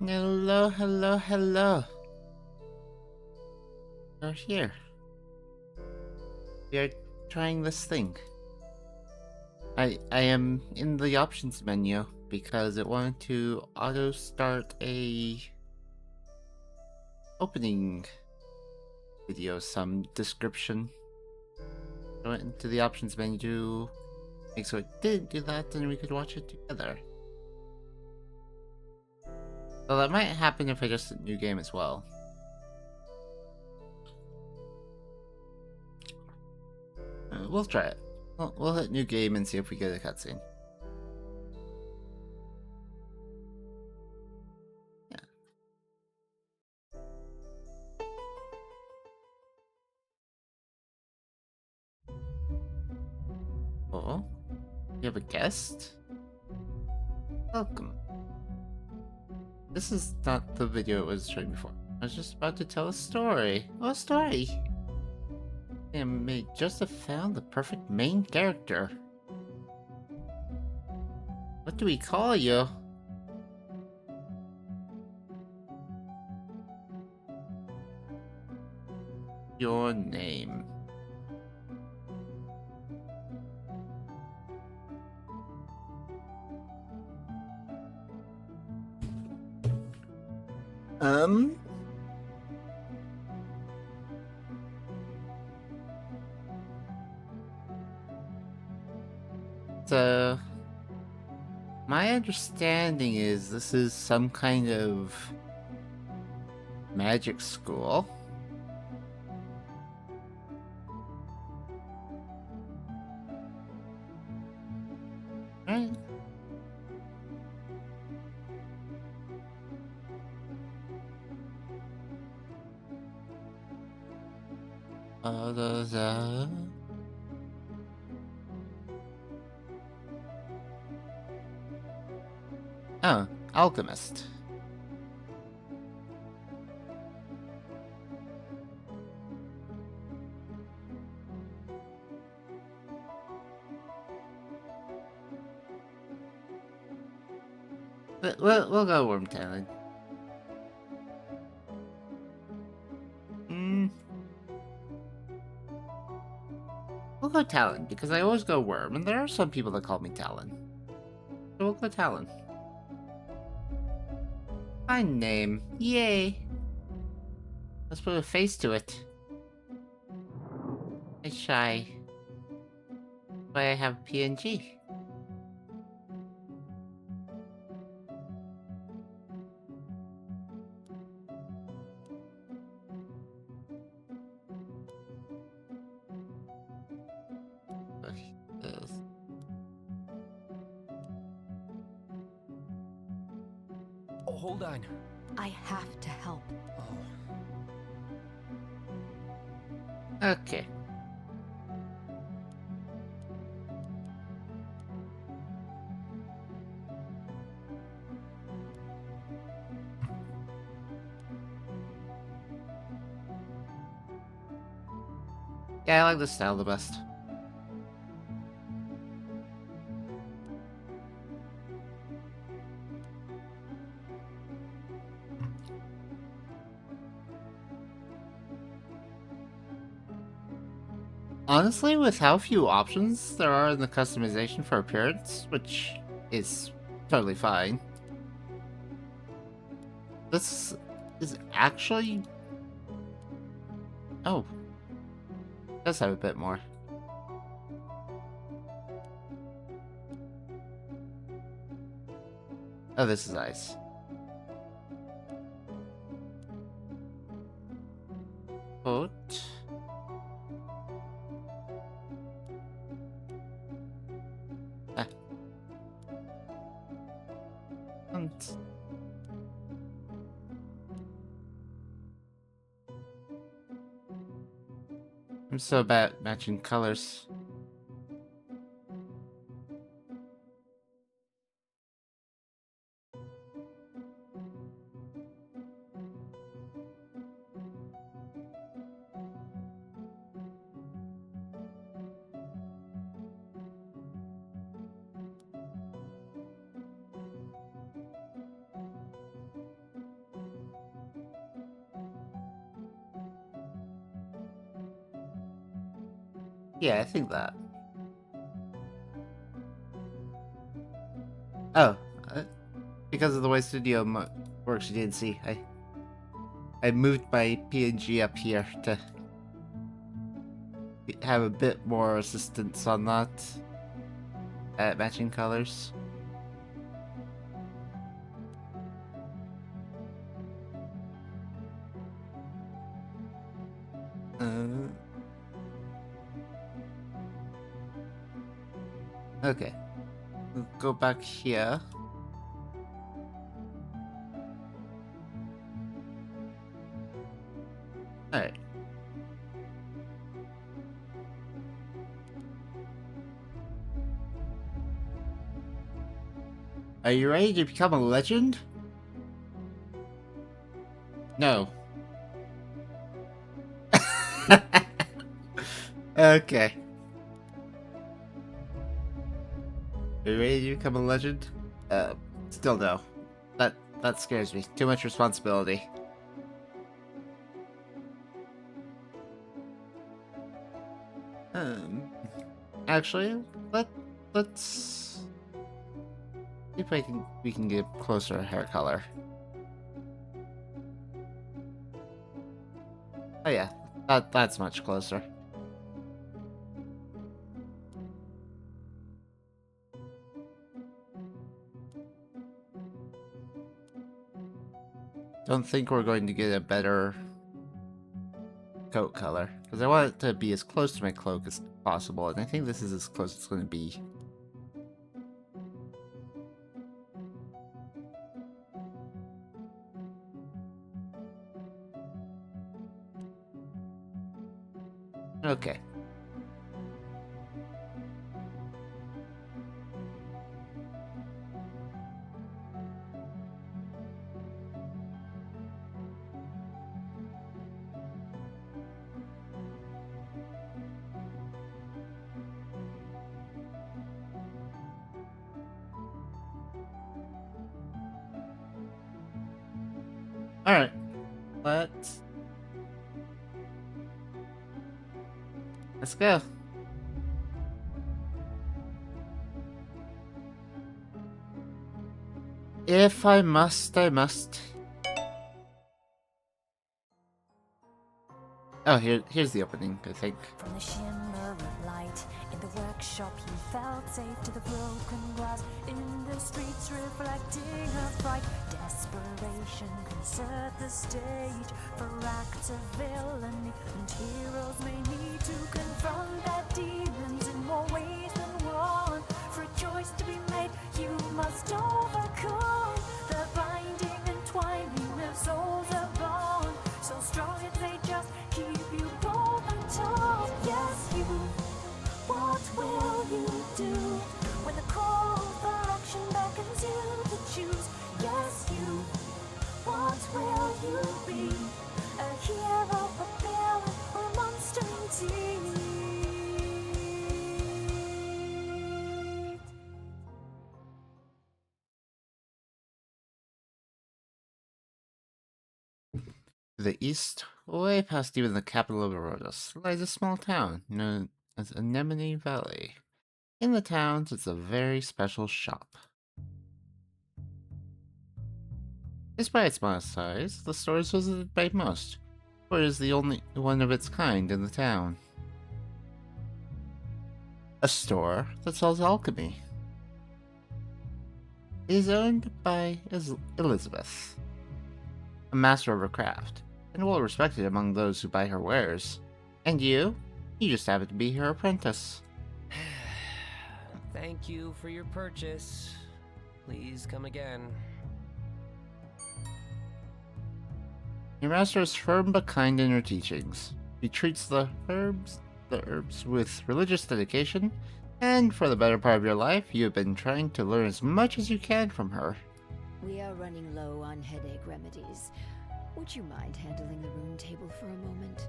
Hello, hello, hello. You're here. We are trying this thing. I am in the options menu because it wanted to auto start a opening video, some description. I went into the options menu to make so it didn't do that and we could watch it together. So that might happen if I just hit new game as well. We'll try it. We'll hit new game and see if we get a cutscene. Yeah. Oh, you have a guest? Welcome. This is not the video it was showing before. I was just about to tell a story. What story? I may just have found the perfect main character. What do we call you? Your name. Um? So, my understanding is this is some kind of magic school. Right? Da. Oh, alchemist. We'll go Worm Talon. We'll go Talon, because I always go Worm, and there are some people that call me Talon. So we'll go Talon. Fine name. Yay. Let's put a face to it. It's shy. But I have PNG. Oh, hold on. I have to help. Oh. Okay. Yeah, I like this style the best. Honestly, with how few options there are in the customization for appearance, which is totally fine, this is actually... Oh. It does have a bit more. Oh, this is ice. Boat. Ah. Hunt. I'm so bad at matching colors. Yeah, I think that. Oh, uh, because of the way Studio works, you didn't see. I moved my PNG up here to have a bit more assistance on that. Matching colors. Okay. We'll go back here. Alright. Are you ready to become a legend? No. Okay. Are you ready to become a legend? Still no. That scares me. Too much responsibility. Actually, let's see if we can get closer hair color. Oh yeah, that's much closer. Don't think we're going to get a better coat color because I want it to be as close to my cloak as possible, and I think this is as close as it's going to be. Okay. Alright. Let's go. If I must, I must. Oh, here's the opening, I think. From the shimmer of light in the workshop, he felt safe to the broken glass. In the streets, reflecting a fright. Desperation can set the stage for acts of villainy, and heroes may need to confront their demons in more ways than one. For a choice to be made, you must overcome the binding and twining of souls of bond. So strong that they just keep you bold and tall. Yes, you. What will you do when the call for action beckons you to choose? Yes, you. What will you be? A hero, a villain, or a monster indeed? To the east, way past even the capital of Erodus, lies a small town known as Anemone Valley. In the town sits a very special shop. Despite its modest size, the store is visited by most, for it is the only one of its kind in the town. A store that sells alchemy. It is owned by Elizabeth, a master of her craft, and well respected among those who buy her wares. And you just happen to be her apprentice. Thank you for your purchase. Please come again. Your master is firm but kind in her teachings. She treats the herbs with religious dedication, and for the better part of your life, you have been trying to learn as much as you can from her. We are running low on headache remedies. Would you mind handling the rune table for a moment?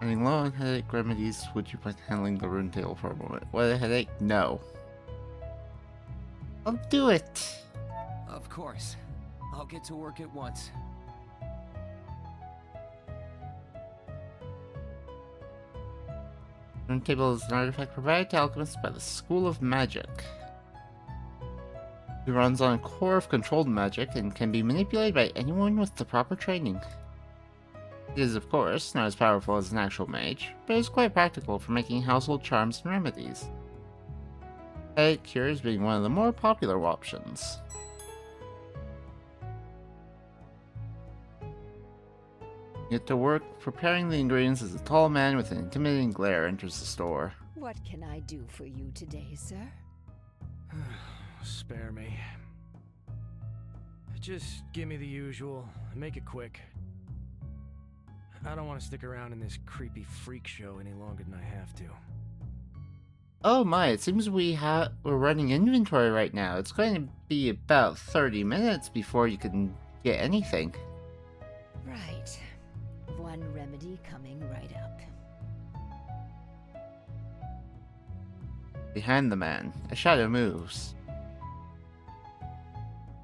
Running low on headache remedies, would you mind handling the rune table for a moment? What, a headache? No. I'll do it. Of course. I'll get to work at once. Turntable is an artifact provided to alchemists by the School of Magic. It runs on a core of controlled magic and can be manipulated by anyone with the proper training. It is, of course, not as powerful as an actual mage, but is quite practical for making household charms and remedies. Headache cures being one of the more popular options. Get to work preparing the ingredients as a tall man with an intimidating glare enters the store. What can I do for you today, sir? Spare me. Just give me the usual. Make it quick. I don't want to stick around in this creepy freak show any longer than I have to. Oh my, it seems we're running inventory right now. It's going to be about 30 minutes before you can get anything. Right. One remedy coming right up. Behind the man, a shadow moves.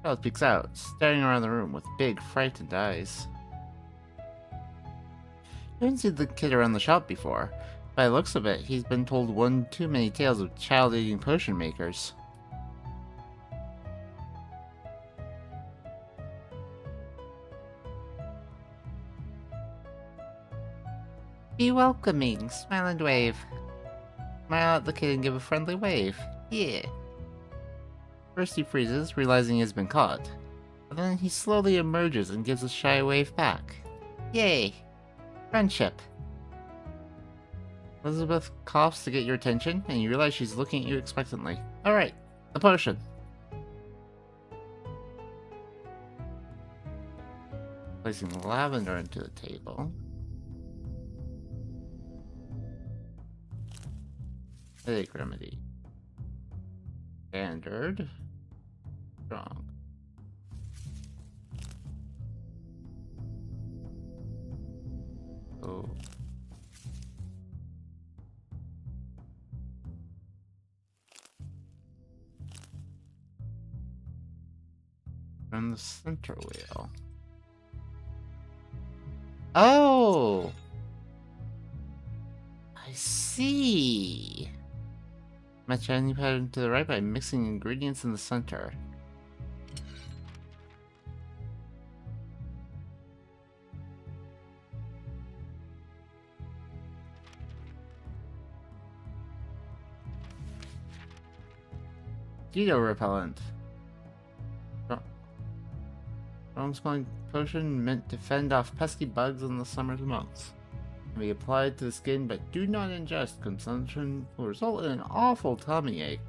Shadow peeks out, staring around the room with big, frightened eyes. You haven't seen the kid around the shop before. By the looks of it, he's been told one too many tales of child-eating potion makers. Be welcoming, smile and wave. Smile at the kid and give a friendly wave. Yeah. First he freezes, realizing he has been caught. But then he slowly emerges and gives a shy wave back. Yay! Friendship. Elizabeth coughs to get your attention, and you realize she's looking at you expectantly. Alright, the potion. Placing lavender into the table. Headache remedy. Standard. Strong. Oh. Turn the center wheel. Oh! I see. Match any pattern to the right by mixing ingredients in the center. Mosquito repellent. Strong smelling potion meant to fend off pesky bugs in the summer months. Can be applied to the skin, but do not ingest. Consumption will result in an awful tummy ache.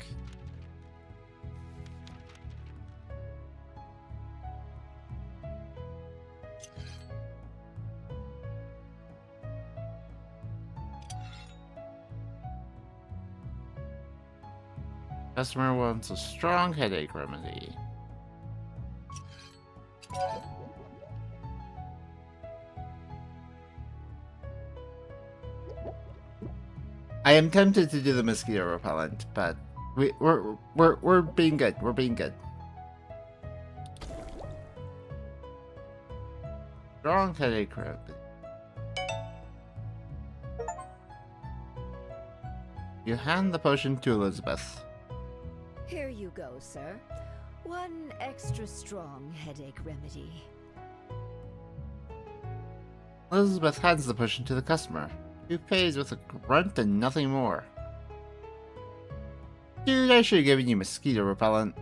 Customer wants a strong headache remedy. I am tempted to do the mosquito repellent, but we're being good. We're being good. Strong headache remedy. You hand the potion to Elizabeth. Here you go, sir. One extra strong headache remedy. Elizabeth hands the potion to the customer, who pays with a grunt and nothing more. Dude, I should have given you mosquito repellent.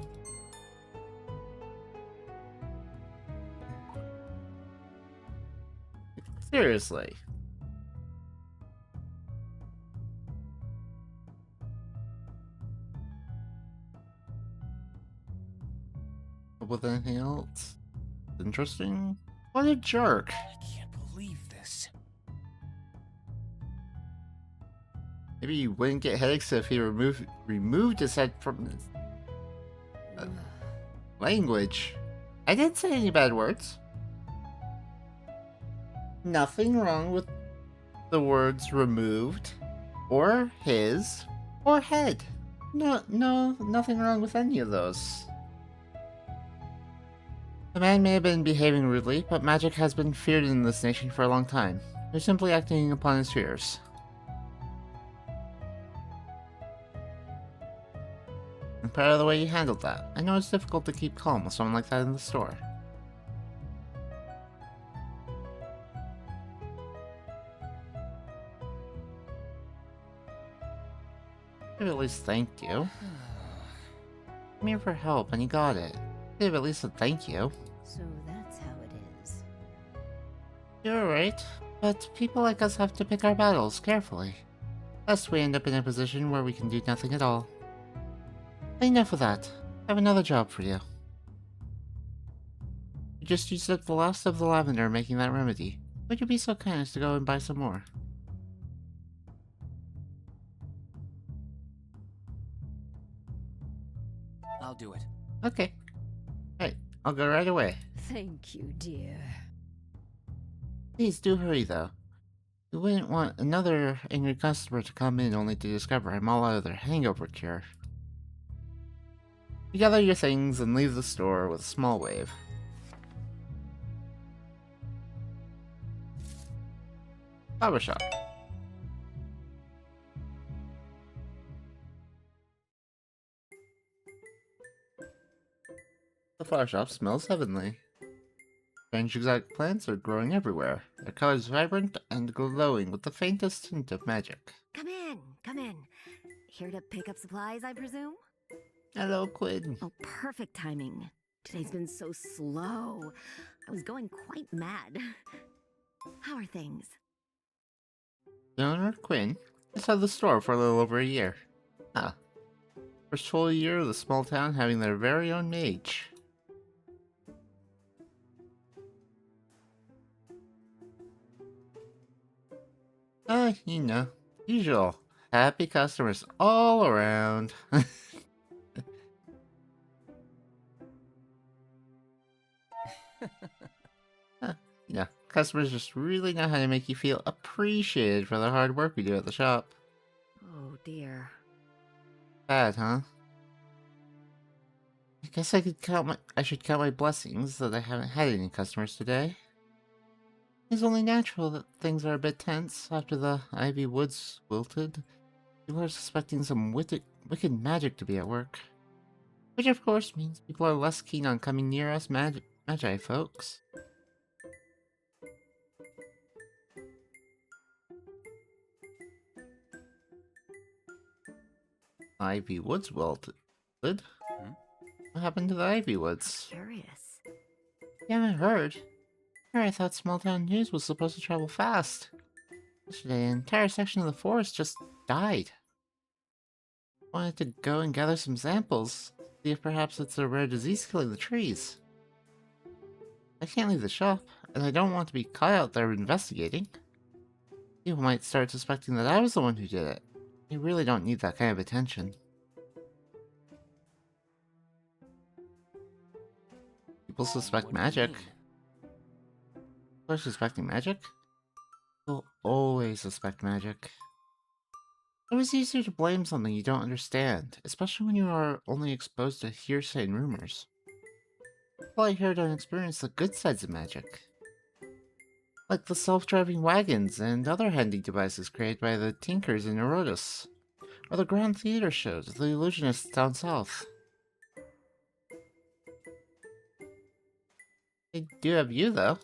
Seriously. With anything else? Interesting? What a jerk. I can't believe this. Maybe you wouldn't get headaches if he removed his head from his language. I didn't say any bad words. Nothing wrong with the words removed, or his, or head. No, nothing wrong with any of those. The man may have been behaving rudely, but magic has been feared in this nation for a long time. You're simply acting upon his fears. I'm proud of the way you handled that. I know it's difficult to keep calm with someone like that in the store. Give at least thank you. I'm here for help, and you got it. Give at least a thank you. So that's how it is. You're right, but people like us have to pick our battles carefully, lest we end up in a position where we can do nothing at all. Enough of that. I have another job for you. You just used up the last of the lavender making that remedy. Would you be so kind as to go and buy some more? I'll do it. Okay. Right, I'll go right away. Thank you, dear. Please do hurry, though. We wouldn't want another angry customer to come in only to discover I'm all out of their hangover cure. You gather your things and leave the store with a small wave. Barbershop. The flower shop smells heavenly. Strange exotic plants are growing everywhere, their colors vibrant and glowing with the faintest hint of magic. Come in, come in. Here to pick up supplies, I presume? Hello, Quinn. Oh, perfect timing. Today's been so slow. I was going quite mad. How are things? The owner, Quinn, has had the store for a little over a year. Ah. First full year of the small town having their very own mage. You know, usual. Happy customers all around. Yeah, customers just really know how to make you feel appreciated for the hard work we do at the shop. Oh dear. Bad, huh? I guess I should count my blessings that I haven't had any customers today. It's only natural that things are a bit tense after the ivy woods wilted. People are suspecting some wicked magic to be at work. Which of course means people are less keen on coming near us magi folks. Ivy woods wilted? What happened to the ivy woods? Curious. You haven't heard? I thought small town news was supposed to travel fast. Yesterday, an entire section of the forest just died. Wanted to go and gather some samples, see if perhaps it's a rare disease killing the trees. I can't leave the shop, and I don't want to be caught out there investigating. People might start suspecting that I was the one who did it. I really don't need that kind of attention. People suspect What do you magic. mean? People are suspecting magic? People always suspect magic. It was easier to blame something you don't understand, especially when you are only exposed to hearsay and rumors. People I hear don't experience the good sides of magic. Like the self-driving wagons and other handy devices created by the Tinkers in Erodus, or the grand theater shows of the illusionists down south. They do have you, though.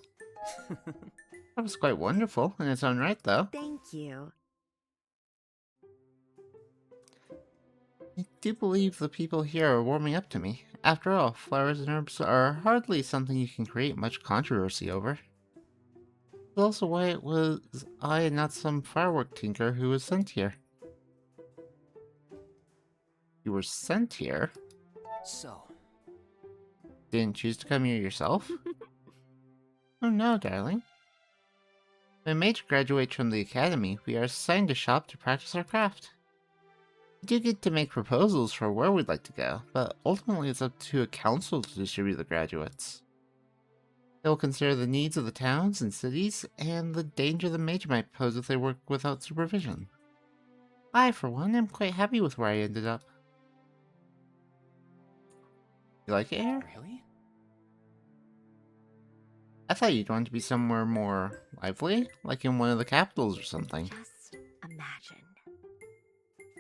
That was quite wonderful in its own right, though. Thank you. I do believe the people here are warming up to me. After all, flowers and herbs are hardly something you can create much controversy over. It's also why it was I and not some firework tinker who was sent here. You were sent here? So, Didn't choose to come here yourself? Oh no, darling. When mage graduates from the academy, we are assigned a shop to practice our craft. We do get to make proposals for where we'd like to go, but ultimately it's up to a council to distribute the graduates. They will consider the needs of the towns and cities, and the danger the mage might pose if they work without supervision. I, for one, am quite happy with where I ended up. You like it here? Really? I thought you'd want to be somewhere more lively, like in one of the capitals or something. Just imagine.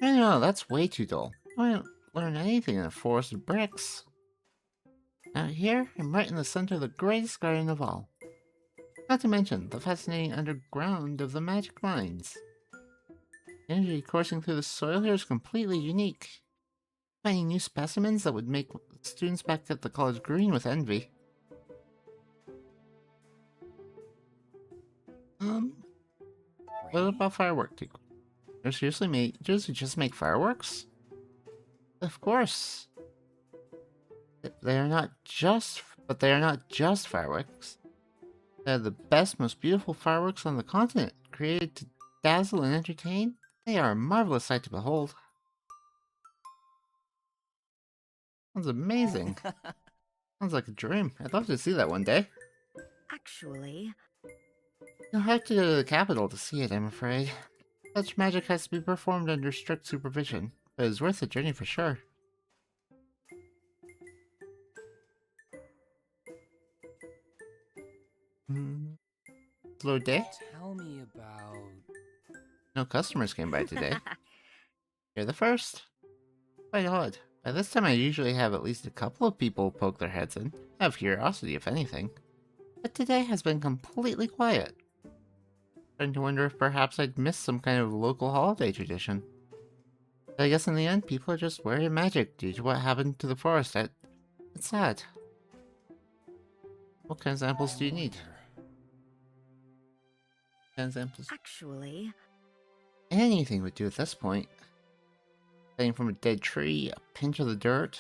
I know, that's way too dull. I don't learn anything in a forest of bricks. Out here, I'm right in the center of the greatest garden of all. Not to mention the fascinating underground of the magic mines. The energy coursing through the soil here is completely unique. Finding new specimens that would make students back at the college green with envy. What Really? about fireworks? They seriously just make fireworks? Of course. They are not just, but they are not just fireworks. They are the best, most beautiful fireworks on the continent, created to dazzle and entertain. They are a marvelous sight to behold. Sounds amazing. Sounds like a dream. I'd love to see that one day. Actually, You'll have to go to the capital to see it, I'm afraid. Such magic has to be performed under strict supervision, but it's worth the journey for sure. Slow day? Tell me about. No customers came by today. You're the first. Quite odd. By this time I usually have at least a couple of people poke their heads in, out of curiosity if anything. But today has been completely quiet. Starting to wonder if perhaps I'd missed some kind of local holiday tradition. But I guess in the end, people are just wary of magic due to what happened to the forest. It's sad. What kind of samples do you need? What kind of samples? actually, Anything would do at this point. Anything from a dead tree, a pinch of the dirt.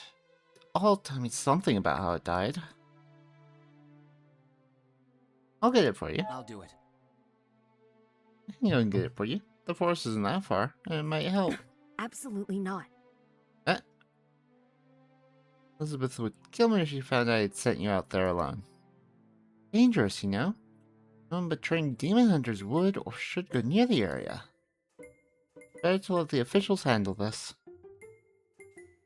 All tell me something about how it died. I'll get it for you. I'll do it. I can get it for you. The forest isn't that far, and it might help. absolutely not. Elizabeth would kill me if she found I had sent you out there alone. Dangerous, you know? No one but trained demon hunters would or should go near the area. Better to let the officials handle this.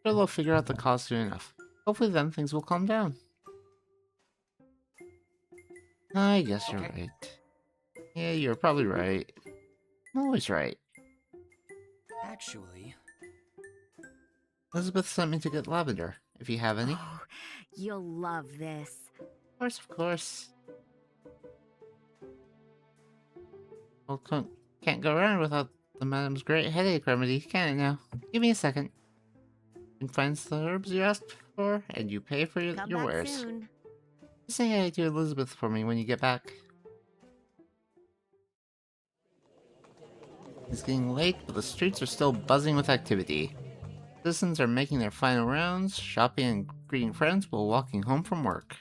Sure, they'll figure out the cause soon enough. Hopefully then things will calm down. I guess you're Okay. right. Yeah, you're probably right. I'm always right. Actually, Elizabeth sent me to get lavender, if you have any. Oh, you'll love this. Of course, of course. Well, can't go around without the madam's great headache remedy, can it now? Give me a second. You find the herbs you asked for, and you pay for Come your back wares. soon. Say hi to Elizabeth for me when you get back. It's getting late, but the streets are still buzzing with activity. Citizens are making their final rounds, shopping and greeting friends while walking home from work.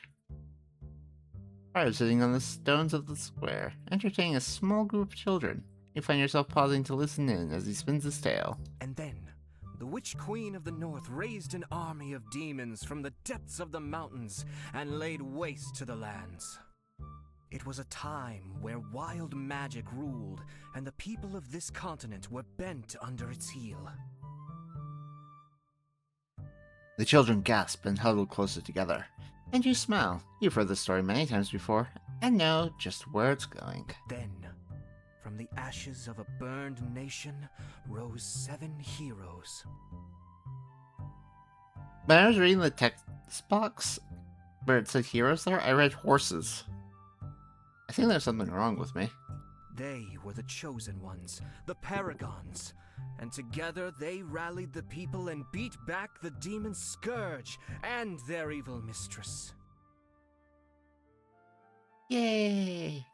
Fire sitting on the stones of the square, entertaining a small group of children. You find yourself pausing to listen in as he spins his tale. And then, the Witch Queen of the North raised an army of demons from the depths of the mountains and laid waste to the lands. It was a time where wild magic ruled, and the people of this continent were bent under its heel. The children gasp and huddle closer together. And you smile. You've heard this story many times before, and know just where it's going. Then, from the ashes of a burned nation, rose 7 heroes. When I was reading the text box where it said heroes there, I read horses. I think there's something wrong with me. They were the chosen ones, the paragons, and together they rallied the people and beat back the demon Scourge and their evil mistress. Yay!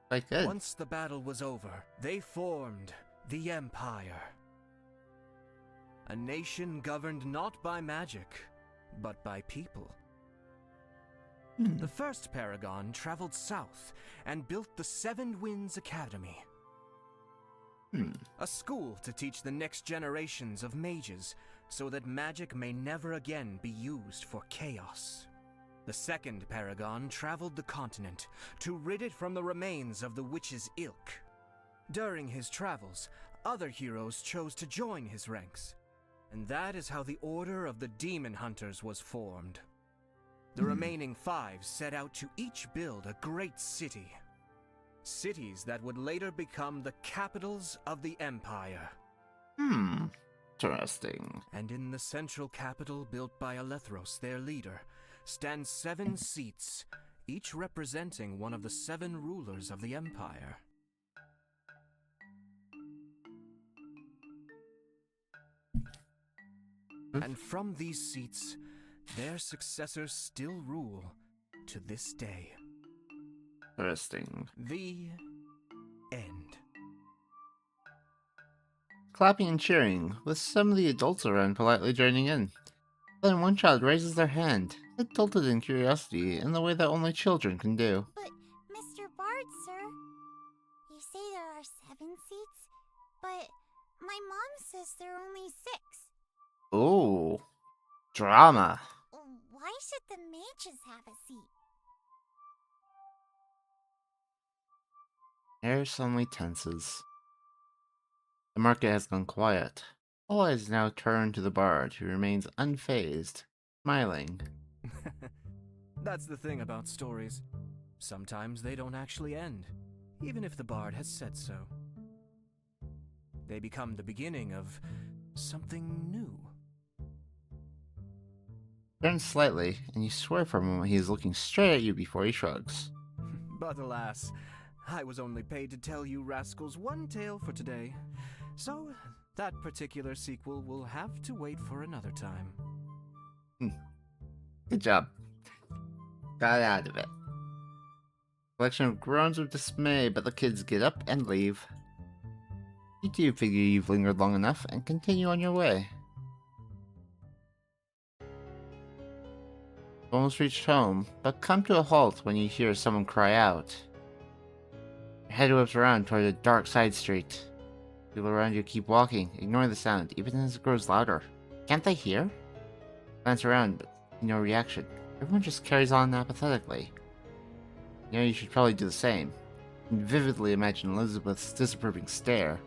Quite good. Once the battle was over, they formed the Empire. A nation governed not by magic, but by people. The first Paragon traveled south and built the Seven Winds Academy. A school to teach the next generations of mages so that magic may never again be used for chaos. The second Paragon traveled the continent to rid it from the remains of the witch's ilk. During his travels, other heroes chose to join his ranks, And that is how the Order of the Demon Hunters was formed. The remaining 5 set out to each build a great city. Cities that would later become the capitals of the Empire. Interesting. And in the central capital built by Alethros, their leader, stand 7 seats, each representing one of the 7 rulers of the Empire. And from these seats, their successors still rule to this day. Interesting. The end. Clapping and cheering, with some of the adults around politely joining in. Then one child raises their hand, tilted in curiosity in the way that only children can do. But, Mr. Bard, sir, you say there are 7 seats, but my mom says there are only 6. Ooh, drama. Why should the mages have a seat? Air suddenly tenses. The market has gone quiet. All eyes now turn to the bard, who remains unfazed, smiling. That's the thing about stories. Sometimes they don't actually end, even if the bard has said so. They become the beginning of something new. Turns slightly, and you swear for a moment he is looking straight at you before he shrugs. But alas, I was only paid to tell you rascals one tale for today. So, that particular sequel will have to wait for another time. Good job. Got out of it. Collection of groans of dismay, but the kids get up and leave. You two figure you've lingered long enough and continue on your way. Almost reached home, but come to a halt when you hear someone cry out. Your head whips around toward a dark side street. People around you keep walking, ignoring the sound, even as it grows louder. Can't they hear? Glance around, but no reaction. Everyone just carries on apathetically. You know you should probably do the same. You can vividly imagine Elizabeth's disapproving stare.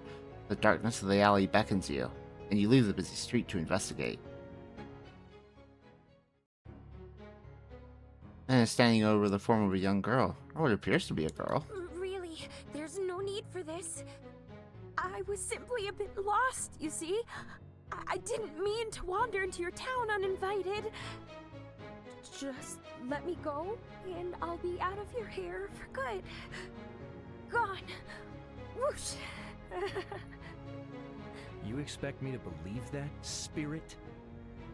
The darkness of the alley beckons you, and you leave the busy street to investigate. Man is standing over the form of a young girl, or what appears to be a girl. Really, there's no need for this. I was simply a bit lost, you see? I didn't mean to wander into your town uninvited. Just let me go, and I'll be out of your hair for good. Gone. Whoosh. You expect me to believe that, spirit?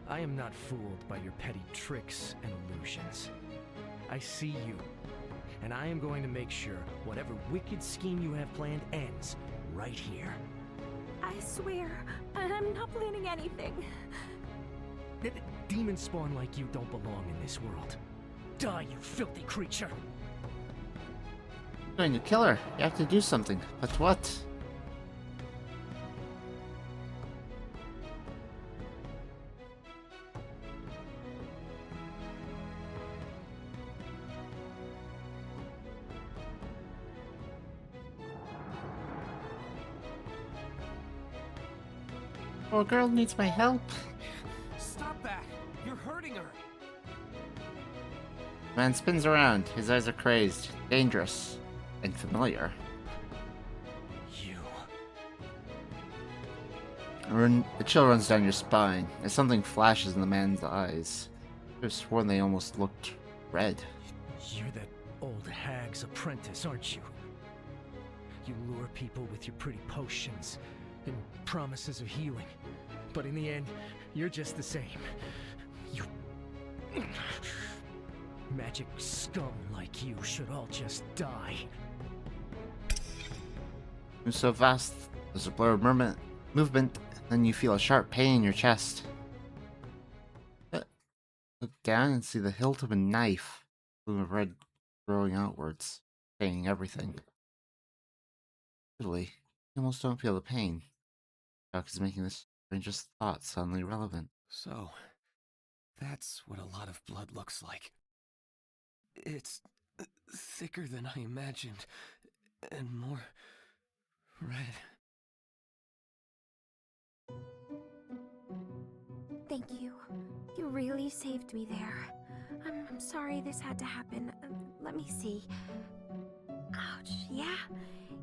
I am not fooled by your petty tricks and illusions. I see you, and I am going to make sure whatever wicked scheme you have planned ends right here. I swear, I'm not planning anything. Demon spawn like you don't belong in this world. Die, you filthy creature! You're going to kill her. You have to do something. But what? Poor girl needs my help. Stop that! You're hurting her! Man spins around. His eyes are crazed, dangerous, and familiar. You. A chill runs down your spine as something flashes in the man's eyes. You have sworn they almost looked red. You're that old hag's apprentice, aren't you? You lure people with your pretty potions and promises of healing. But in the end, you're just the same. You... magic scum like you should all just die. Moves so fast, there's a blur of movement, then you feel a sharp pain in your chest. Look down and see the hilt of a knife, plume of red growing outwards, staining everything. Literally, you almost don't feel the pain. Doc is making this strangest thought suddenly relevant. So, that's what a lot of blood looks like. It's thicker than I imagined, and more red. really saved me there. I'm sorry this had to happen. Let me see. Ouch, yeah?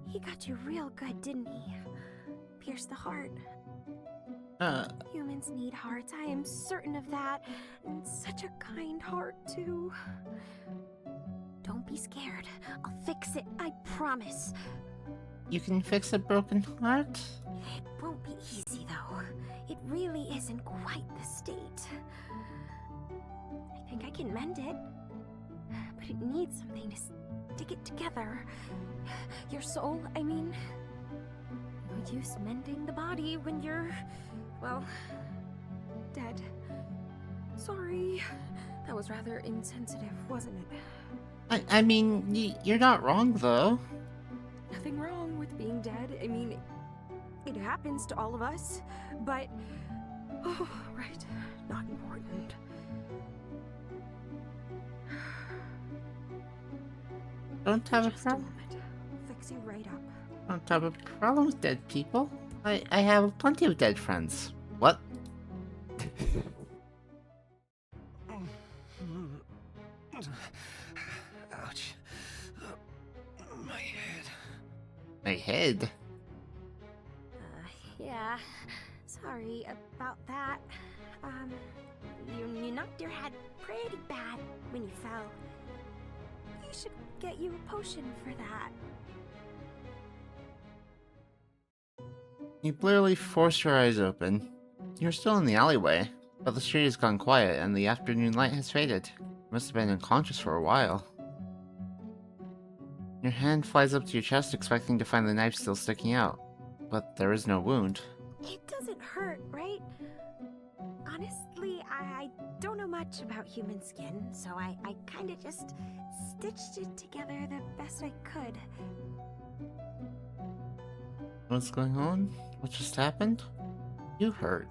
He got you real good, didn't he? Pierced the heart. Humans need hearts, I am certain of that. And such a kind heart, too. Don't be scared. I'll fix it, I promise. You can fix a broken heart? It won't be easy, though. It really isn't quite the state. I think I can mend it. But it needs something to stick it together. Your soul, I mean. No use mending the body when you're, well, dead. Sorry. That was rather insensitive, wasn't it? I mean, you're not wrong, though. Nothing wrong with being dead. I mean, it happens to all of us. But, oh, right, not important. Don't have a Just a problem. moment. I'll fix you right up. Don't have a problem with dead people. I have plenty of dead friends. What? Ouch. My head. My head? Yeah. Sorry about that. You knocked your head pretty bad when you fell. We should get you a potion for that. You blurrily forced your eyes open. You're still in the alleyway, but the street has gone quiet and the afternoon light has faded. You must have been unconscious for a while. Your hand flies up to your chest expecting to find the knife still sticking out, but there is no wound. It doesn't hurt, right? Honestly, I don't know much about human skin, so I kinda just stitched it together the best I could. What's going on? What just happened? You hurt.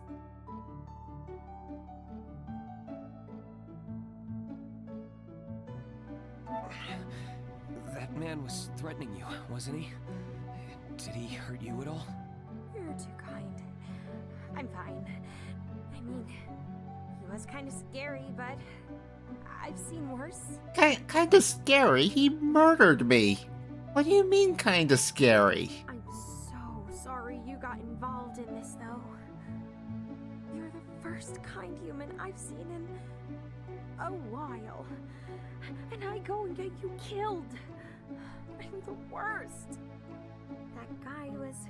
That man was threatening you, wasn't he? Did he hurt you at all? You're too kind. I'm fine. I mean, he was kind of scary, but I've seen worse. Kinda scary? He murdered me! What do you mean kinda scary? I'm so sorry you got involved in this, though. You're the first kind human I've seen in a while. And I go and get you killed. I'm the worst. That guy was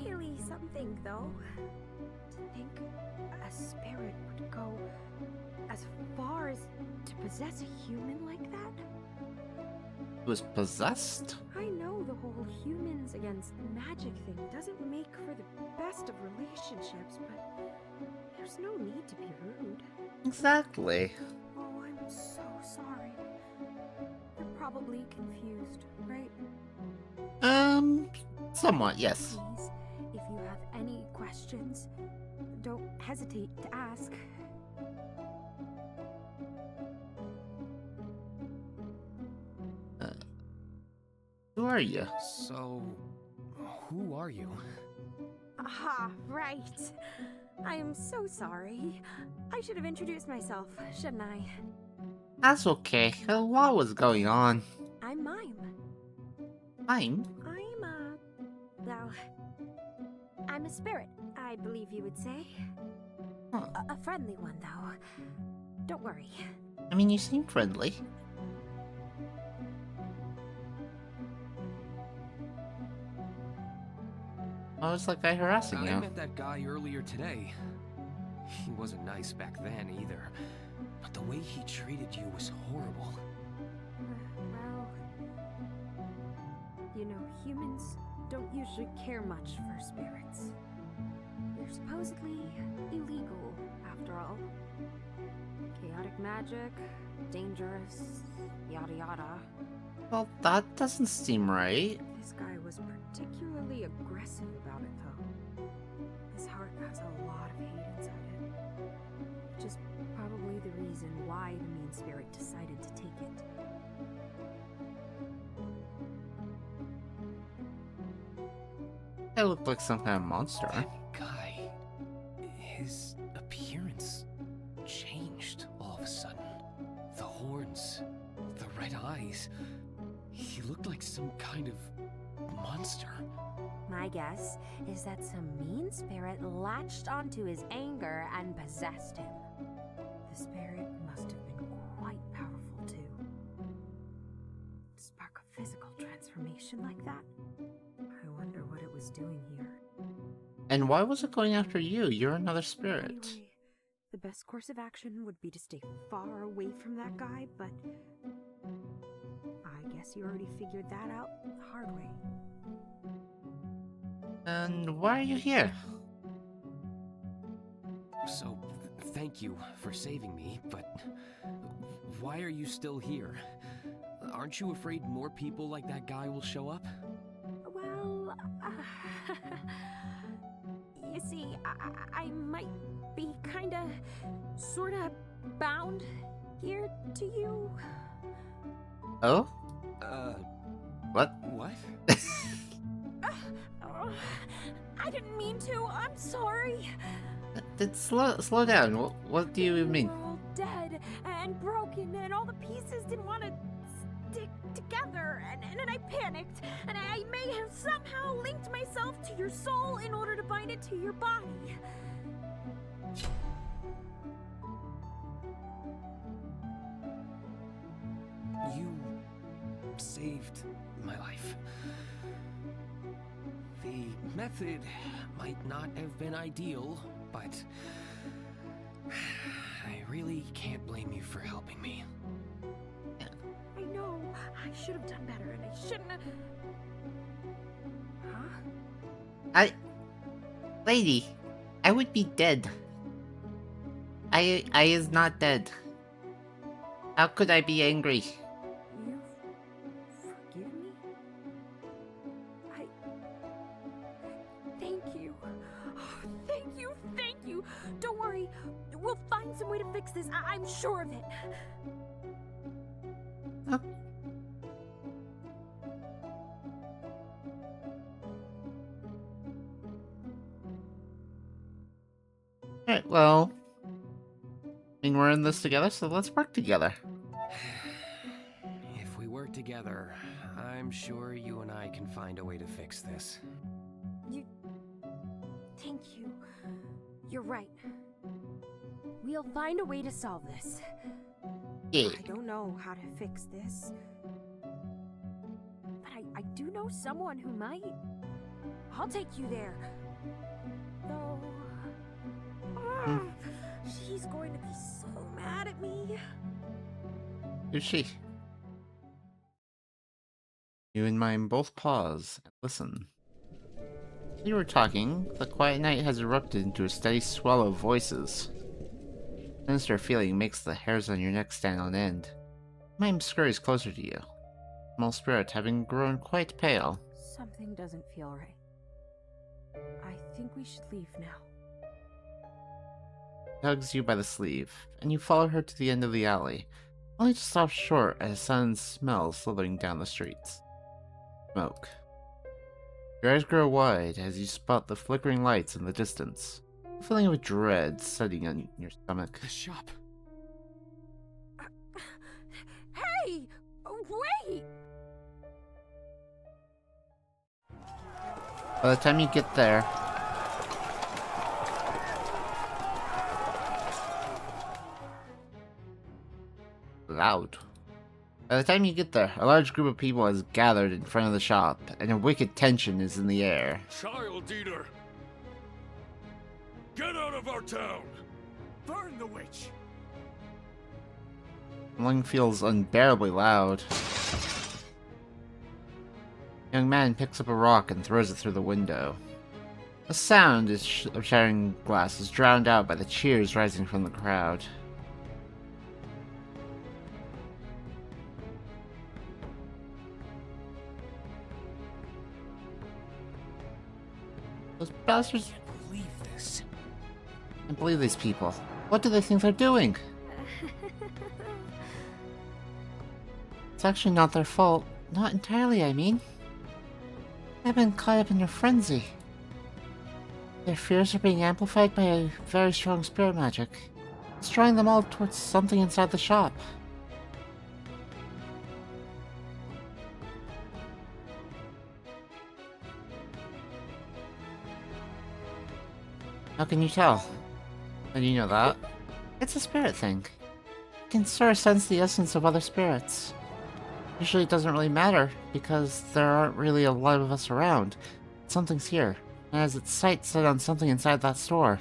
really something, though. To think a spirit would go as far as to possess a human like that? He was possessed? I know the whole humans against magic thing doesn't make for the best of relationships, but there's no need to be rude. Exactly. Oh, I'm so sorry. You're probably confused, right? Somewhat, yes. Please, if you have any questions, don't hesitate to ask. Who are you? So, who are you? Aha, right. I am so sorry. I should have introduced myself, shouldn't I? That's okay. What was going on? I'm Mime. I'm? Well, I'm a spirit, I believe you would say. Huh. A friendly one, though. Don't worry. I mean, you seem friendly. Why was that guy harassing I you? met that guy earlier today. He wasn't nice back then either. But the way he treated you was horrible. Well, you know, humans don't usually care much for spirits. They're supposedly illegal, after all. Chaotic magic, dangerous, yada yada. Well, that doesn't seem right. This guy was particularly aggressive about it, though. His heart has a lot of hate inside it. Which is probably the reason why the mean spirit decided to take it. That looked like some kind of monster. That guy, his appearance changed. eyes. He looked like some kind of monster. My guess is that some mean spirit latched onto his anger and possessed him. The spirit must have been quite powerful too. To spark a physical transformation like that? I wonder what it was doing here. And why was it going after you? You're another spirit. Anyway, the best course of action would be to stay far away from that guy, but I guess you already figured that out the hard way. And why are you here? So, thank you for saving me, but why are you still here? Aren't you afraid more people like that guy will show up? Well, you see, I might be kinda, sorta bound here to you. Oh? What? What? I didn't mean to. I'm sorry. Slow down. What do you mean? We're all dead and broken, and all the pieces didn't want to stick together. And I panicked, and I may have somehow linked myself to your soul in order to bind it to your body. You saved my life. The method might not have been ideal, but I really can't blame you for helping me. I know. I should have done better, and I shouldn't have... Huh? Lady, I would be dead. I is not dead. How could I be angry? You forgive me? Thank you. Thank you. Don't worry. We'll find some way to fix this. I'm sure of it. Alright, well... I mean, we're in this together, so let's work together. If we work together, I'm sure you and I can find a way to fix this. Thank you. You're right. We'll find a way to solve this. Yeah. I don't know how to fix this, but I do know someone who might. I'll take you there. Though... she's going to be so mad at me. Who's she? You and mine both pause and listen. While you were talking, the quiet night has erupted into a steady swell of voices. A sinister feeling makes the hairs on your neck stand on end. Mime scurries closer to you, small spirit having grown quite pale. Something doesn't feel right. I think we should leave now. She hugs you by the sleeve, and you follow her to the end of the alley, only to stop short as a sudden smell slithering down the streets. Smoke. Your eyes grow wide as you spot the flickering lights in the distance, a feeling of dread setting on your stomach. The shop. Hey! Wait! By the time you get there, loud. By the time you get there, a large group of people has gathered in front of the shop, and a wicked tension is in the air. Child eater! Get out of our town! Burn the witch! Lung feels unbearably loud. A young man picks up a rock and throws it through the window. The sound of shattering glass is drowned out by the cheers rising from the crowd. Those bastards Believe this. can't believe these people. What do they think they're doing? It's actually not their fault. Not entirely, I mean. They've been caught up in their frenzy. Their fears are being amplified by a very strong spirit magic. It's drawing them all towards something inside the shop. How can you tell? How do you know that? It's a spirit thing. You can sort of sense the essence of other spirits. Usually it doesn't really matter, because there aren't really a lot of us around. Something's here, and has its sight set on something inside that store.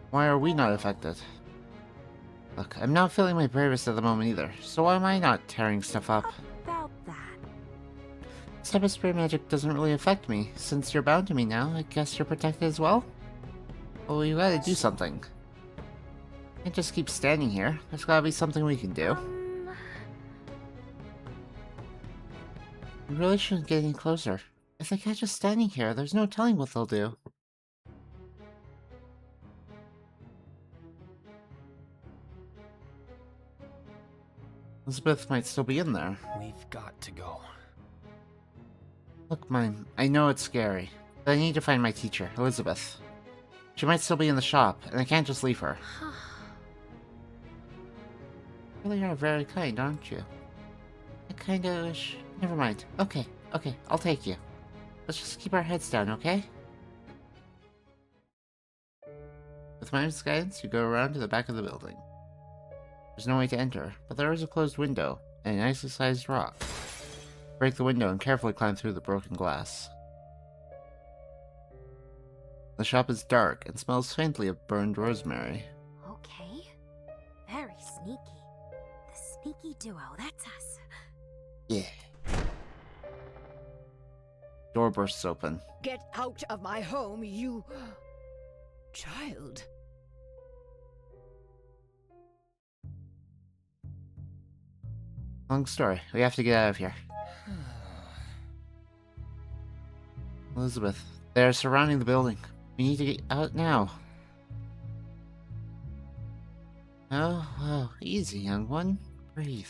Why are we not affected? Look, I'm not feeling my bravest at the moment either, so why am I not tearing stuff up? About that. This type of spirit magic doesn't really affect me. Since you're bound to me now, I guess you're protected as well? Well, you gotta do something. Can't just keep standing here. There's gotta be something we can do. We really shouldn't get any closer. If they catch us standing here, there's no telling what they'll do. Elizabeth might still be in there. We've got to go. Look, Mime, I know it's scary, but I need to find my teacher, Elizabeth. She might still be in the shop, and I can't just leave her. You really are very kind, aren't you? I kinda wish... Never mind. Okay, I'll take you. Let's just keep our heads down, okay? With Mime's guidance, you go around to the back of the building. There's no way to enter, but there is a closed window, and a nicely sized rock. Break the window and carefully climb through the broken glass. The shop is dark and smells faintly of burned rosemary. Okay. Very sneaky. The sneaky duo, that's us. Yeah. Door bursts open. Get out of my home, you... child. Long story. We have to get out of here. Elizabeth, they're surrounding the building. We need to get out now. Oh, easy, young one. Breathe.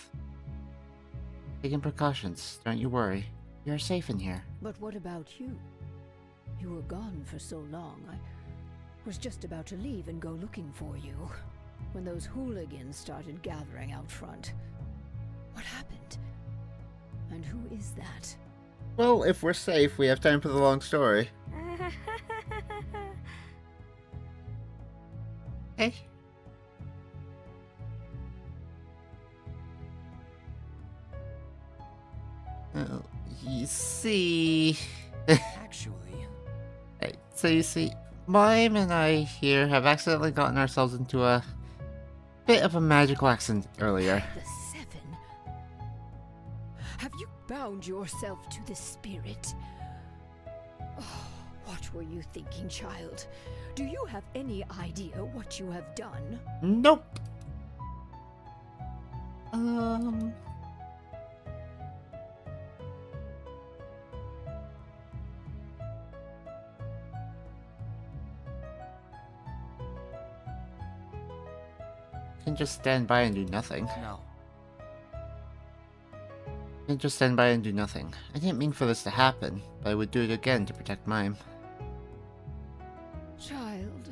Taking precautions. Don't you worry. You're safe in here. But what about you? You were gone for so long. I was just about to leave and go looking for you, when those hooligans started gathering out front. What happened? And who is that? Well, if we're safe, we have time for the long story. Hey. Oh, you see... Actually... Right, so you see, Mime and I here have accidentally gotten ourselves into a bit of a magical accident earlier. The Seven? Have you bound yourself to the spirit? Oh, what were you thinking, child? Do you have any idea what you have done? Nope. Can just stand by and do nothing. No. Can just stand by and do nothing. I didn't mean for this to happen, but I would do it again to protect Mime. Child,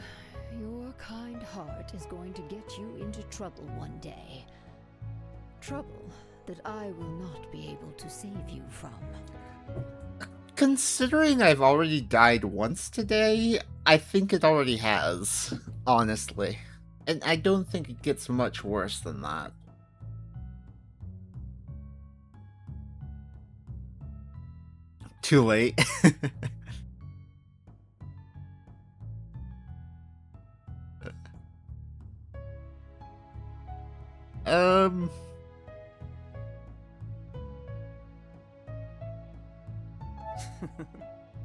your kind heart is going to get you into trouble one day. Trouble that I will not be able to save you from. Considering I've already died once today, I think it already has, honestly. And I don't think it gets much worse than that. Too late.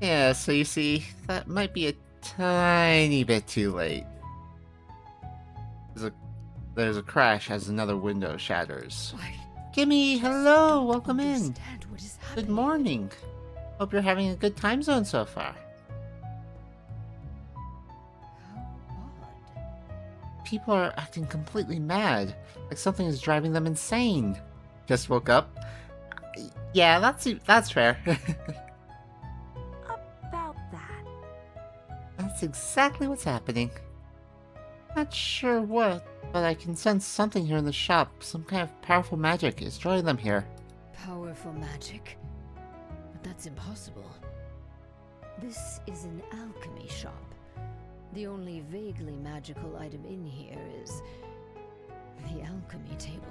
Yeah, so you see, that might be a tiny bit too late. There's a crash as another window shatters. Gimme, hello, welcome in. Good morning. Hope you're having a good time zone so far. People are acting completely mad, like something is driving them insane. Just woke up. Yeah, that's fair. About that. That's exactly what's happening. Not sure what, but I can sense something here in the shop. Some kind of powerful magic is drawing them here. Powerful magic? But that's impossible. This is an alchemy shop. The only vaguely magical item in here is the alchemy table.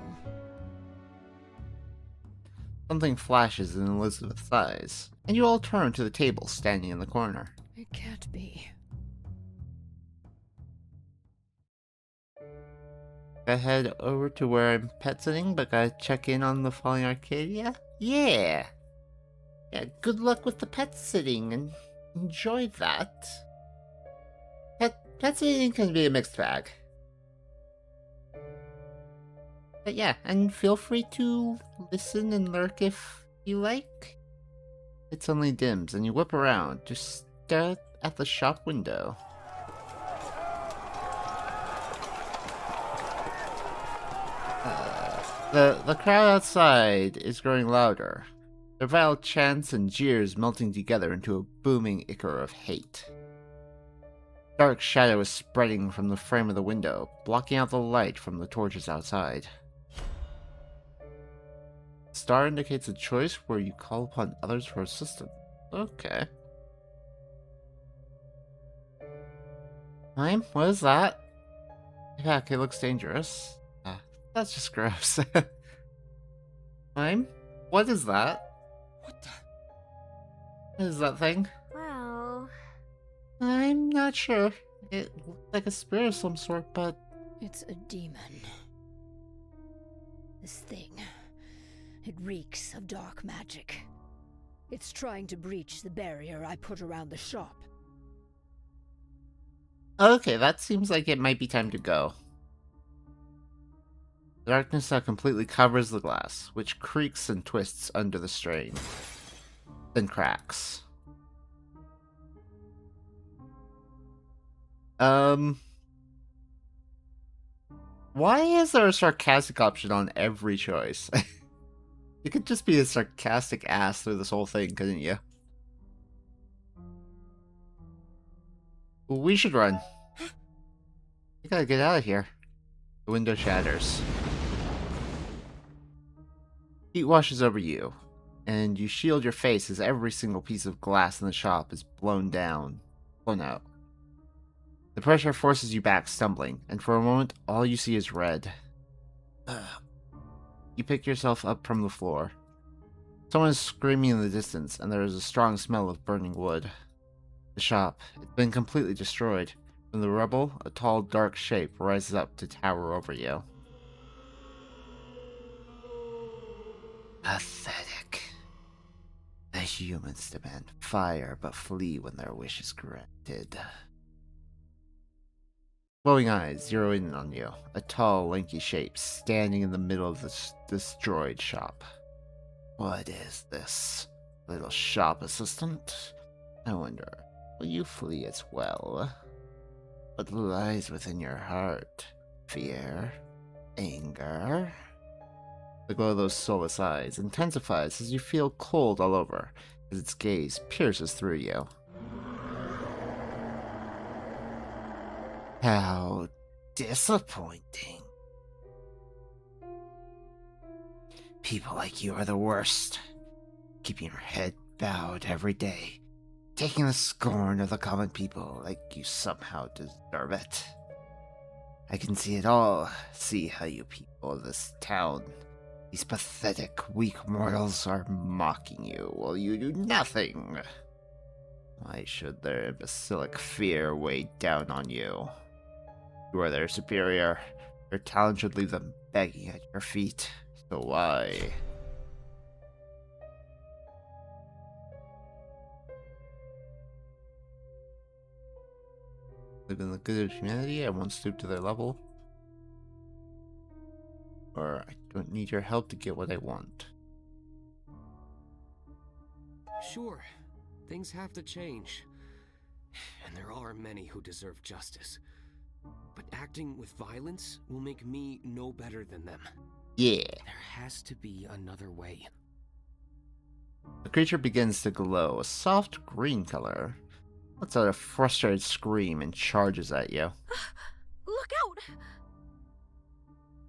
Something flashes in Elizabeth's eyes, and you all turn to the table standing in the corner. It can't be. Gotta head over to where I'm pet sitting, but gotta check in on the falling Arcadia? Yeah! Yeah, good luck with the pet sitting, and enjoy that. Pet sitting can be a mixed bag. But yeah, and feel free to listen and lurk if you like. It suddenly dims, and you whip around to stare at the shop window. The crowd outside is growing louder, their vile chants and jeers melting together into a booming ichor of hate. Dark shadow is spreading from the frame of the window, blocking out the light from the torches outside. Star indicates a choice where you call upon others for assistance. Okay. What is that? Heck, it looks dangerous. That's just gross. What is that? What the? What is that thing? Well, I'm not sure. It looks like a spirit of some sort, but... It's a demon. This thing. It reeks of dark magic. It's trying to breach the barrier I put around the shop. Okay, that seems like it might be time to go. The darkness now completely covers the glass, which creaks and twists under the strain, then cracks. Why is there a sarcastic option on every choice? You could just be a sarcastic ass through this whole thing, couldn't you? We should run. We gotta get out of here. The window shatters. Heat washes over you, and you shield your face as every single piece of glass in the shop is blown out. The pressure forces you back, stumbling, and for a moment, all you see is red. You pick yourself up from the floor. Someone is screaming in the distance, and there is a strong smell of burning wood. The shop, it's been completely destroyed. From the rubble, a tall, dark shape rises up to tower over you. Pathetic. The humans demand fire, but flee when their wish is granted. Glowing eyes zero in on you, a tall, lanky shape standing in the middle of this destroyed shop. What is this? Little shop assistant? I wonder, will you flee as well? What lies within your heart? Fear? Anger? The glow of those soulless eyes intensifies as you feel cold all over, as its gaze pierces through you. How disappointing. People like you are the worst. Keeping your head bowed every day. Taking the scorn of the common people like you somehow deserve it. I can see it all. See how you people of this town, these pathetic, weak mortals, are mocking you while you do nothing. Why should their imbecilic fear weigh down on you? You are their superior. Your talent should leave them begging at your feet. So why? Live in the good of humanity, I won't stoop to their level. Or I don't need your help to get what I want. Sure, things have to change. And there are many who deserve justice. But acting with violence will make me no better than them. Yeah. There has to be another way. The creature begins to glow, a soft green color. Lets out a frustrated scream and charges at you. look out!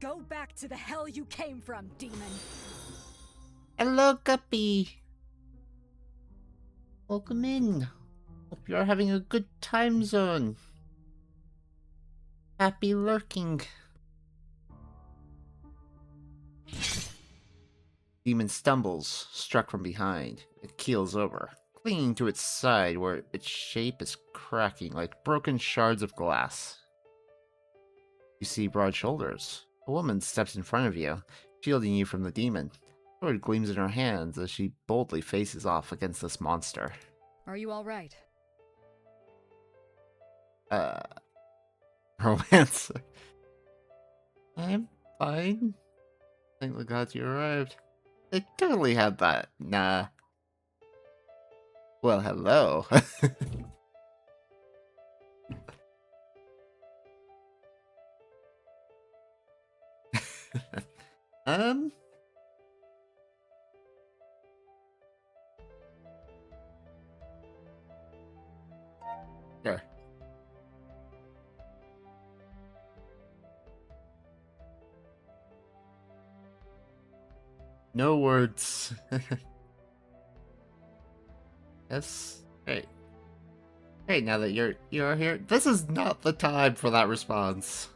Go back to the hell you came from, demon. Hello, Guppy. Welcome in. Hope you're having a good time zone. Happy lurking. Demon stumbles, struck from behind. It keels over, clinging to its side where its shape is cracking like broken shards of glass. You see broad shoulders. A woman steps in front of you, shielding you from the demon. Sword gleams in her hands as she boldly faces off against this monster. Are you all right? Romance. I'm fine. Thank the gods you arrived. They totally had that. Nah. Well, hello. um. Sure. No words. Yes. Great. Great, now that you're here. This is not the time for that response.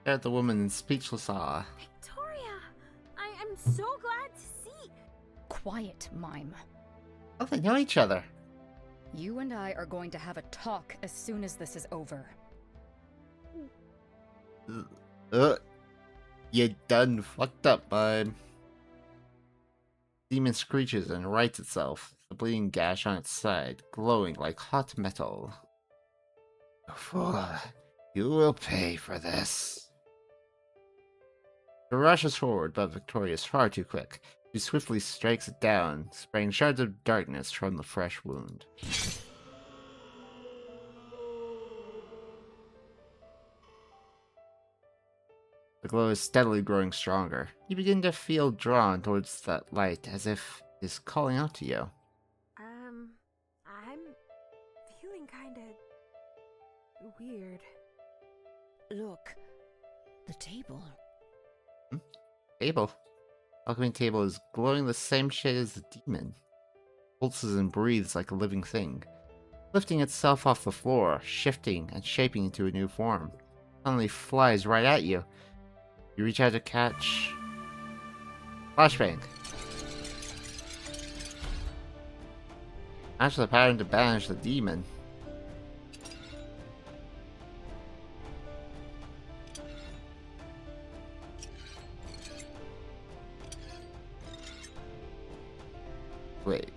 Stare at the woman in speechless awe. Victoria, I am so glad to see. Quiet, Mime. Oh, they know each other. You and I are going to have a talk as soon as this is over. You done fucked up, bud. Demon screeches and rights itself, the bleeding gash on its side, glowing like hot metal. Fool, you will pay for this. It rushes forward, but Victoria is far too quick. She swiftly strikes it down, spraying shards of darkness from the fresh wound. The glow is steadily growing stronger. You begin to feel drawn towards that light, as if it is calling out to you. I'm feeling kinda weird. Look, the table. Table. Alchemy table is glowing the same shade as the demon. Pulses and breathes like a living thing, lifting itself off the floor, shifting and shaping into a new form. Suddenly flies right at you. You reach out to catch. Flashbang. Match the pattern to banish the demon. Wait.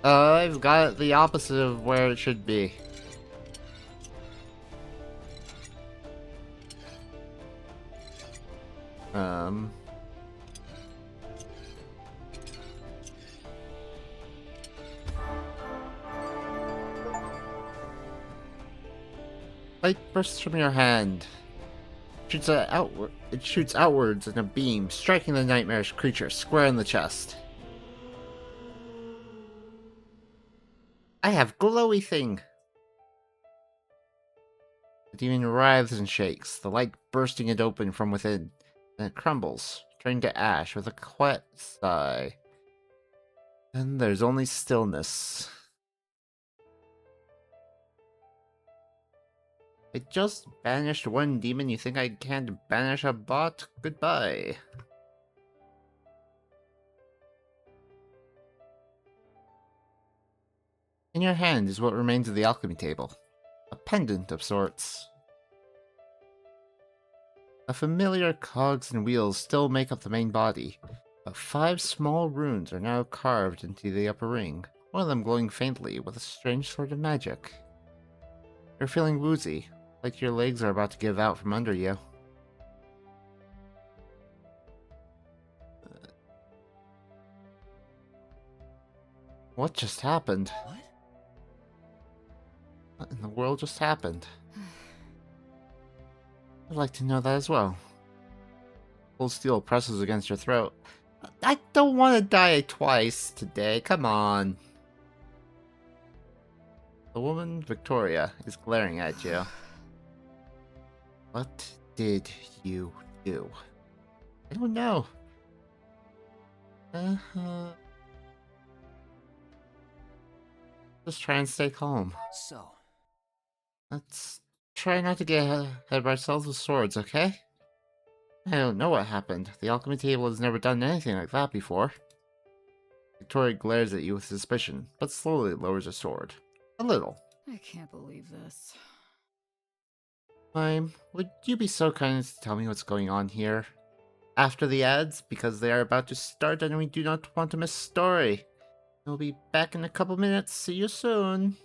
I've got it the opposite of where it should be. Light bursts from your hand. It shoots outwards in a beam, striking the nightmarish creature square in the chest. I have glowy thing. The demon writhes and shakes, the light bursting it open from within. Then it crumbles, turning to ash with a quiet sigh. Then there's only stillness. I just banished one demon. You think I can't banish a bot? Goodbye. In your hand is what remains of the alchemy table. A pendant of sorts. A familiar cogs and wheels still make up the main body, but 5 small runes are now carved into the upper ring, one of them glowing faintly with a strange sort of magic. You're feeling woozy, like your legs are about to give out from under you. What just happened? What in the world just happened? I'd like to know that as well. Cold steel presses against your throat. I don't want to die twice today, come on. The woman, Victoria, is glaring at you. What did you do? I don't know. Uh-huh. Just try and stay calm. So, Let's try not to get ahead of ourselves with swords, okay? I don't know what happened. The alchemy table has never done anything like that before. Victoria glares at you with suspicion, but slowly lowers her sword. A little. I can't believe this. Mime, would you be so kind as to tell me what's going on here? After the ads, because they are about to start and we do not want to miss a story. We'll be back in a couple minutes. See you soon.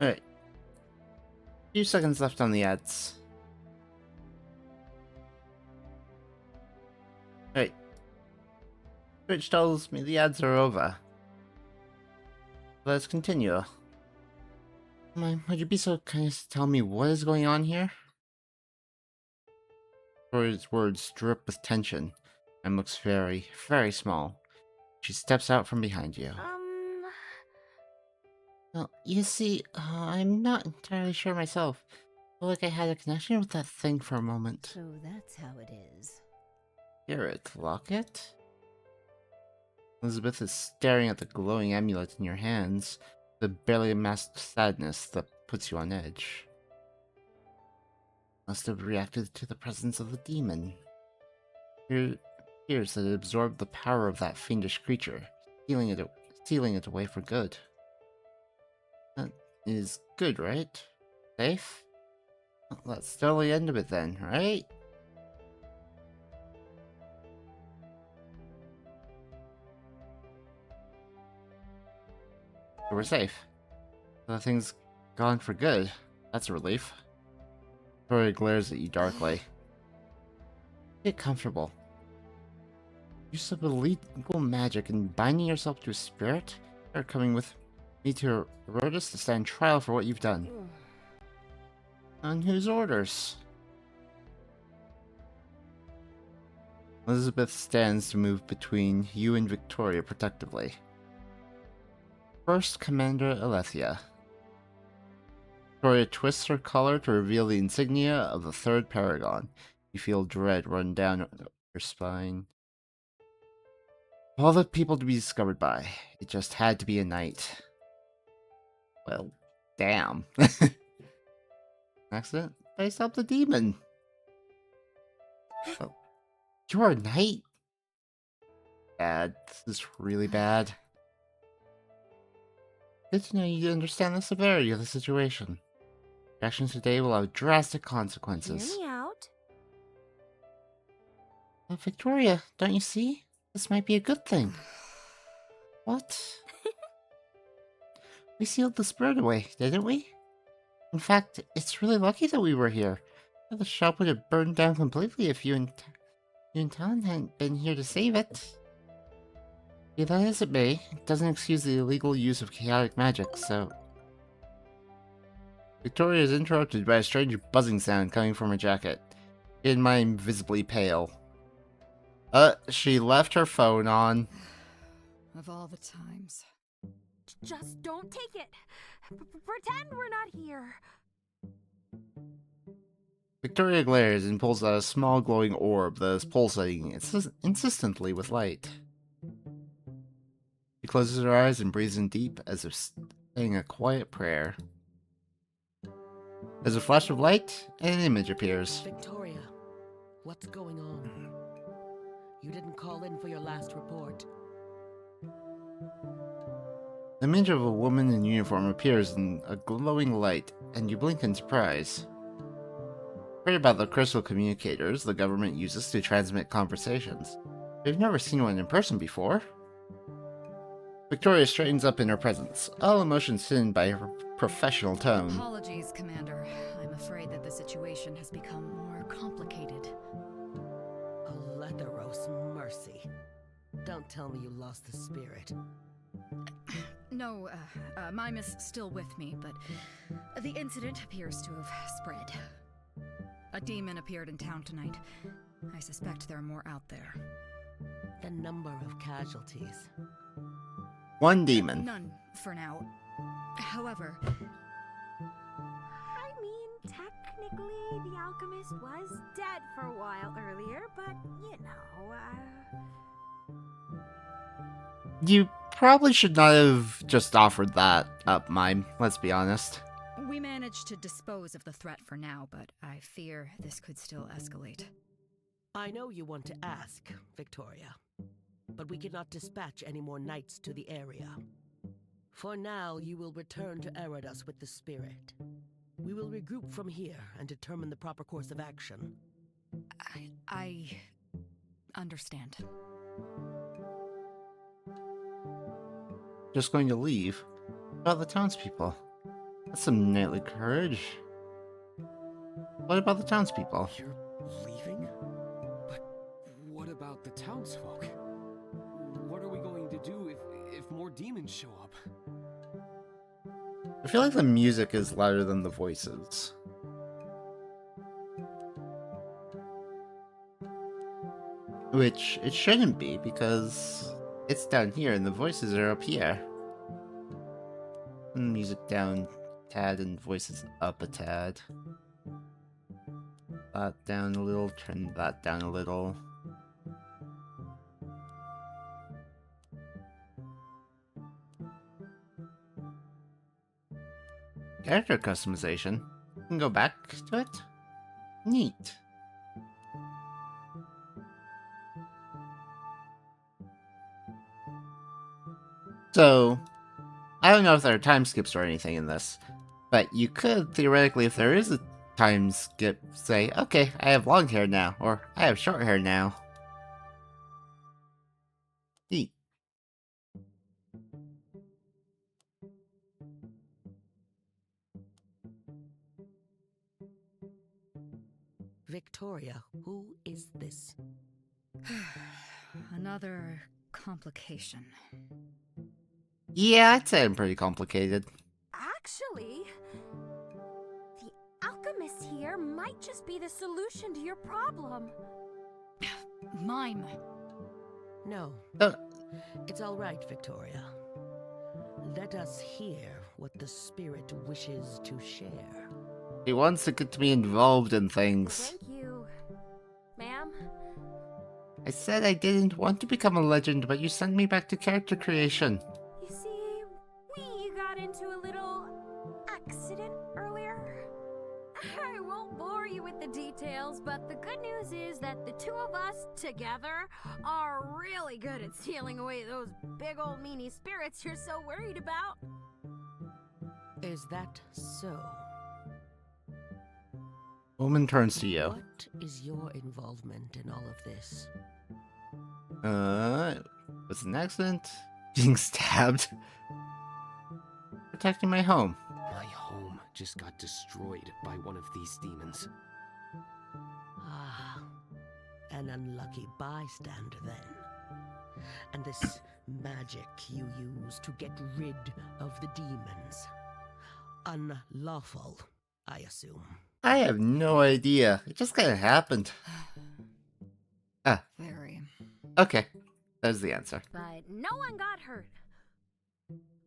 Alright. Few seconds left on the ads. Alright. Twitch tells me the ads are over. Let's continue. Would you be so kind as to tell me what is going on here? Victoria's words drip with tension and looks very, very small. She steps out from behind you. Well, you see, I'm not entirely sure myself. I feel like I had a connection with that thing for a moment. So that's how it is. Spirit locket? Elizabeth is staring at the glowing amulet in your hands, the barely masked sadness that puts you on edge. Must have reacted to the presence of the demon. It appears that it absorbed the power of that fiendish creature, stealing it away for good. That is good, right? Safe? Well, that's still the end of it then, right? So we're safe. The thing's gone for good. That's a relief. Victoria glares at you darkly. Get comfortable. Use of illegal magic and binding yourself to a spirit are coming with me to Herodes to stand trial for what you've done. On whose orders? Elizabeth stands to move between you and Victoria protectively. First, Commander Alethea. Victoria twists her collar to reveal the insignia of the third paragon. You feel dread run down your spine. All the people to be discovered by. It just had to be a knight. Well, damn. Accident? I stopped the demon. Oh, you're a knight? Bad. This is really bad. Good to know you understand the severity of the situation. Your actions today will have drastic consequences. Hear me out. Victoria, don't you see? This might be a good thing. What? We sealed the spirit away, didn't we? In fact, it's really lucky that we were here. The shop would have burned down completely if you and Talon hadn't been here to save it. Be that as it may, it doesn't excuse the illegal use of chaotic magic, so... Victoria is interrupted by a strange buzzing sound coming from her jacket. In mind, visibly pale. She left her phone on. Of all the times. Just don't take it. Pretend we're not here. Victoria glares and pulls out a small glowing orb that is pulsating insistently with light. She closes her eyes and breathes in deep, as if saying a quiet prayer. As a flash of light, an image appears. Victoria, what's going on? You didn't call in for your last report. The image of a woman in uniform appears in a glowing light, and you blink in surprise. Read about the crystal communicators the government uses to transmit conversations. You've never seen one in person before. Victoria straightens up in her presence, all emotions hidden by her professional tone. Apologies, Commander. I'm afraid that the situation has become more complicated. Aletharos mercy. Don't tell me you lost the spirit. No, Mime is still with me, but the incident appears to have spread. A demon appeared in town tonight. I suspect there are more out there. The number of casualties. One demon. None, for now. However... I mean, technically, the alchemist was dead for a while earlier, but, you know, You probably should not have just offered that up, Mime. Let's be honest. We managed to dispose of the threat for now, but I fear this could still escalate. I know you want to ask, Victoria, but we cannot dispatch any more knights to the area. For now, you will return to Eridus with the spirit. We will regroup from here and determine the proper course of action. I understand. Just going to leave? What about the townspeople? That's some knightly courage. What about the townspeople? You're leaving? But what about the townsfolk? What are we going to do if more demons show up? I feel like the music is louder than the voices. Which it shouldn't be, because it's down here and the voices are up here. Music down a tad and voices up a tad. That down a little, turn that down a little. Character customization. You can go back to it. Neat. So, I don't know if there are time skips or anything in this, but you could theoretically, if there is a time skip, say, okay, I have long hair now, or I have short hair now. Neat. Victoria, who is this? Another complication. Yeah, I'd say I'm pretty complicated. Actually, the alchemist here might just be the solution to your problem. Mime. No. It's all right, Victoria. Let us hear what the spirit wishes to share. He wants to get me involved in things. Thank you, ma'am. I said I didn't want to become a legend, but you sent me back to character creation. You see, we got into a little accident earlier. I won't bore you with the details, but the good news is that the two of us together are really good at sealing away those big old meanie spirits you're so worried about. Is that so? Woman turns to you. What is your involvement in all of this? It was an accident. Being stabbed. Protecting my home. My home just got destroyed by one of these demons. Ah, an unlucky bystander then. And this magic you use to get rid of the demons. Unlawful, I assume. I have no idea. It just kind of happened. Very. Okay. That's the answer. But no one got hurt.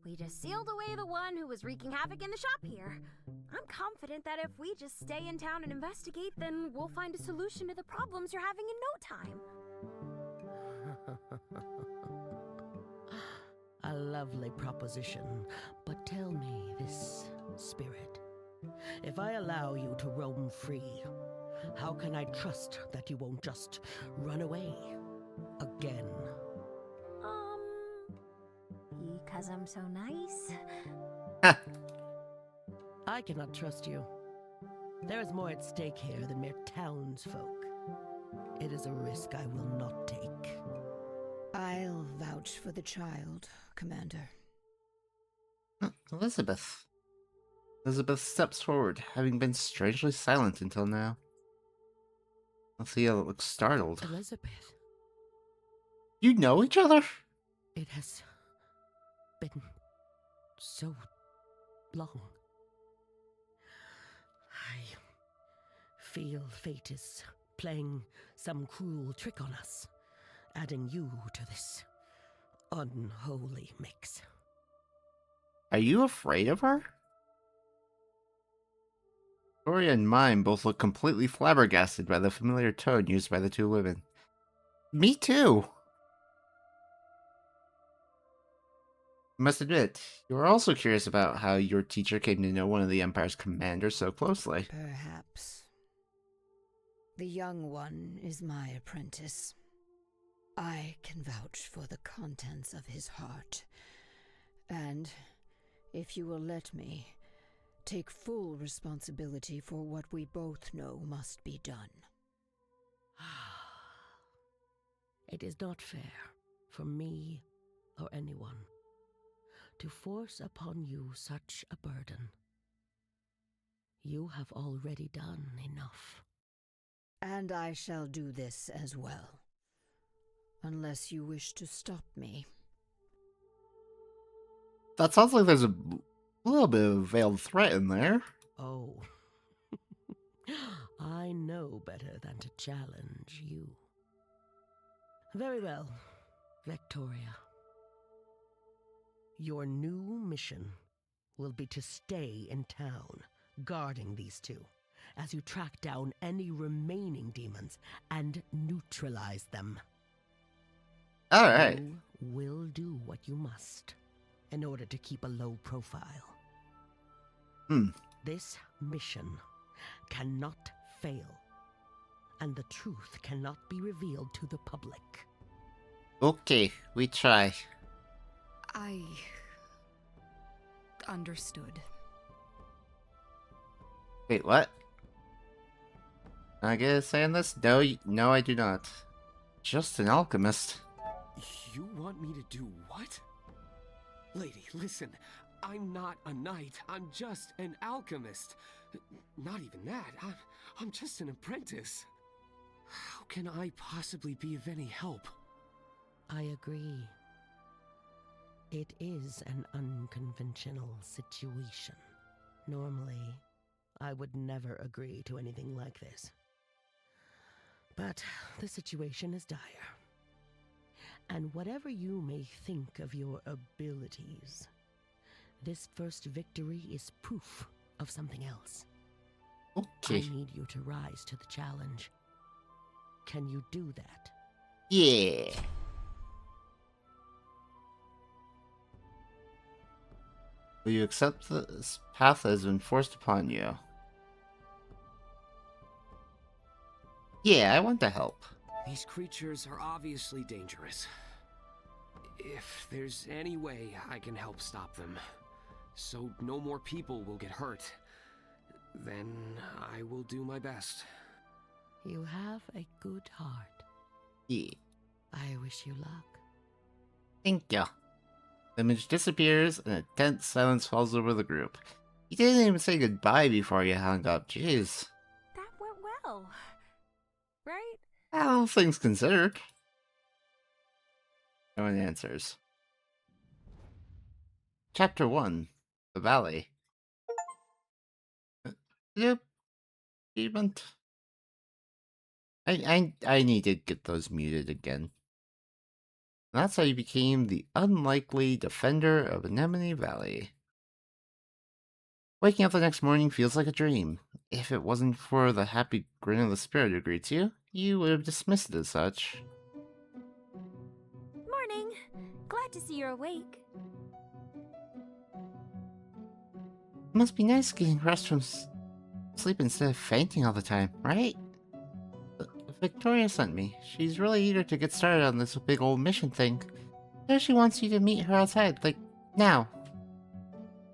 We just sealed away the one who was wreaking havoc in the shop here. I'm confident that if we just stay in town and investigate, then we'll find a solution to the problems you're having in no time. A lovely proposition, but tell me this, spirit. If I allow you to roam free, how can I trust that you won't just run away again? Because I'm so nice? I cannot trust you. There is more at stake here than mere townsfolk. It is a risk I will not take. I'll vouch for the child, Commander. Elizabeth. Elizabeth steps forward, having been strangely silent until now. Althea looks startled. Elizabeth. You know each other? It has been so long. I feel fate is playing some cruel trick on us, adding you to this unholy mix. Are you afraid of her? Victoria and Mime both look completely flabbergasted by the familiar tone used by the two women. Me too! I must admit, you are also curious about how your teacher came to know one of the Empire's commanders so closely. Perhaps. The young one is my apprentice. I can vouch for the contents of his heart. And, if you will let me, take full responsibility for what we both know must be done. It is not fair for me or anyone to force upon you such a burden. You have already done enough. And I shall do this as well, unless you wish to stop me. That sounds like there's a little bit of a veiled threat in there. Oh. I know better than to challenge you. Very well, Victoria. Your new mission will be to stay in town, guarding these two, as you track down any remaining demons and neutralize them. Alright. You will do what you must in order to keep a low profile. This mission cannot fail, and the truth cannot be revealed to the public. Okay, we try. I understood. Wait, what? I get a say on this? No, no, I do not. Just an alchemist. You want me to do what? Lady, listen. I'm not a knight. I'm just an alchemist. Not even that. I'm just an apprentice. How can I possibly be of any help? I agree. It is an unconventional situation. Normally, I would never agree to anything like this. But the situation is dire. And whatever you may think of your abilities, this first victory is proof of something else. Okay. I need you to rise to the challenge. Can you do that? Yeah. Will you accept this path that has been forced upon you? Yeah, I want to help. These creatures are obviously dangerous. If there's any way I can help stop them, so no more people will get hurt, then I will do my best. You have a good heart. Yeah. I wish you luck. Thank you. The image disappears and a tense silence falls over the group. You didn't even say goodbye before you hung up. Jeez. That went well. Right? All things considered. No one answers. Chapter 1. The Valley. Yep. Event. I need to get those muted again. That's how you became the unlikely defender of Anemone Valley. Waking up the next morning feels like a dream. If it wasn't for the happy grin of the spirit who greets you, you would have dismissed it as such. Morning. Glad to see you're awake. It must be nice getting rest from sleep instead of fainting all the time, right? Victoria sent me. She's really eager to get started on this big old mission thing. Now she wants you to meet her outside, like, now.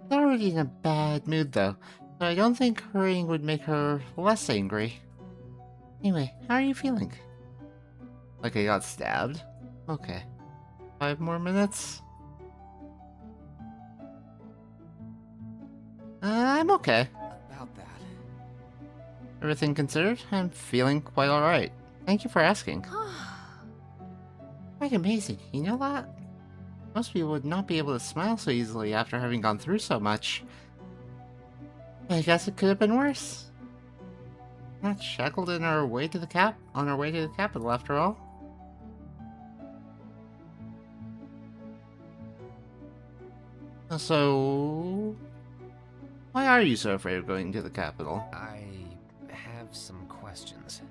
She's already in a bad mood, though, so I don't think hurrying would make her less angry. Anyway, how are you feeling? Like I got stabbed? Okay. 5 more minutes? I'm okay. About that. Everything considered, I'm feeling quite alright. Thank you for asking. Quite amazing, you know that? Most people would not be able to smile so easily after having gone through so much. I guess it could have been worse. Not shackled on our way to the capital after all. So, why are you so afraid of going to the capital? I have some questions.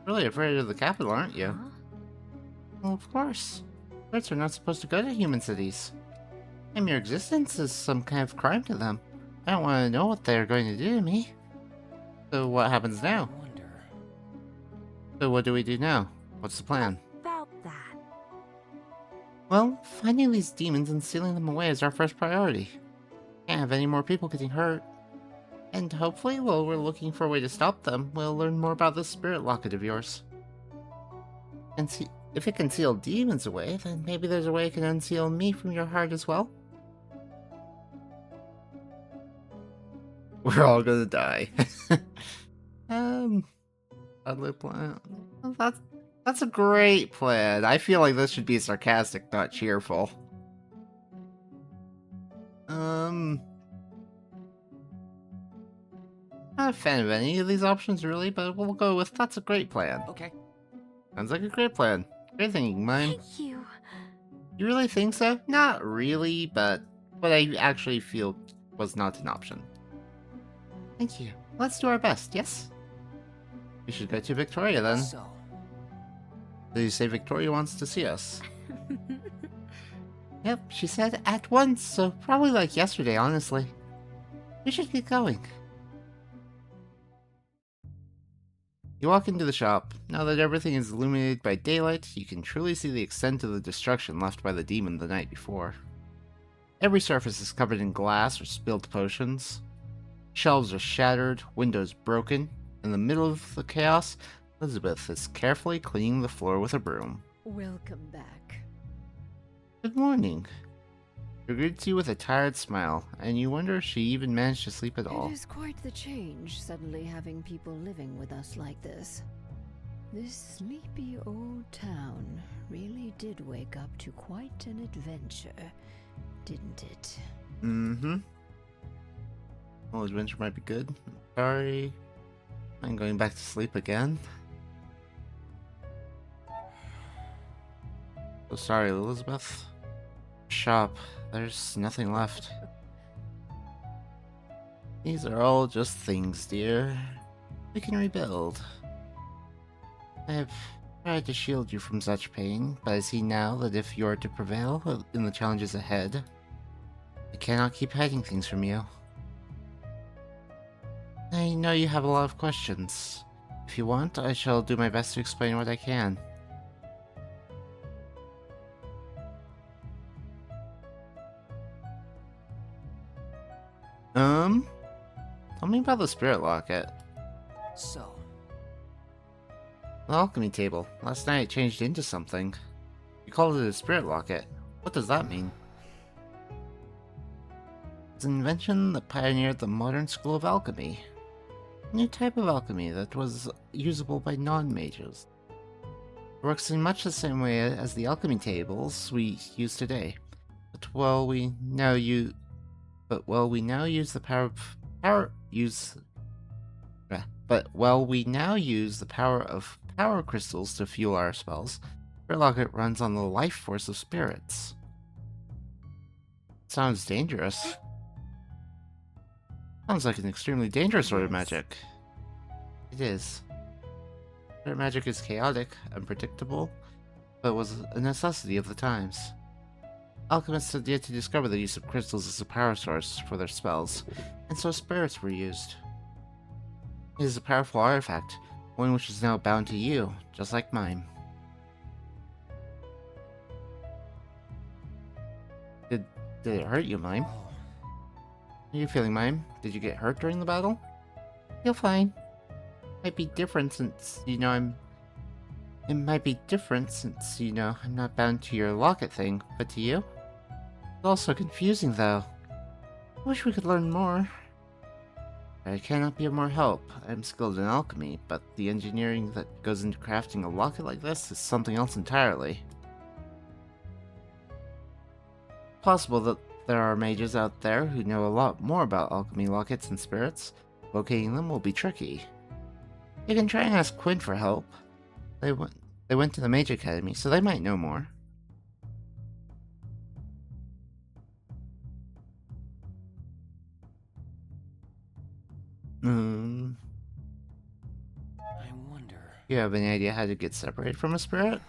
Really afraid of the capital, aren't you? Huh? Well, of course. Spirits are not supposed to go to human cities. And mere existence is some kind of crime to them. I don't want to know what they're going to do to me. So what happens now? I wonder. So what do we do now? What's the plan? About that. Well, finding these demons and sealing them away is our first priority. Can't have any more people getting hurt. And hopefully, while we're looking for a way to stop them, we'll learn more about this spirit locket of yours. And see, if it can seal demons away, then maybe there's a way it can unseal me from your heart as well. We're all gonna die. Oddly plan. That's a great plan. I feel like this should be sarcastic, not cheerful. Not a fan of any of these options really, but we'll go with that's a great plan. Okay. Sounds like a great plan. Great thinking, mine. Thank you. You really think so? Not really, but what was not an option. Thank you. Let's do our best, yes? We should go to Victoria then. So, Did you say Victoria wants to see us? Yep, she said at once, so probably like yesterday, honestly. We should get going. You walk into the shop. Now that everything is illuminated by daylight, you can truly see the extent of the destruction left by the demon the night before. Every surface is covered in glass or spilled potions. Shelves are shattered, windows broken. In the middle of the chaos, Elizabeth is carefully cleaning the floor with a broom. Welcome back. Good morning. She greets you with a tired smile, and you wonder if she even managed to sleep at all. It is quite the change, suddenly having people living with us like this. This sleepy old town really did wake up to quite an adventure, didn't it? Mm-hmm. Well, adventure might be good. Sorry. I'm going back to sleep again. So sorry, Elizabeth. Shop. There's nothing left. These are all just things, dear. We can rebuild. I have tried to shield you from such pain, but I see now that if you are to prevail in the challenges ahead, I cannot keep hiding things from you. I know you have a lot of questions. If you want, I shall do my best to explain what I can. Tell me about the spirit locket. so, The alchemy table. Last night it changed into something. You called it a spirit locket. What does that mean? It's an invention that pioneered the modern school of alchemy. A new type of alchemy that was usable by non-mages. It works in much the same way as the alchemy tables we use today. But while we now use the power of power crystals to fuel our spells, Spirit Locket runs on the life force of spirits. Sounds dangerous. Sounds like an extremely dangerous sort of magic. It is. Spirit magic is chaotic, unpredictable, but was a necessity of the times. Alchemists had yet to discover the use of crystals as a power source for their spells, and so spirits were used. It is a powerful artifact, one which is now bound to you, just like mine. Did it hurt you, Mime? Are you feeling, Mime? Did you get hurt during the battle? Feel fine. Might be different since, It might be different since, I'm not bound to your locket thing, but to you? It's also confusing, though. I wish we could learn more. I cannot be of more help. I'm skilled in alchemy, but the engineering that goes into crafting a locket like this is something else entirely. Possible that there are mages out there who know a lot more about alchemy lockets and spirits. Locating them will be tricky. You can try and ask Quinn for help. They went to the Mage Academy, so they might know more. I wonder. You have any idea how to get separated from a spirit?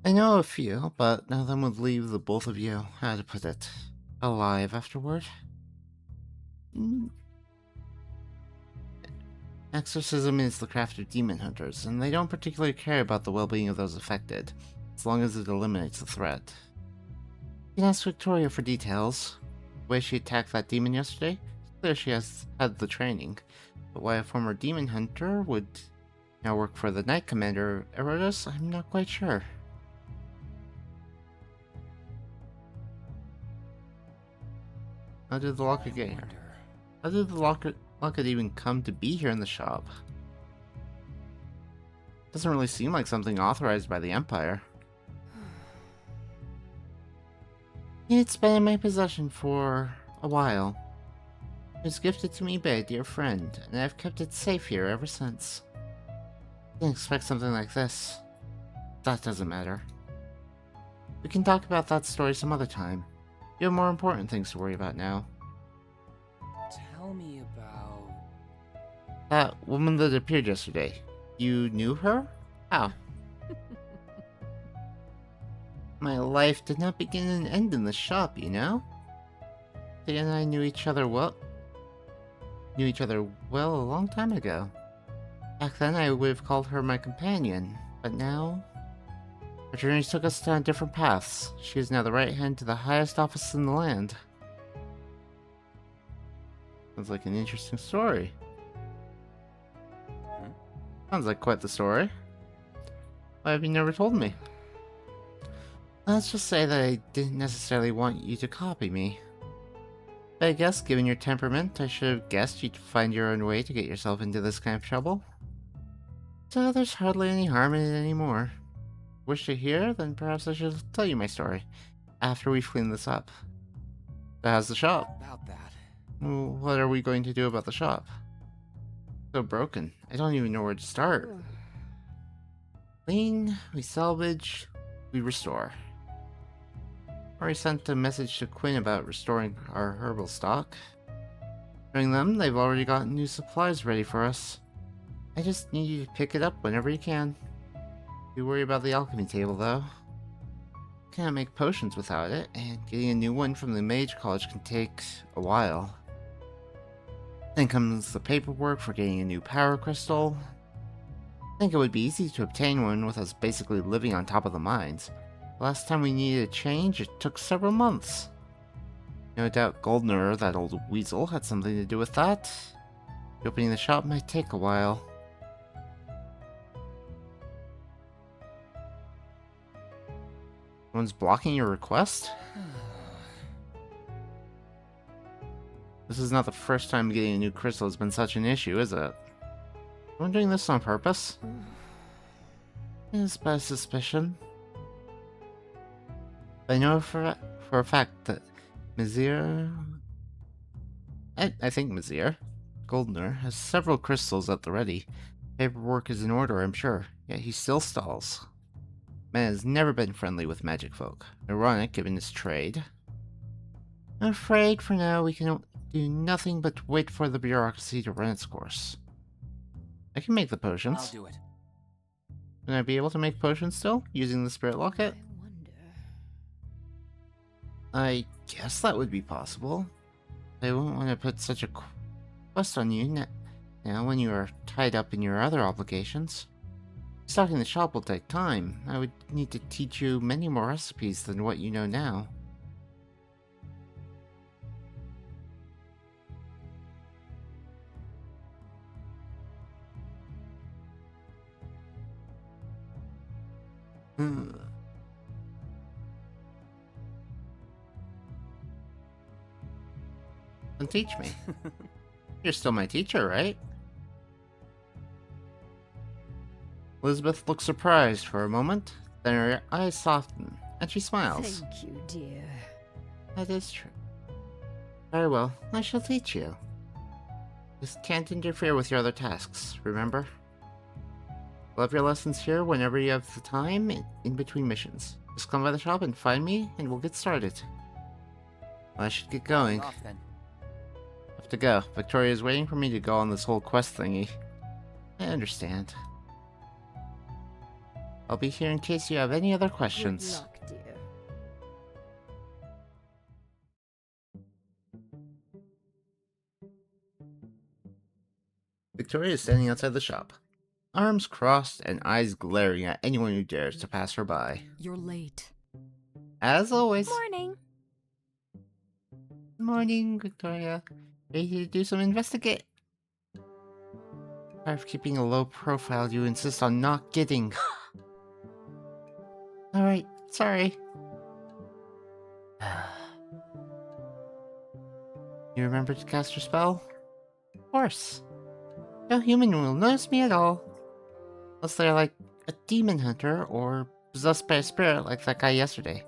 I know a few, but none of them would leave the both of you, how to put it, alive afterward. Exorcism is the craft of demon hunters, and they don't particularly care about the well-being of those affected, as long as it eliminates the threat. You can ask Victoria for details. The way she attacked that demon yesterday, it's clear she has had the training, but why a former demon hunter would now work for the Knight Commander Erodus, I'm not quite sure. How did the locket get here? How did the locket even come to be here in the shop? Doesn't really seem like something authorized by the Empire. It's been in my possession for a while. It was gifted to me by a dear friend, and I've kept it safe here ever since. Didn't expect something like this. That doesn't matter. We can talk about that story some other time. You have more important things to worry about now. Tell me about... That woman that appeared yesterday. You knew her? How? My life did not begin and end in the shop, you know? They and I knew each other well a long time ago. Back then I would have called her my companion, but now our journeys took us down different paths. She is now the right hand to the highest office in the land. Sounds like an interesting story. Sounds like quite the story. Why have you never told me? Let's just say that I didn't necessarily want you to copy me. But I guess, given your temperament, I should have guessed you'd find your own way to get yourself into this kind of trouble. So there's hardly any harm in it anymore. Wish to hear? Then perhaps I should tell you my story, after we've cleaned this up. So how's the shop? About that. What are we going to do about the shop? So broken. I don't even know where to start. Clean, we salvage, we restore. Already sent a message to Quinn about restoring our herbal stock. During them, they've already gotten new supplies ready for us. I just need you to pick it up whenever you can. Do worry about the alchemy table, though. Can't make potions without it, and getting a new one from the mage college can take a while. Then comes the paperwork for getting a new power crystal. I think it would be easy to obtain one with us basically living on top of the mines. The last time we needed a change, it took several months. No doubt Goldner, that old weasel, had something to do with that. Opening the shop might take a while. Someone's blocking your request? This is not the first time getting a new crystal has been such an issue, is it? Am I doing this on purpose? It's by suspicion. I know for a fact that Mizir... I think Mizir, Goldner, has several crystals at the ready. Paperwork is in order, I'm sure, yet he still stalls. Man has never been friendly with magic folk. Ironic, given his trade. I'm afraid for now we can do nothing but wait for the bureaucracy to run its course. I can make the potions. I'll do it. Can I be able to make potions still, using the spirit locket? I guess that would be possible. I wouldn't want to put such a quest on you now when you are tied up in your other obligations. Stocking the shop will take time. I would need to teach you many more recipes than what you know now. Then teach me. You're still my teacher, right? Elizabeth looks surprised for a moment, then her eyes soften, and she smiles. Thank you, dear. That is true. Very well, I shall teach you. Just can't interfere with your other tasks, remember? We'll have your lessons here whenever you have the time in between missions. Just come by the shop and find me, and we'll get started. Well, I should get going. Off then. Have to go. Victoria's waiting for me to go on this whole quest thingy. I understand. I'll be here in case you have any other questions. Good luck, dear. Victoria is standing outside the shop, arms crossed and eyes glaring at anyone who dares to pass her by. You're late. As always. Morning. Good morning, Victoria. Ready to do some investigate? Part of keeping a low profile, you insist on not getting. Alright, sorry. You remember to cast your spell? Of course. No human will notice me at all. Unless they're like a demon hunter or possessed by a spirit like that guy yesterday.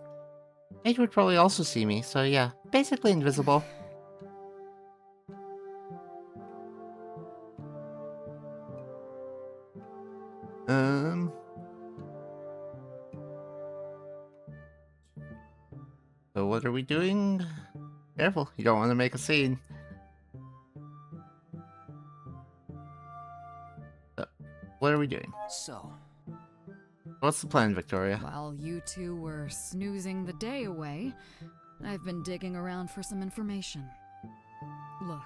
Mage would probably also see me, so yeah, basically invisible. we doing? Careful, you don't want to make a scene. So, what are we doing? So, What's the plan, Victoria? While you two were snoozing the day away, I've been digging around for some information. Look.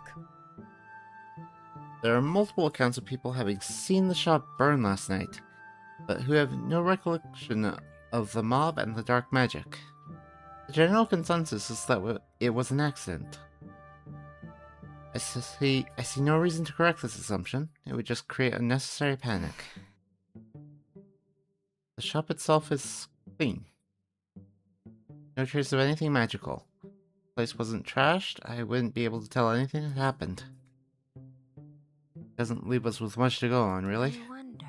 There are multiple accounts of people having seen the shop burn last night, but who have no recollection of the mob and the dark magic. The general consensus is that it was an accident. I see no reason to correct this assumption. It would just create unnecessary panic. The shop itself is clean. No trace of anything magical. The place wasn't trashed. I wouldn't be able to tell anything had happened. Doesn't leave us with much to go on, really. I wonder.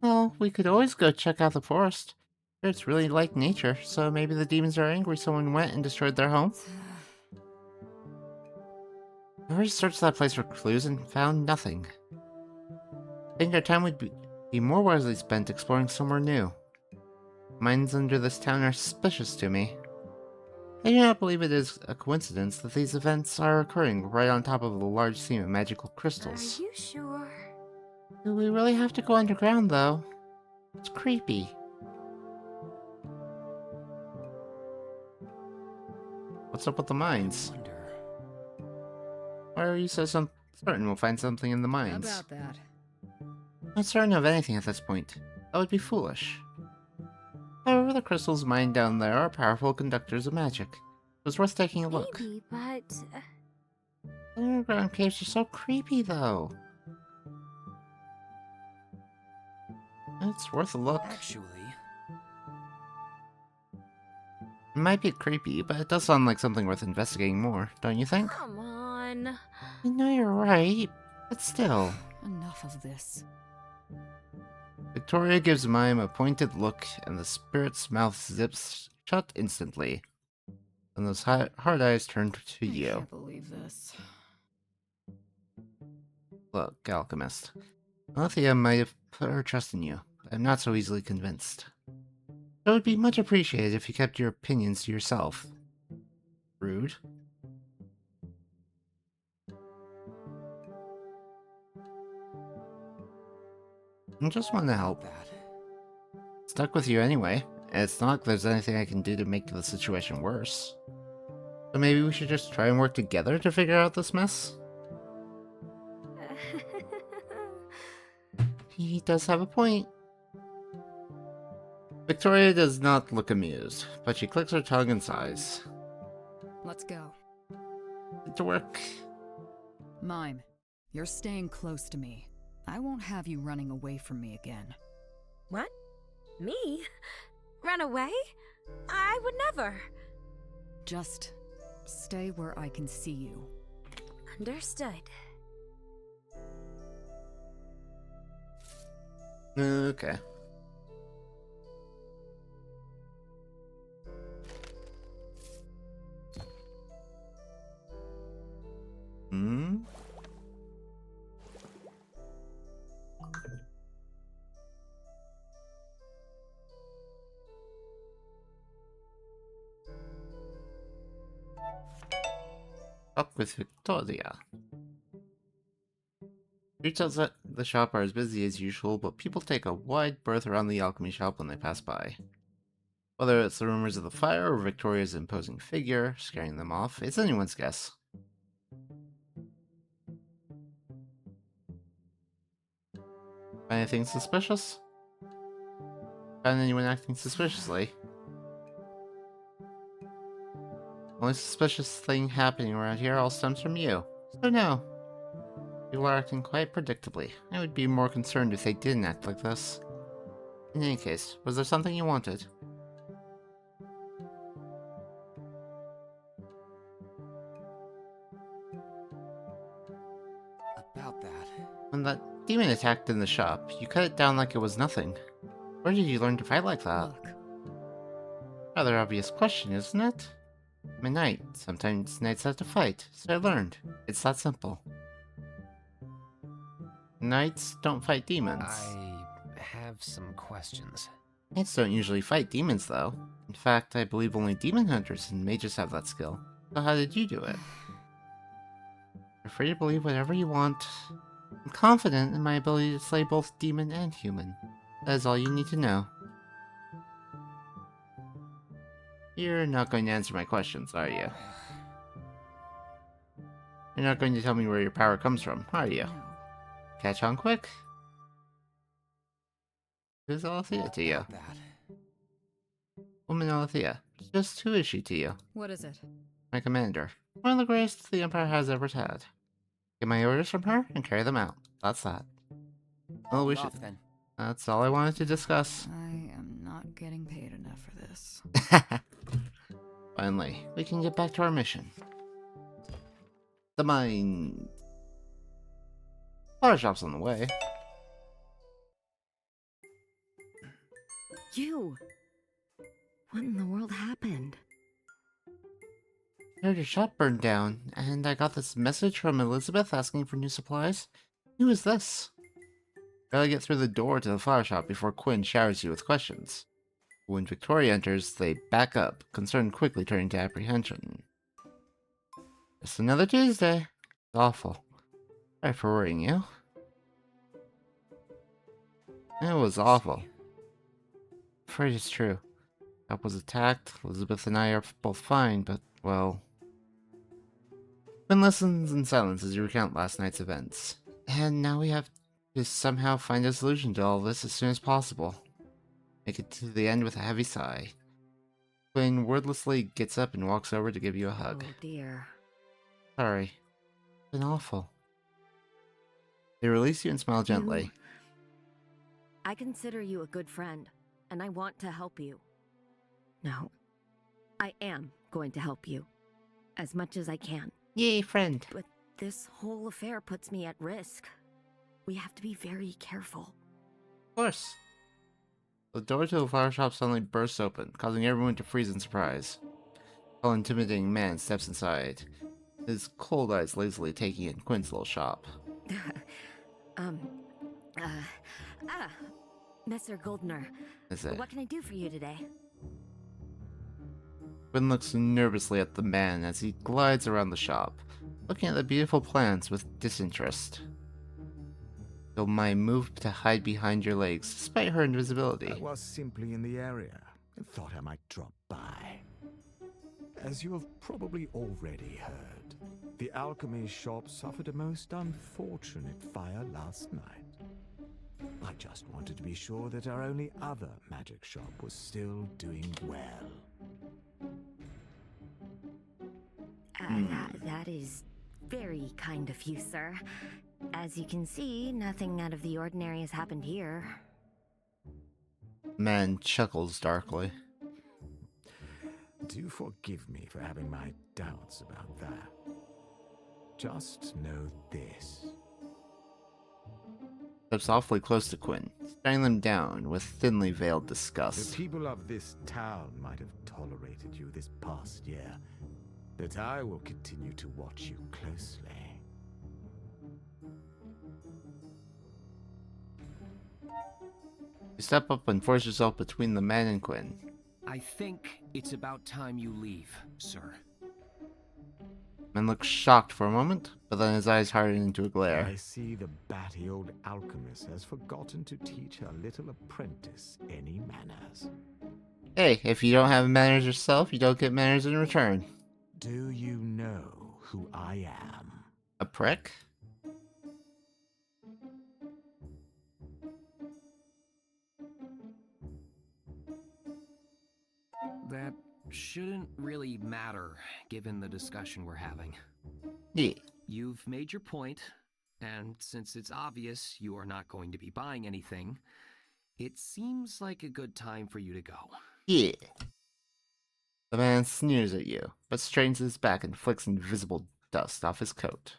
Well, we could always go check out the forest. It's really like nature, so maybe the demons are angry someone went and destroyed their home. I already searched that place for clues and found nothing. I think our time would be more wisely spent exploring somewhere new. Mines under this town are suspicious to me. I do not believe it is a coincidence that these events are occurring right on top of a large seam of magical crystals. Are you sure? Do we really have to go underground, though? It's creepy. What's up with the mines? Why are you so certain we'll find something in the mines? About that. Not certain of anything at this point. That would be foolish. However, the crystals mined down there are powerful conductors of magic. It was worth taking a look. Maybe, but... The underground caves are so creepy, though. It's worth a look. actually, It might be creepy, but it does sound like something worth investigating more, don't you think? Come on. I know you're right, but still. Enough of this. Victoria gives Mime a pointed look, and the spirit's mouth zips shut instantly. And those hard eyes turn to I you. can't believe this. Look, Alchemist. Althea might have put her trust in you, but I'm not so easily convinced. It would be much appreciated if you kept your opinions to yourself. Rude. I just want to help. Stuck with you anyway. And it's not like there's anything I can do to make the situation worse. So maybe we should just try and work together to figure out this mess? He does have a point. Victoria does not look amused, but she clicks her tongue and sighs. Let's go. Get to work. Mime, you're staying close to me. I won't have you running away from me again. What? Me? Run away? I would never. Just stay where I can see you. Understood. Okay. Hmm? Up with Victoria. Streets outside the shop are as busy as usual, but people take a wide berth around the alchemy shop when they pass by. Whether it's the rumors of the fire or Victoria's imposing figure scaring them off, it's anyone's guess. Find anything suspicious? Find anyone acting suspiciously? Only suspicious thing happening around here all stems from you. So no. People are acting quite predictably. I would be more concerned if they didn't act like this. In any case, was there something you wanted? about that. When that demon attacked in the shop, you cut it down like it was nothing. Where did you learn to fight like that? Look, Rather obvious question, isn't it? I'm a knight. Sometimes knights have to fight, so I learned. It's that simple. Knights don't fight demons. I have some questions. Knights don't usually fight demons, though. In fact, I believe only demon hunters and mages have that skill. So how did you do it? You're free to believe whatever you want. I'm confident in my ability to slay both demon and human. That is all you need to know. You're not going to answer my questions, are you? You're not going to tell me where your power comes from, are you? Catch on quick? Who's Alethea to you? Woman Alethea. Just who is she to you? What is it? My commander. One of the greatest the Empire has ever had. Get my orders from her and carry them out. That's that. Well, we should. Then. That's all I wanted to discuss. I am not getting paid enough for this. Finally, we can get back to our mission. The mine. Flower shop's on the way. You! What in the world happened? I heard your shop burned down, and I got this message from Elizabeth asking for new supplies. Who is this? Gotta get through the door to the flower shop before Quinn showers you with questions. When Victoria enters, they back up, concern quickly turning to apprehension. It's another Tuesday. It's awful. Sorry for worrying you. It was awful. I'm afraid it's true. Shop was attacked. Elizabeth and I are both fine, but, well... Quinn listens in silence as you recount last night's events. And now we have to somehow find a solution to all this as soon as possible. Make it to the end with a heavy sigh. Quinn wordlessly gets up and walks over to give you a hug. Oh dear. Sorry. It's been awful. They release you and smile gently. I consider you a good friend, and I want to help you. No, I am going to help you. As much as I can. Yay, friend. But this whole affair puts me at risk. We have to be very careful. Of course. The door to the flower shop suddenly bursts open, causing everyone to freeze in surprise. A tall, intimidating man steps inside, his cold eyes lazily taking in Quinn's little shop. Messer Goldner, Is it? what can I do for you today? Quinn looks nervously at the man as he glides around the shop, looking at the beautiful plants with disinterest. Though my move to hide behind your legs, despite her invisibility. I was simply in the area and thought I might drop by. As you have probably already heard, the alchemy shop suffered a most unfortunate fire last night. I just wanted to be sure that our only other magic shop was still doing well. That is very kind of you, sir. As you can see, nothing out of the ordinary has happened here. Man chuckles darkly. Do forgive me for having my doubts about that. Just know this. Steps awfully close to Quinn, staring them down with thinly veiled The disgust. people of this town might have tolerated you this past year, but I will continue to watch you closely. You step up and force yourself between the man and Quinn. I think it's about time you leave, sir. Man looks shocked for a moment, but then his eyes harden into a glare. I see the batty old alchemist has forgotten to teach her little apprentice any manners. Hey, if you don't have manners yourself, you don't get manners in return. Do you know who I am? A prick? That shouldn't really matter, given the discussion we're having. Yeah. You've made your point, and since it's obvious you are not going to be buying anything, it seems like a good time for you to go. Yeah. The man sneers at you, but straightens his back and flicks invisible dust off his coat.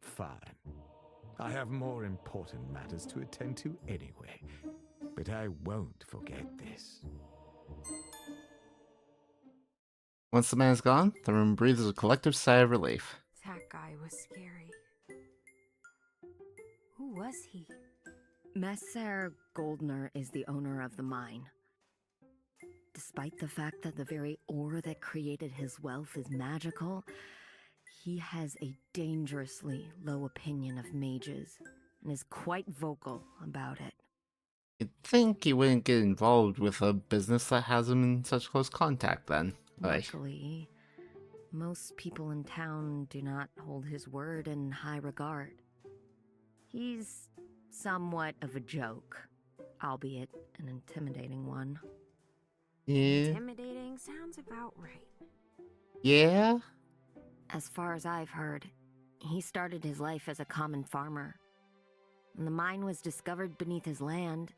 Fine. I have more important matters to attend to anyway, but I won't forget this. Once the man is gone, the room breathes a collective sigh of relief. That guy was scary. Who was he? Messer Goldner is the owner of the mine. Despite the fact that the very ore that created his wealth is magical, he has a dangerously low opinion of mages and is quite vocal about it. You'd think he wouldn't get involved with a business that has him in such close contact then. Luckily, most people in town do not hold his word in high regard. He's somewhat of a joke, albeit an intimidating one. Yeah. Intimidating sounds about right. Yeah? As far as I've heard, he started his life as a common farmer. When the mine was discovered beneath his land,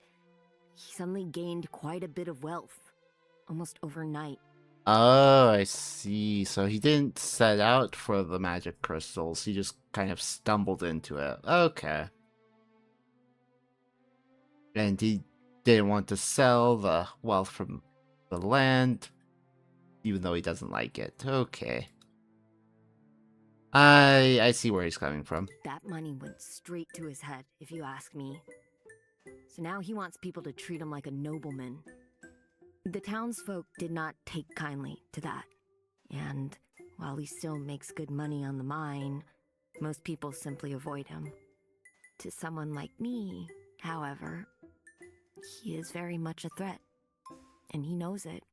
he suddenly gained quite a bit of wealth, almost overnight. Oh, I see. So he didn't set out for the magic crystals, he just kind of stumbled into it. Okay. And he didn't want to sell the wealth from the land, even though he doesn't like it. Okay. I see where he's coming from. That money went straight to his head, if you ask me. So now he wants people to treat him like a nobleman. The townsfolk did not take kindly to that. And while he still makes good money on the mine, most people simply avoid him. To someone like me, however, he is very much a threat. And he knows it.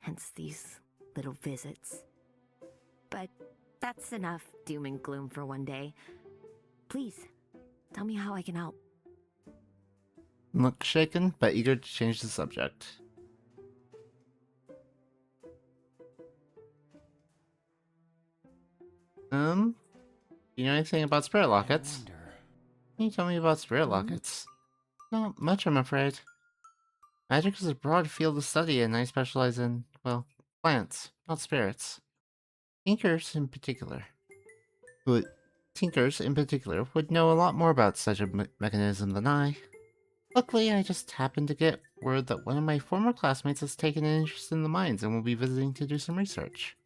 Hence these little visits. But that's enough doom and gloom for one day. Please, tell me how I can help. Look shaken, but eager to change the subject. You know anything about spirit lockets? Can you tell me about spirit lockets? Not much, I'm afraid. Magic is a broad field of study, and I specialize in, well, plants, not spirits. Tinkers in particular would know a lot more about such a mechanism than I. Luckily, I just happened to get word that one of my former classmates has taken an interest in the mines and will be visiting to do some research.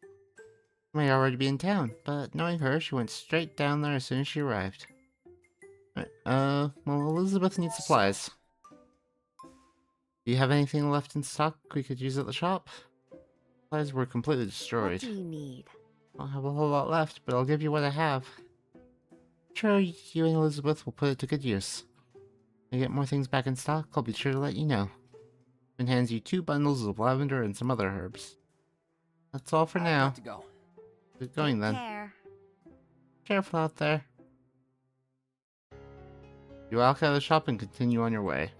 She may already be in town, but knowing her, she went straight down there as soon as she arrived. Well, Elizabeth needs supplies. Do you have anything left in stock we could use at the shop? Supplies were completely destroyed. What do you need? I don't have a whole lot left, but I'll give you what I have. Sure, you and Elizabeth will put it to good use. When I get more things back in stock, I'll be sure to let you know. And hands you 2 bundles of lavender and some other herbs. That's all for now. Got to go. Good going then. Care. Careful out there. You walk out of the shop and continue on your way.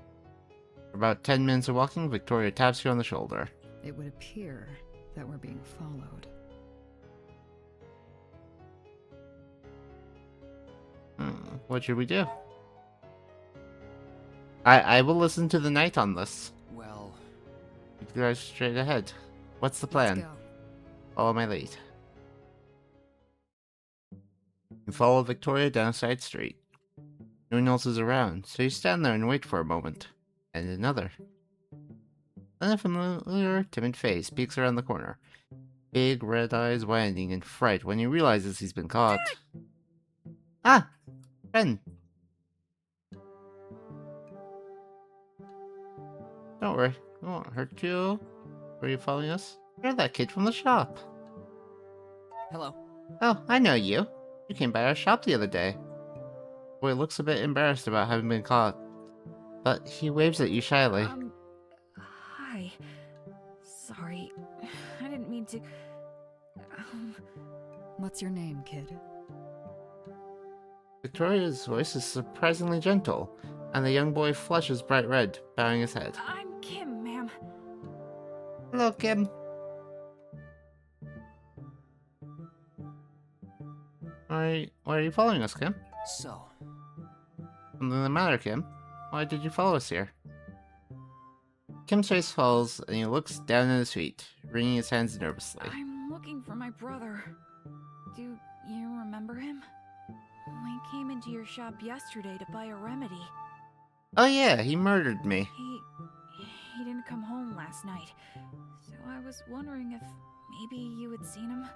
For about 10 minutes of walking, Victoria taps you on the shoulder. It would appear that we're being followed. What should we do? I will listen to the night on this. Well, You guys straight ahead. What's the plan? Let's go. Follow my lead. You follow Victoria down a side street. No one else is around, so you stand there and wait for a moment. And another. Then a familiar, timid face peeks around the corner. Big red eyes widening in fright when he realizes he's been caught. Ah! Ben! Don't worry, it won't hurt you. Were you following us? You're that kid from the shop. hello. Oh, I know you. You came by our shop the other day. Boy looks a bit embarrassed about having been caught, but he waves at you shyly. Hi. Sorry. I didn't mean to. What's your name, kid? Victoria's voice is surprisingly gentle, and the young boy flushes bright red, bowing his head. I'm Kim, ma'am. Hello, Kim. Why are you following us, Kim? So, Something the matter, Kim? Why did you follow us here? Kim's face falls, and he looks down at his feet, wringing his hands nervously. I'm looking for my brother. Do you remember him? We came into your shop yesterday to buy a remedy. Oh yeah, he murdered me. He didn't come home last night, so I was wondering if maybe you had seen him.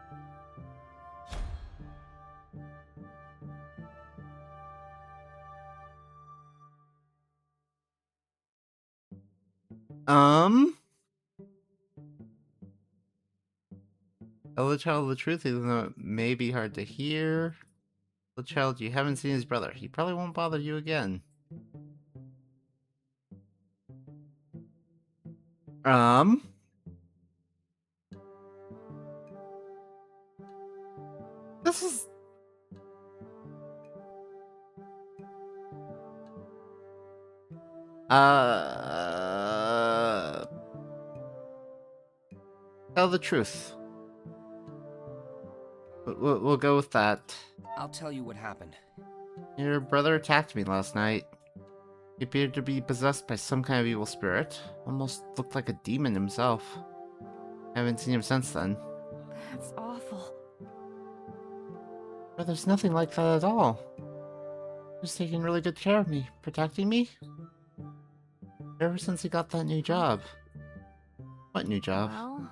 Tell the child the truth, even though it may be hard to hear. The child, you haven't seen his brother. He probably won't bother you again. This is... Tell the truth. We'll go with that. I'll tell you what happened. Your brother attacked me last night. He appeared to be possessed by some kind of evil spirit. Almost looked like a demon himself. I haven't seen him since then. That's awful. But there's nothing like that at all. He was taking really good care of me, protecting me. Ever since he got that new job. What new job? Well,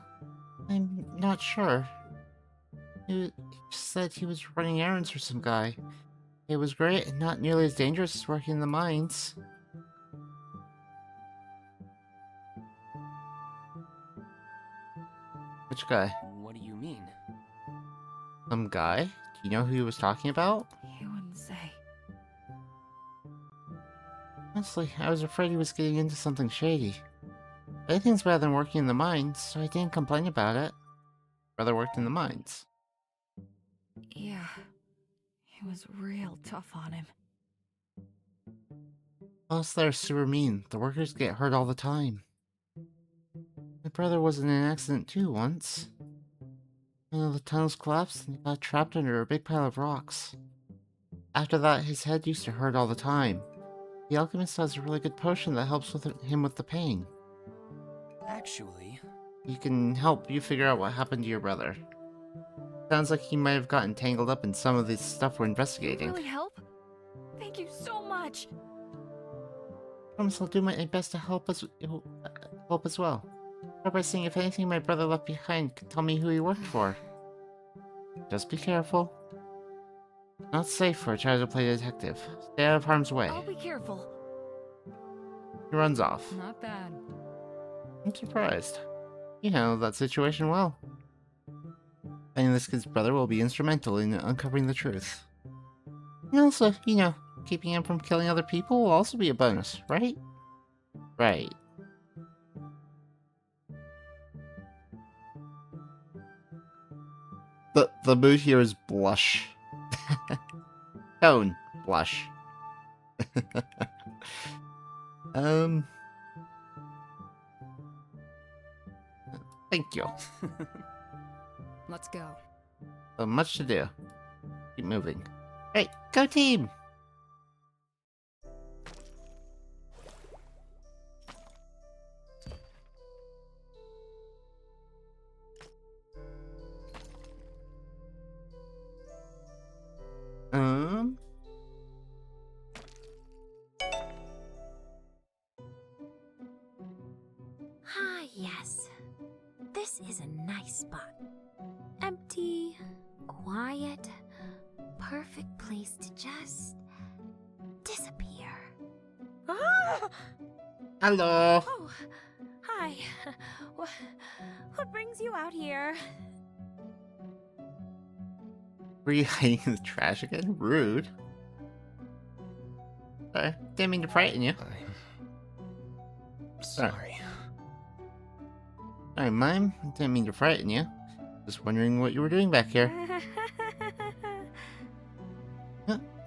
I'm not sure. He said he was running errands for some guy. It was great and not nearly as dangerous as working in the mines. Which guy? What do you mean? Some guy? Do you know who he was talking about? he wouldn't say. Honestly, I was afraid he was getting into something shady. Anything's better than working in the mines, so I didn't complain about it. Brother worked in the mines. Yeah, he was real tough on him. Plus, they're super mean. The workers get hurt all the time. My brother was in an accident too once. One of the tunnels collapsed and he got trapped under a big pile of rocks. After that, his head used to hurt all the time. The alchemist has a really good potion that helps with him with the pain. Actually, He can help you figure out what happened to your brother. Sounds like he might have gotten tangled up in some of this stuff we're investigating. Really help? Thank you so much. Promise I'll do my best to help as well. Start by seeing if anything my brother left behind can tell me who he worked for. Just be careful. Not safe for a child to play detective. Stay out of harm's way. I'll be careful. He runs off. Not bad. I'm surprised. You handled that situation well. Finding this kid's brother will be instrumental in uncovering the truth. And also, keeping him from killing other people will also be a bonus, right? Right. The mood here is blush. Tone, blush. Thank you. Let's go. So much to do. Keep moving. Hey, go team! Ah, yes. This is a nice spot. Empty. Quiet. Perfect place to just disappear. Ah! Hello! Oh, hi. What brings you out here? Were you hiding in the trash again? Rude. Sorry, didn't mean to frighten you. I'm sorry. Sorry, Mime. Didn't mean to frighten you. Just wondering what you were doing back here.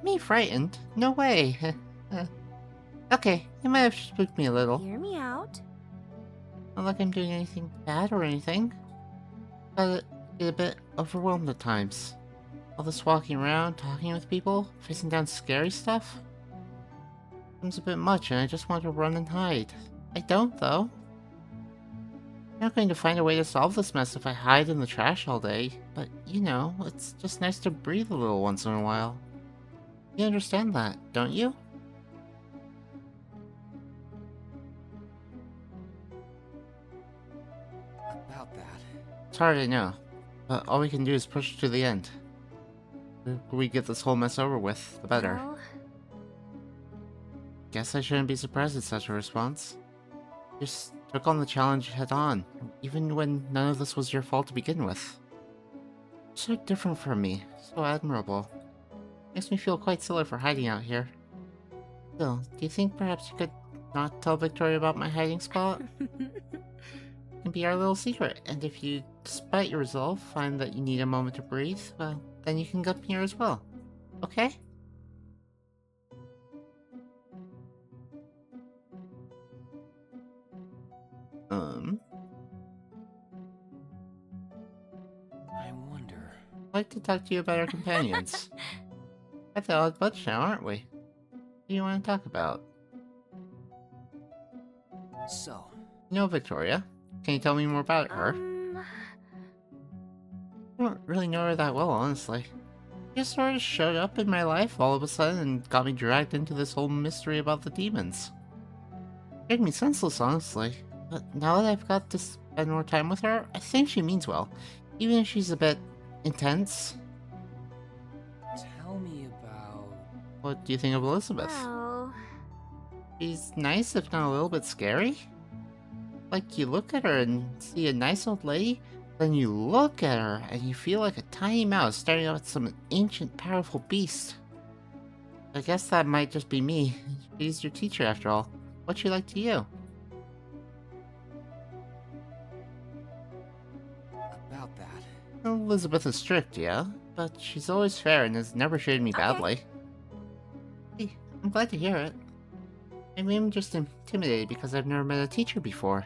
Me frightened? No way. Okay, you might have spooked me a little. Hear me out. Not like I'm doing anything bad or anything. But I get a bit overwhelmed at times. All this walking around, talking with people, facing down scary stuff. Seems a bit much and I just want to run and hide. I don't, though. I'm not going to find a way to solve this mess if I hide in the trash all day, but it's just nice to breathe a little once in a while. You understand that, don't you? About that. It's hard, I know, but all we can do is push to the end. The quicker we get this whole mess over with, the better. Well, Guess I shouldn't be surprised at such a response. Just took on the challenge head on, even when none of this was your fault to begin with. So different from me, so admirable. Makes me feel quite silly for hiding out here. Still, do you think perhaps you could not tell Victoria about my hiding spot? It can be our little secret, and if you, despite your resolve, find that you need a moment to breathe, well, then you can come here as well. Okay? I wonder. I'd like to talk to you about our companions. At the odd bunch now, aren't we? What do you want to talk about? So, No, Victoria. Can you tell me more about her? I don't really know her that well, honestly. She just sort of showed up in my life all of a sudden and got me dragged into this whole mystery about the demons. It made me senseless, honestly. But now that I've got to spend more time with her, I think she means well. Even if she's a bit intense. tell me about... What do you think of Elizabeth? Well, She's nice, if not a little bit scary. Like, you look at her and see a nice old lady, then you look at her and you feel like a tiny mouse staring at some ancient, powerful beast. I guess that might just be me. She's your teacher, after all. What's she like to you? about that. Elizabeth is strict, yeah, but she's always fair and has never treated me badly. Hey, I'm glad to hear it. Maybe I'm just intimidated because I've never met a teacher before.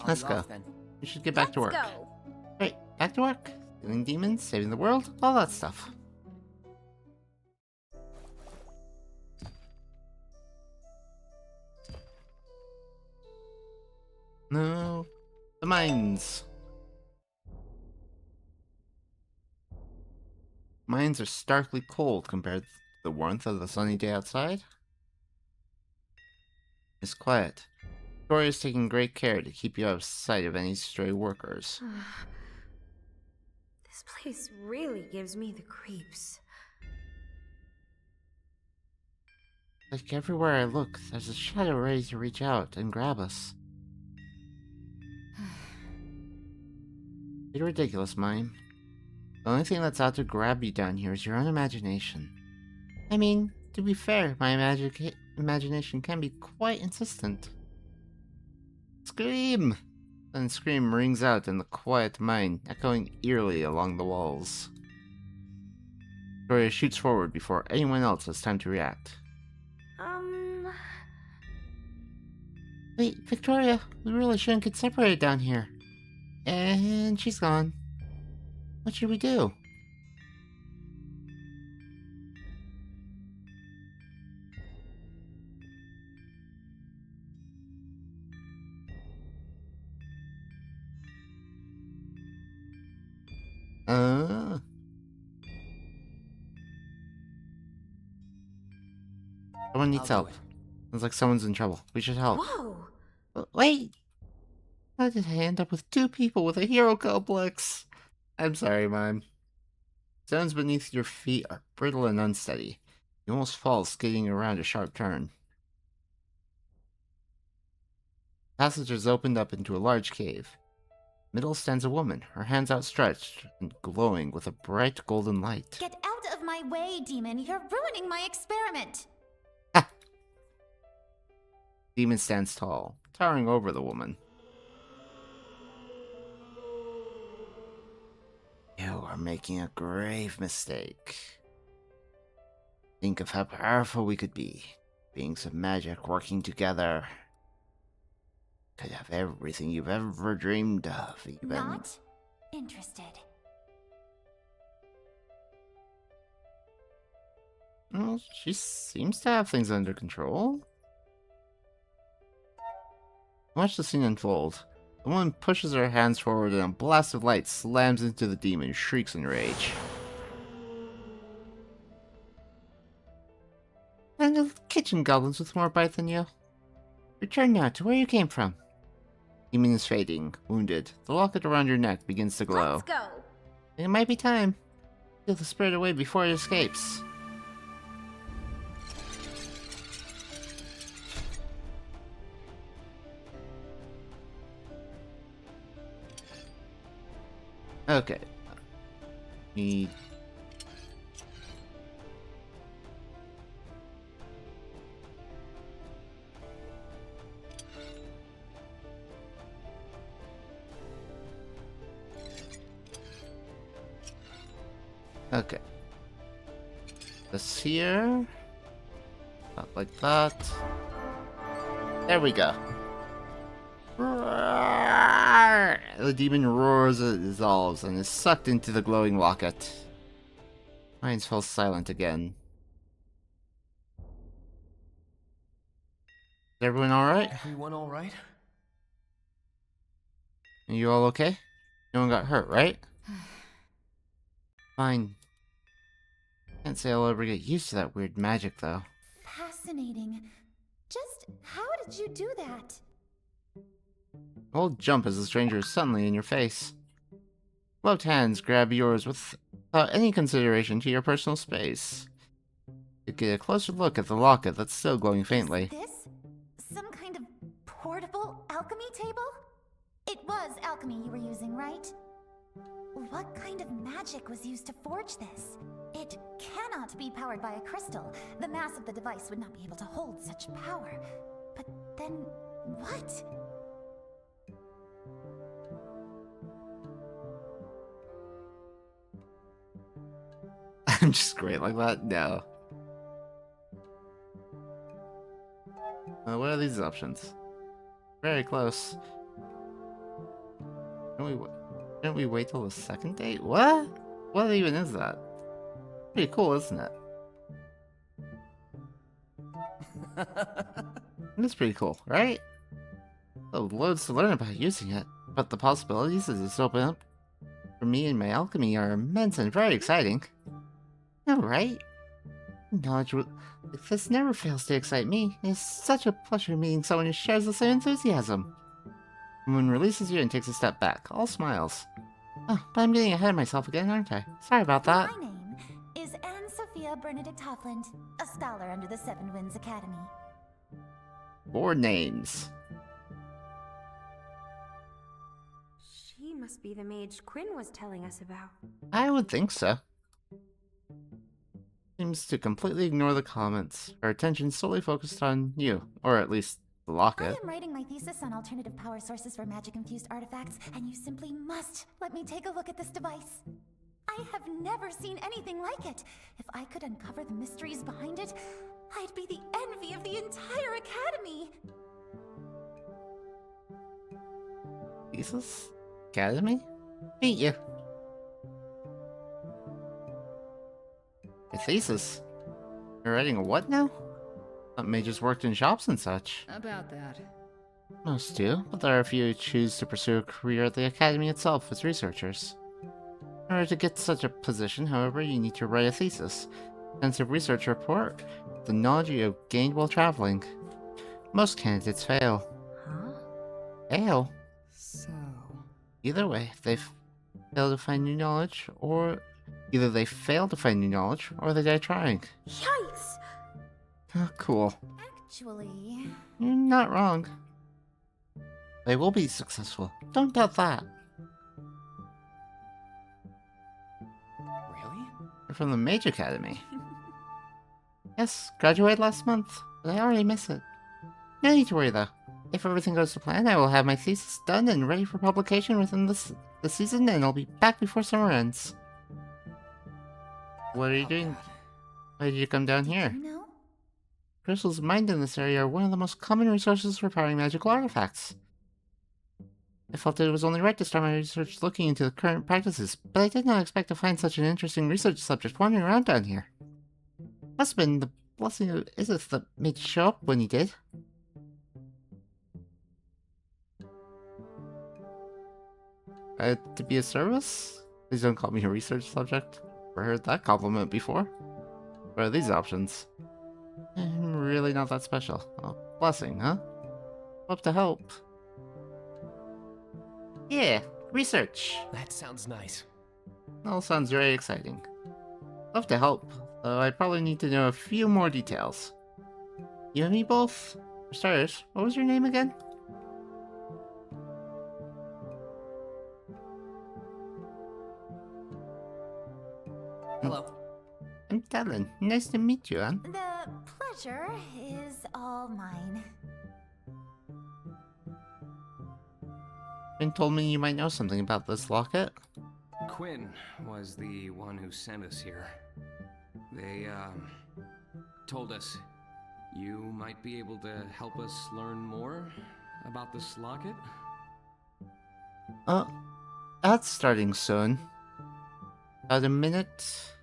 Let's go. Then. We should get back to work. Let's go. Right, back to work. Killing demons, saving the world, all that stuff. No. The mines. Mines are starkly cold compared to the warmth of the sunny day outside. It's quiet. Victoria's taking great care to keep you out of sight of any stray workers. This place really gives me the creeps. Like everywhere I look, there's a shadow ready to reach out and grab us. You're ridiculous, Mime. The only thing that's out to grab you down here is your own imagination. I mean, to be fair, my imagination can be quite insistent. Scream! Then the scream rings out in the quiet mine, echoing eerily along the walls. Victoria shoots forward before anyone else has time to react. Wait, Victoria, we really shouldn't get separated down here. And she's gone. What should we do? Someone needs help. Sounds like someone's in trouble. We should help. Whoa! Wait! How did I end up with two people with a hero complex? I'm sorry, Mime. Stones beneath your feet are brittle and unsteady. You almost fall skidding around a sharp turn. The passage is opened up into a large cave. Middle stands a woman, her hands outstretched and glowing with a bright golden light. Get out of my way, demon. You're ruining my experiment. Demon stands tall, towering over the woman. You are making a grave mistake. Think of how powerful we could be. Beings of magic working together. Could have everything you've ever dreamed of, even. Not interested. Well, she seems to have things under control. Watch the scene unfold. The woman pushes her hands forward and a blast of light slams into the demon, shrieks in rage. And the kitchen goblins with more bite than you. Return now to where you came from. Demon is fading, wounded. The locket around your neck begins to glow. Let's go. It might be time. Steal the spirit away before it escapes. Okay. Need. Okay. This here. Not like that. There we go. Roar! The demon roars as it dissolves and is sucked into the glowing locket. Mines fell silent again. Is everyone alright? Everyone alright? Are you all okay? No one got hurt, right? Fine. Can't say I'll ever get used to that weird magic, though. Fascinating. Just how did you do that? Old jump as the stranger is suddenly in your face. Gloved hands grab yours without any consideration to your personal space. You get a closer look at the locket that's still glowing faintly. Is this some kind of portable alchemy table? It was alchemy you were using, right? What kind of magic was used to forge this? It cannot be powered by a crystal. The mass of the device would not be able to hold such power. But then, what? I'm just great like that? No. What are these options? Very close. Can't we wait till the second date? What? What even is that? Pretty cool, isn't it? It's pretty cool, right? Oh, loads to learn about using it, but the possibilities that it's open up for me and my alchemy are immense and very exciting. No, right? Knowledge like this never fails to excite me. It's such a pleasure meeting someone who shares the same enthusiasm. Moon releases you and takes a step back, all smiles. Oh, but I'm getting ahead of myself again, aren't I? Sorry about that. My name is Anne Sophia Bernadette Hoffland, a scholar under the Seven Winds Academy. 4 names. She must be the mage Quinn was telling us about. I would think so. Seems to completely ignore the comments. Her attention solely focused on you, or at least the locket. I am writing my thesis on alternative power sources for magic-infused artifacts, and you simply must let me take a look at this device. I have never seen anything like it. If I could uncover the mysteries behind it, I'd be the envy of the entire academy. Thesis? Academy? Meet you. A thesis? You're writing a what now? Thought mages worked in shops and such. About that. Most do, but there are a few who choose to pursue a career at the academy itself as researchers. In order to get such a position, however, you need to write a thesis. Extensive research report, the knowledge you have gained while traveling. Most candidates fail. Huh? Fail? So... Either way, they fail to find new knowledge, or... Either they fail to find new knowledge, or they die trying. Yikes! Oh, cool. Actually... You're not wrong. They will be successful. Don't doubt that. Really? They're from the Mage Academy. Yes, graduated last month, but I already miss it. No need to worry though. If everything goes to plan, I will have my thesis done and ready for publication within the season, and I'll be back before summer ends. What are you doing? Why did you come down here? You know? Crystals mined in this area are one of the most common resources for powering magical artifacts. I felt it was only right to start my research looking into the current practices, but I did not expect to find such an interesting research subject wandering around down here. Must have been the blessing of Isith that made you show up when he did. To be a service? Please don't call me a research subject. Never heard that compliment before. What are these options? I'm really not that special. Oh, blessing, huh? Hope to help. Yeah, research. That sounds nice. All sounds very exciting. Love to help, though I'd probably need to know a few more details. You and me both? For starters, what was your name again? Hello. I'm Talon. Nice to meet you, huh? The pleasure is all mine. Ben told me you might know something about this locket. Quinn was the one who sent us here. They, told us you might be able to help us learn more about this locket? That's starting soon. About a minute.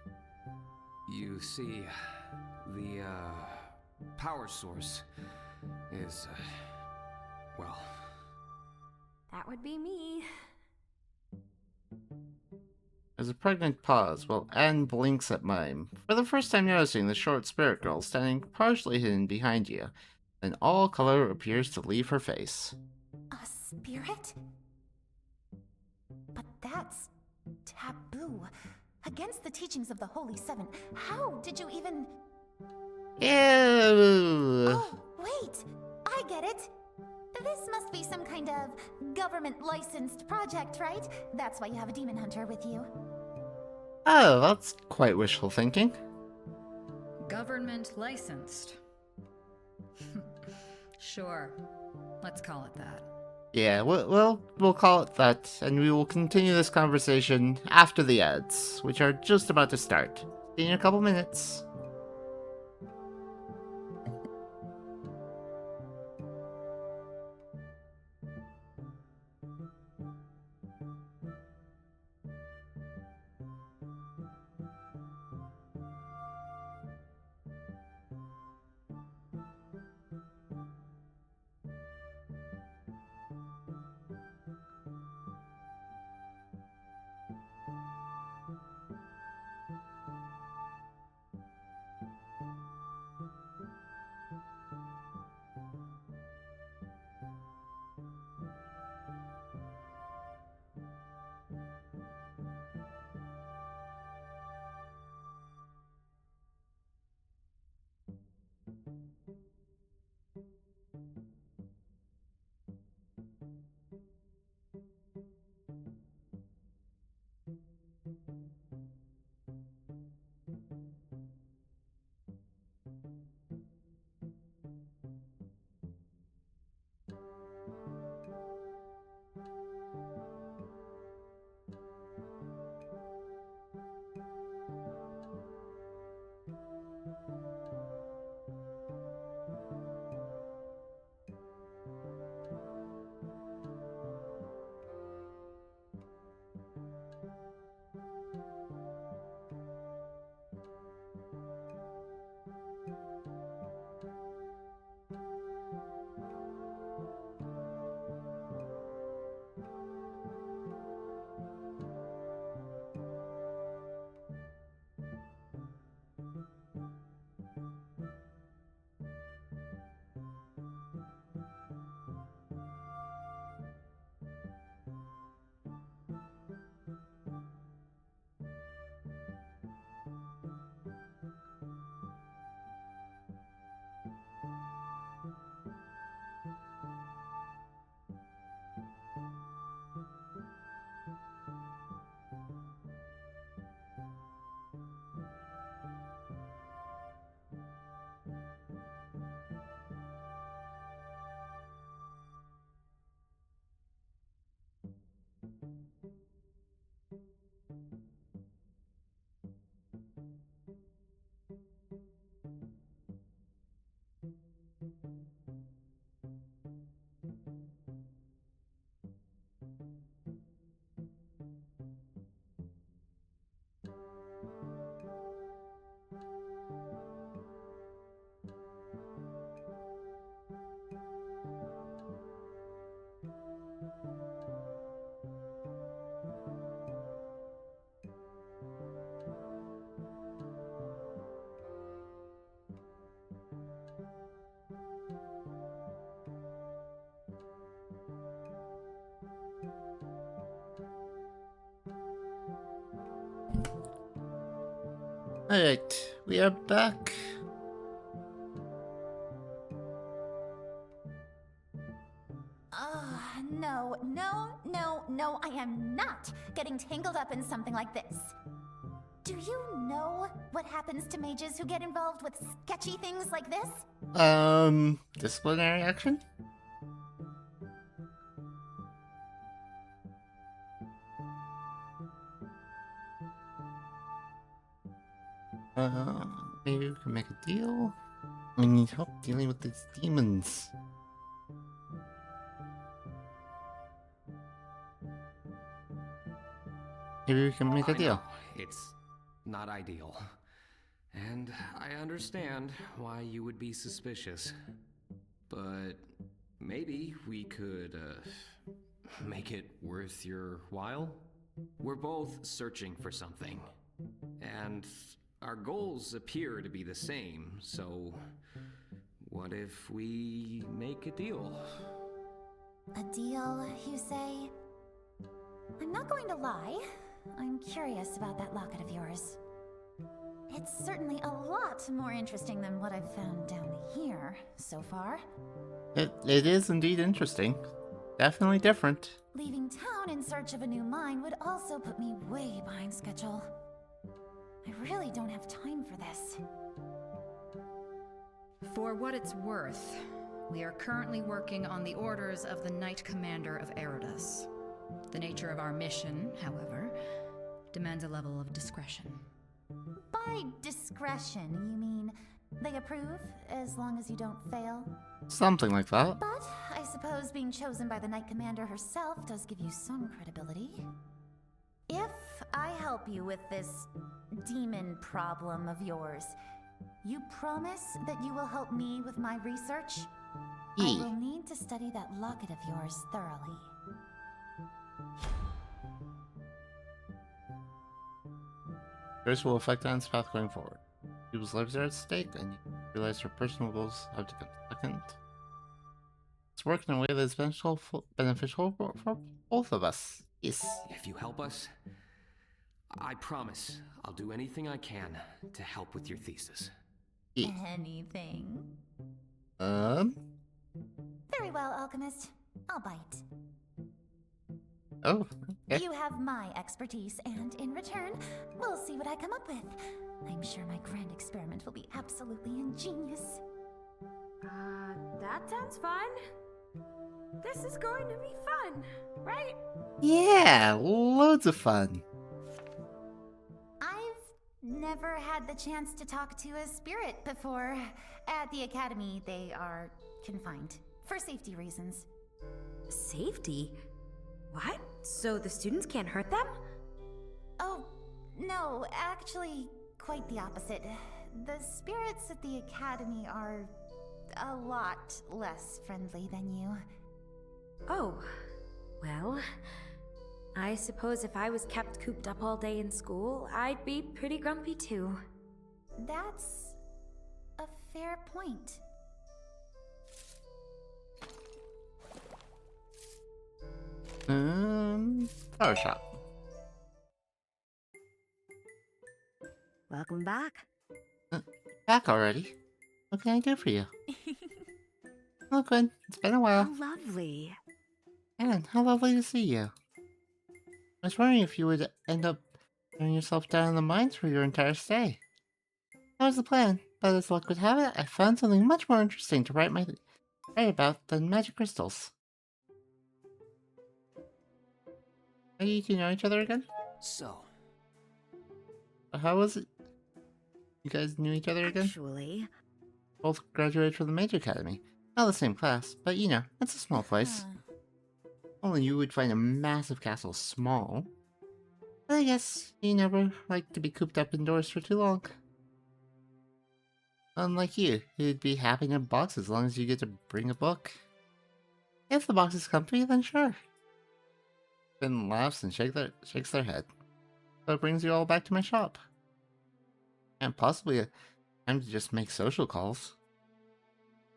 You see, the, power source is, well... That would be me. There's a pregnant pause while Anne blinks at Mime, for the first time noticing the short spirit girl standing partially hidden behind you, and all color appears to leave her face. A spirit? But that's taboo. Against the teachings of the Holy Seven. How did you even... Ew! Oh, wait! I get it! This must be some kind of government-licensed project, right? That's why you have a demon hunter with you. Oh, that's quite wishful thinking. Government licensed. Sure. Let's call it that. Yeah, we'll call it that, and we will continue this conversation after the ads, which are just about to start. See you in a couple minutes. Alright, we are back. No, I am not getting tangled up in something like this. Do you know what happens to mages who get involved with sketchy things like this? Disciplinary action? Maybe we can make a deal. We need help dealing with these demons. Maybe we can make a I deal. know, it's not ideal. And I understand why you would be suspicious. But maybe we could, make it worth your while? We're both searching for something. And our goals appear to be the same, so what if we make a deal? A deal, you say? I'm not going to lie. I'm curious about that locket of yours. It's certainly a lot more interesting than what I've found down here so far. It is indeed interesting. Definitely different. Leaving town in search of a new mine would also put me way behind schedule. I really don't have time for this. For what it's worth, we are currently working on the orders of the Knight Commander of Eridus. The nature of our mission, however, demands a level of discretion. By discretion, you mean they approve as long as you don't fail? Something like that. But I suppose being chosen by the Knight Commander herself does give you some credibility. If I help you with this demon problem of yours, you promise that you will help me with my research? I will need to study that locket of yours thoroughly. This will affect Anne's path going forward. People's lives are at stake, and you realize her personal goals have to come second. It's working in a way that is beneficial for both of us. Yes. If you help us, I promise I'll do anything I can to help with your thesis. Yeah. Anything? Very well, Alchemist. I'll bite. Oh, okay. You have my expertise, and in return, we'll see what I come up with. I'm sure my grand experiment will be absolutely ingenious. That sounds fun. This is going to be fun, right? Yeah, loads of fun. I've never had the chance to talk to a spirit before. At the academy, they are confined for safety reasons. Safety? What? So the students can't hurt them? Oh, no, actually, quite the opposite. The spirits at the academy are a lot less friendly than you. Oh, well, I suppose if I was kept cooped up all day in school, I'd be pretty grumpy too. That's a fair point. Flower shop. Welcome back. Back already? What can I do for you? Oh, good. It's been a while. How lovely. Anne, how lovely to see you. I was wondering if you would end up turning yourself down in the mines for your entire stay. That was the plan, but as luck would have it, I found something much more interesting to write about than magic crystals. Are you two know each other again? So, How was it? You guys knew each other again? Actually, Both graduated from the Mage Academy. Not the same class, but you know, it's a small place. Only you would find a massive castle small. But I guess you never liked to be cooped up indoors for too long. Unlike you, you'd be happy in a box as long as you get to bring a book. If the box is comfy, then sure. Finn laughs and shakes their head. So it brings you all back to my shop. And possibly a time to just make social calls.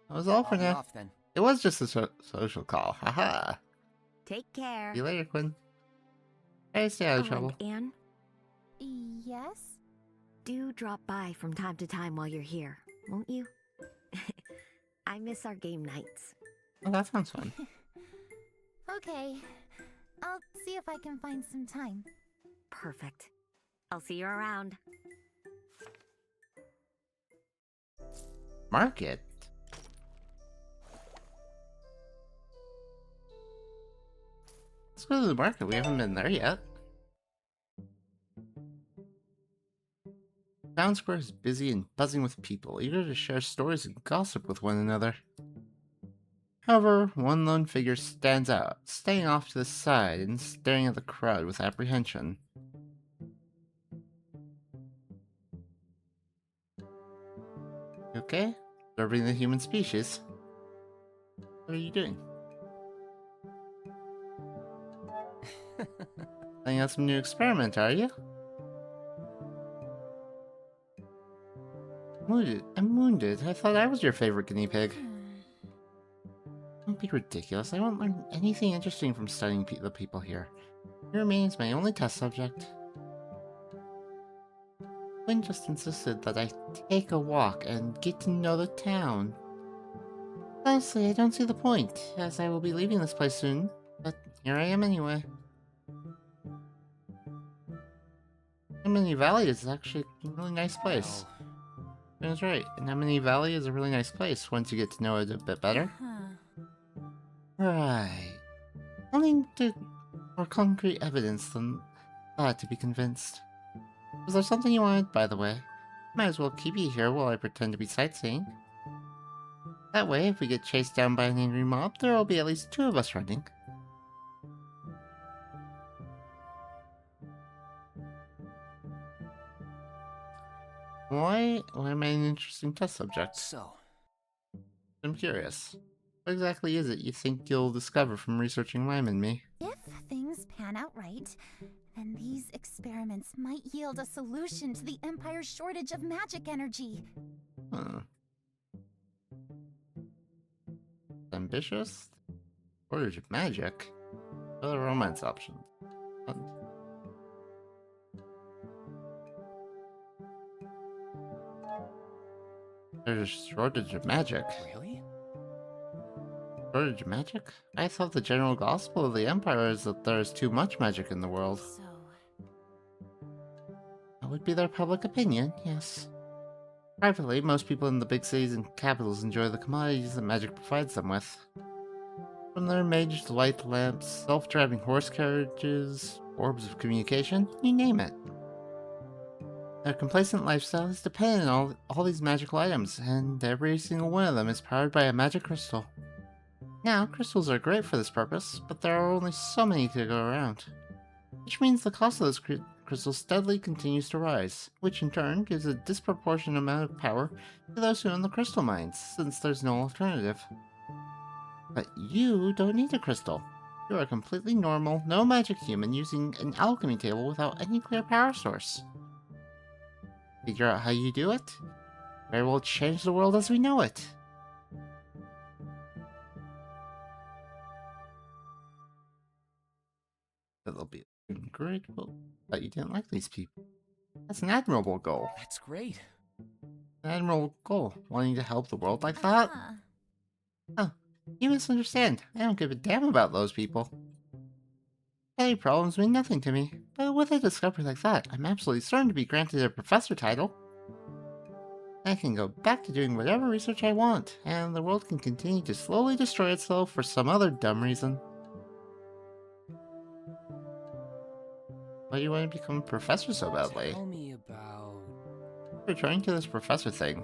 That was all for I'll be now. off then. It was just a social call. Haha. take care. See you later, Quinn. Try to stay out of Oh, trouble. and Anne, Yes? do drop by from time to time while you're here, won't you? I miss our game nights. Oh, that sounds fun. Okay. I'll see if I can find some time. Perfect. I'll see you around. Market? Let's go to the market. We haven't been there yet. Town square is busy and buzzing with people, eager to share stories and gossip with one another. However, one lone figure stands out, staying off to the side and staring at the crowd with apprehension. You okay? Observing the human species. What are you doing? Playing out some new experiment, are you? Wounded. I'm wounded. I thought I was your favorite guinea pig. Don't be ridiculous. I won't learn anything interesting from studying the people here. He remains my only test subject. Quinn just insisted that I take a walk and get to know the town. Honestly, I don't see the point, as I will be leaving this place soon. But here I am anyway. Nemini Valley is actually a really nice place. That's right. Nemini Valley is a really nice place once you get to know it a bit better. Right. I'll need more concrete evidence than that to be convinced. Was there something you wanted, by the way? Might as well keep you here while I pretend to be sightseeing. That way, if we get chased down by an angry mob, there will be at least 2 of us running. Why am I an interesting test subject? So, I'm curious. What exactly is it you think you'll discover from researching Rhyme and me? If things pan out right, then these experiments might yield a solution to the Empire's shortage of magic energy. Huh. Ambitious? Shortage of magic? Other romance options. There's a shortage of magic. Really? Shortage of magic? I thought the general gospel of the Empire is that there is too much magic in the world. So, That would be their public opinion, yes. Privately, most people in the big cities and capitals enjoy the commodities that magic provides them with. From their mage light lamps, self-driving horse carriages, orbs of communication, you name it. Their complacent lifestyle is dependent on all these magical items, and every single one of them is powered by a magic crystal. Now, crystals are great for this purpose, but there are only so many to go around. Which means the cost of those crystals steadily continues to rise, which in turn gives a disproportionate amount of power to those who own the crystal mines, since there's no alternative. But you don't need a crystal. You are a completely normal, no magic human using an alchemy table without any clear power source. Figure out how you do it? Very well change the world as we know it. They'll be grateful that you didn't like these people. That's an admirable goal. That's great. An admirable goal, wanting to help the world like that? Oh, you misunderstand. I don't give a damn about those people. Petty problems mean nothing to me, but with a discovery like that, I'm absolutely certain to be granted a professor title. I can go back to doing whatever research I want, and the world can continue to slowly destroy itself for some other dumb reason. Why do you want to become a professor so badly? Tell me about... Returning to this professor thing,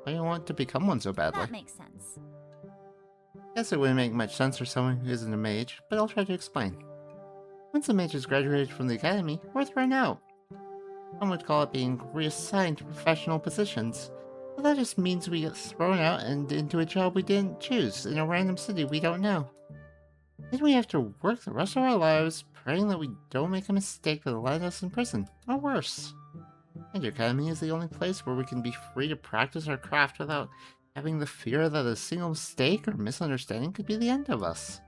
why do you want to become one so badly? that makes sense. Guess it wouldn't make much sense for someone who isn't a mage, but I'll try to explain. Once a mage has graduated from the academy, we're thrown out. Some would call it being reassigned to professional positions, but that just means we get thrown out and into a job we didn't choose in a random city we don't know. Then we have to work the rest of our lives praying that we don't make a mistake that'll land us in prison, or worse. And your academy is the only place where we can be free to practice our craft without having the fear that a single mistake or misunderstanding could be the end of us.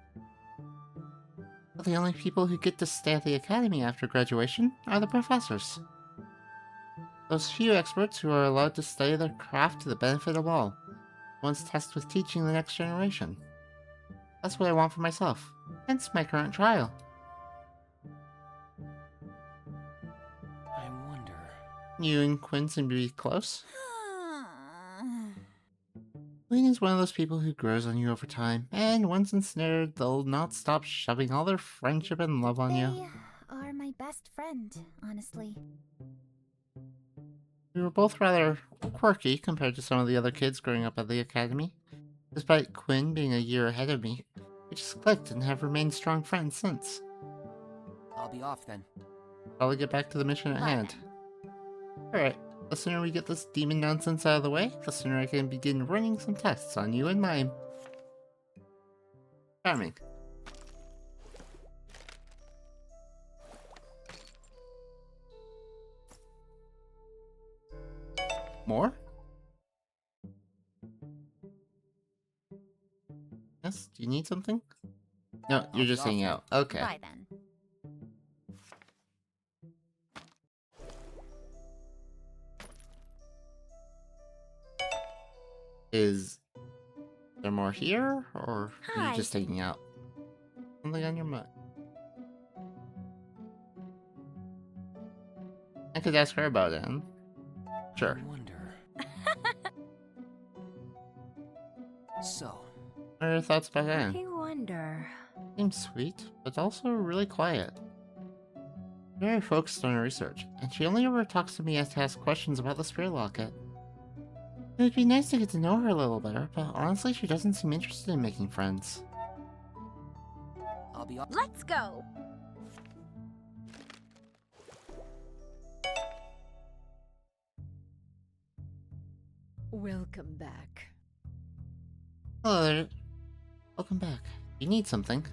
But the only people who get to stay at the academy after graduation are the professors. Those few experts who are allowed to study their craft to the benefit of all, ones tasked with teaching the next generation. That's what I want for myself, hence my current trial. I'm You and Quinn seem to be close. Quinn is one of those people who grows on you over time, and once ensnared, they'll not stop shoving all their friendship and love on you. They are my best friend, honestly. We were both rather quirky compared to some of the other kids growing up at the academy. Despite Quinn being a year ahead of me, we just clicked and have remained strong friends since. I'll be off then. I'll get back to the mission at hand. Alright, the sooner we get this demon nonsense out of the way, the sooner I can begin running some tests on you and mine. Charming. More? Yes, do you need something? No, you're just hanging out. Okay. Bye then. Is there more here, or are Hi. you just hanging out? Something on your mind? I could ask her about it. Sure. I wonder. So, What are your thoughts about Anne? I wonder. Seems sweet, but also really quiet. Very focused on her research, and she only ever talks to me as to ask questions about the spirit locket. It would be nice to get to know her a little better, but honestly she doesn't seem interested in making friends. I'll be off. Let's go! Welcome back. Hello there. Welcome back. You need something.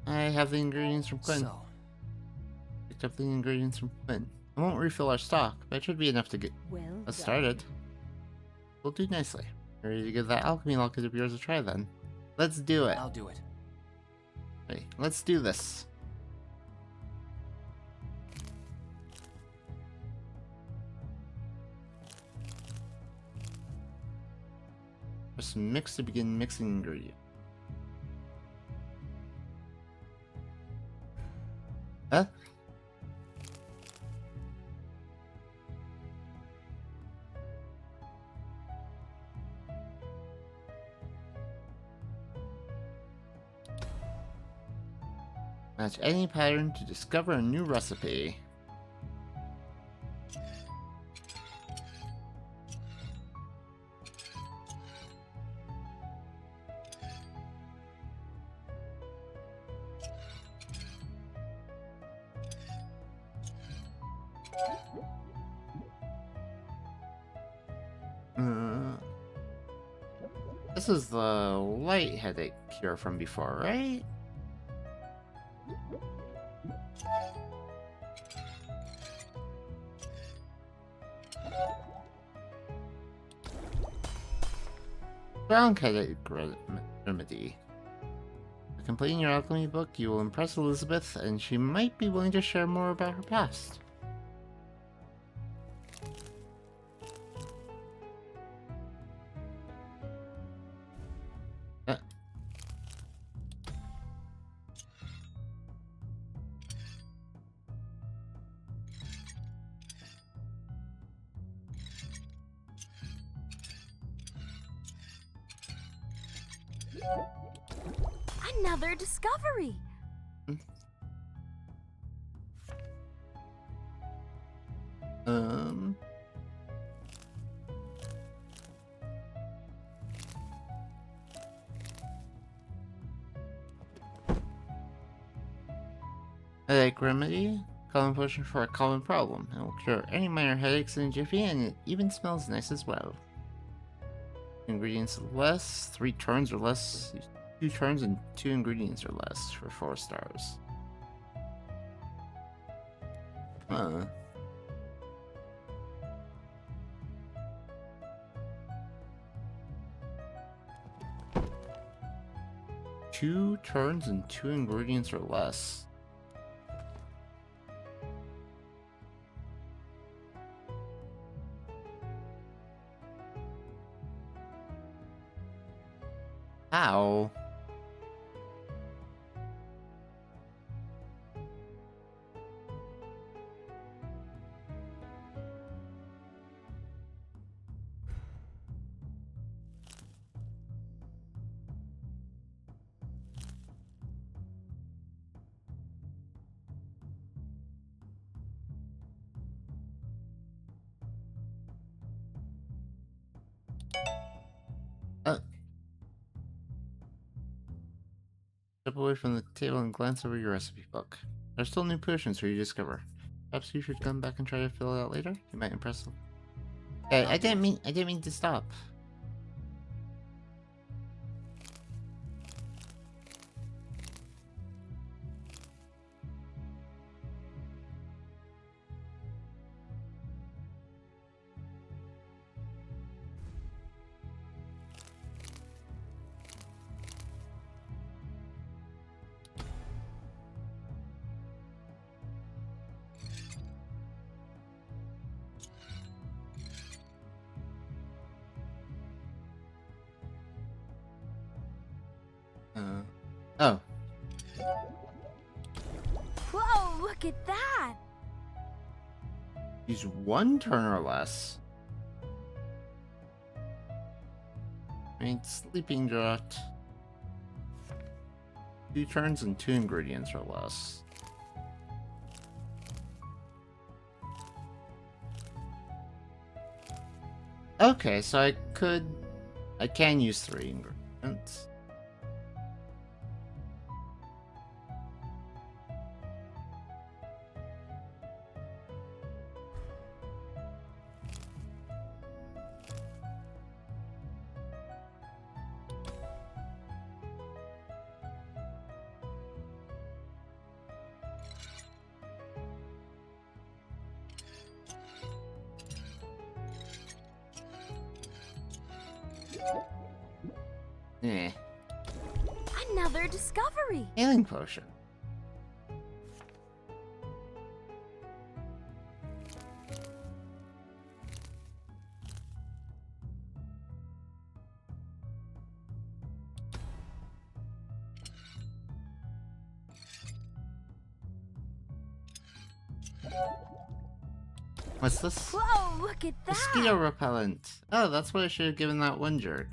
I have the ingredients from Quinn. So, Picked up the ingredients from Quinn. I won't refill our stock, but it should be enough to get Well us done. started. We'll do nicely. Ready to give that alchemy locket of yours a try then? Let's do it. I'll do it. Hey, let's do this. Press mix to begin mixing ingredients. Huh? Match any pattern to discover a new recipe. This is the light headache cure from before, right? Strong headache remedy. By completing your alchemy book, you will impress Elizabeth, and she might be willing to share more about her past. Another discovery! Um... Headache remedy? Common potion for a common problem. It will cure any minor headaches in a jiffy, and it even smells nice as well. Ingredients less, 3 turns or less, 2 turns and 2 ingredients or less for 4 stars. Huh. Two turns and 2 ingredients or less. How? Step away from the table and glance over your recipe book. There's still new potions for you to discover. Perhaps you should come back and try to fill it out later. You might impress them. Hey, I didn't mean to stop. Oh. Whoa, look at that! Use 1 turn or less. Sleeping draught. 2 turns and 2 ingredients or less. Okay, so I can use 3 ingredients. Eh. Another discovery! Healing potion. What's this? Whoa, look at that! Mosquito repellent. Oh, that's what I should have given that one jerk.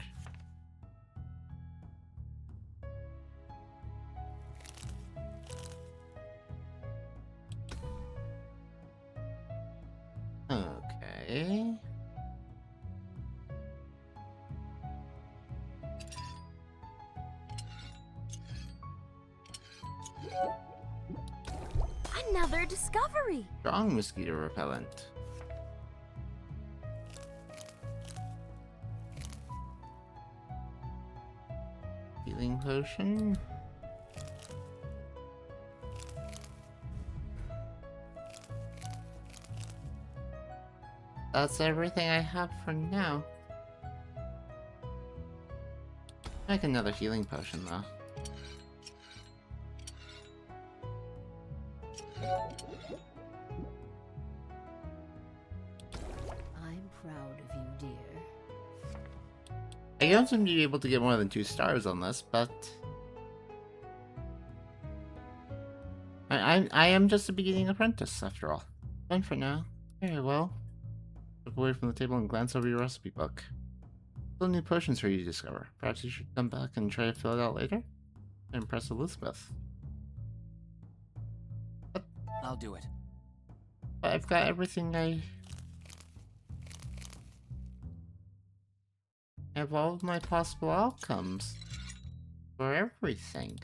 Okay. Another discovery! Strong mosquito repellent. Healing potion. That's everything I have for now. Make another healing potion though. I'm proud of you, dear. I don't seem to be able to get more than 2 stars on this, but I am just a beginning apprentice after all. Fine for now. Very well. Step away from the table and glance over your recipe book. Still new potions for you to discover. Perhaps you should come back and try to fill it out later? Impress Elizabeth. I'll do it. But I've got everything I have all of my possible outcomes for everything.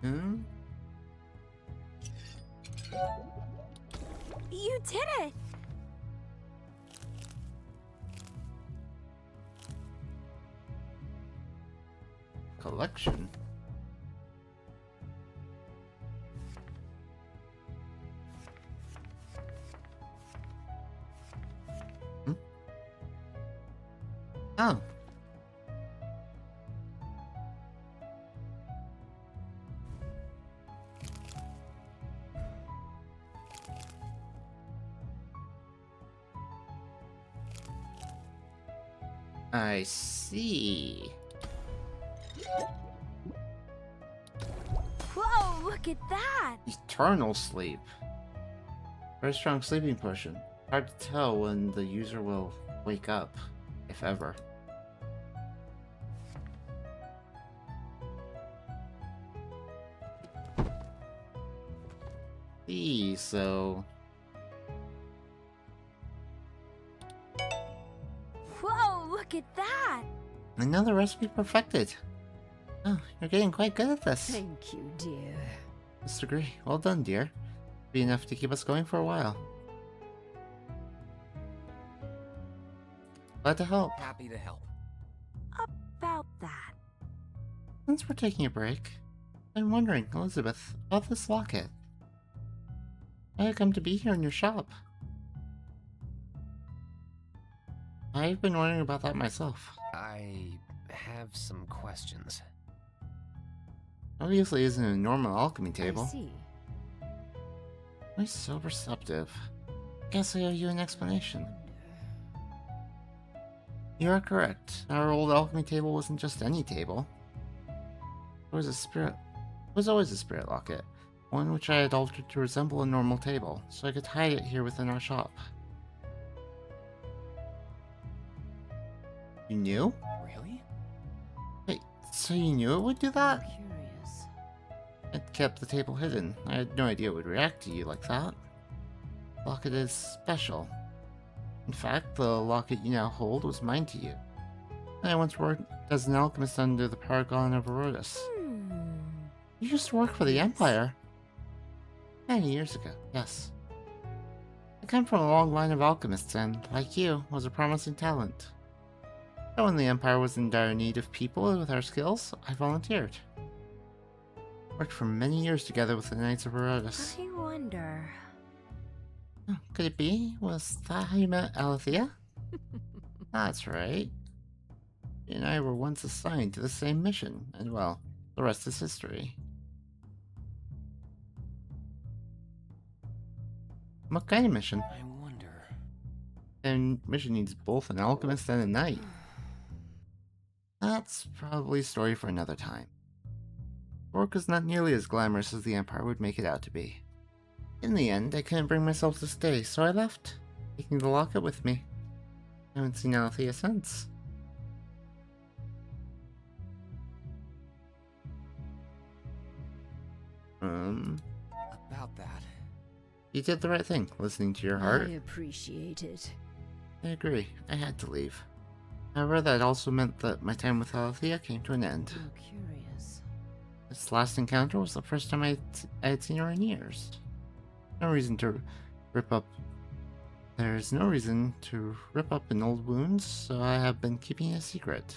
Hmm? You did it! Collection? Hmm? Oh. I see. Whoa, look at that! Eternal sleep. Very strong sleeping potion. hard to tell when the user will wake up, if ever. See, so Whoa, look at that! another recipe perfected. Oh, you're getting quite good at this. Thank you, dear. Disagree. Well done, dear. Be enough to keep us going for a while. Glad to help. Happy to help. About that. Since we're taking a break, I'm wondering, Elizabeth, about this locket. Why I come to be here in your shop? I've been wondering about that myself. I have some questions. Obviously isn't a normal alchemy table. I see. Why so receptive? Guess I owe you an explanation. You are correct. Our old alchemy table wasn't just any table. It was a spirit. It was always a spirit locket, one which I had altered to resemble a normal table, so I could hide it here within our shop. You knew? Really? Wait, so you knew it would do that? Curious. It kept the table hidden. I had no idea it would react to you like that. The locket is special. In fact, the locket you now hold was mine to you. I once worked as an alchemist under the Paragon of Erodus. You used to work for the Empire. Many years ago, yes. I come from a long line of alchemists and, like you, was a promising talent. So when the Empire was in dire need of people with our skills, I volunteered. Worked for many years together with the Knights of Erodus. I wonder. Oh, could it be? Was that how you met Alethea? That's right. She and I were once assigned to the same mission, and well, the rest is history. What kind of mission? I wonder. And mission needs both an alchemist and a knight. That's probably a story for another time. Work is not nearly as glamorous as the Empire would make it out to be. In the end, I couldn't bring myself to stay, so I left, taking the locket with me. I haven't seen Alethea since. About that. You did the right thing, listening to your heart. I appreciate it. I agree. I had to leave. However, that also meant that my time with Alethea came to an end. I'm curious. This last encounter was the first time I had seen her in years. No reason to rip up. There's no reason to rip up an old wounds, so I have been keeping it a secret.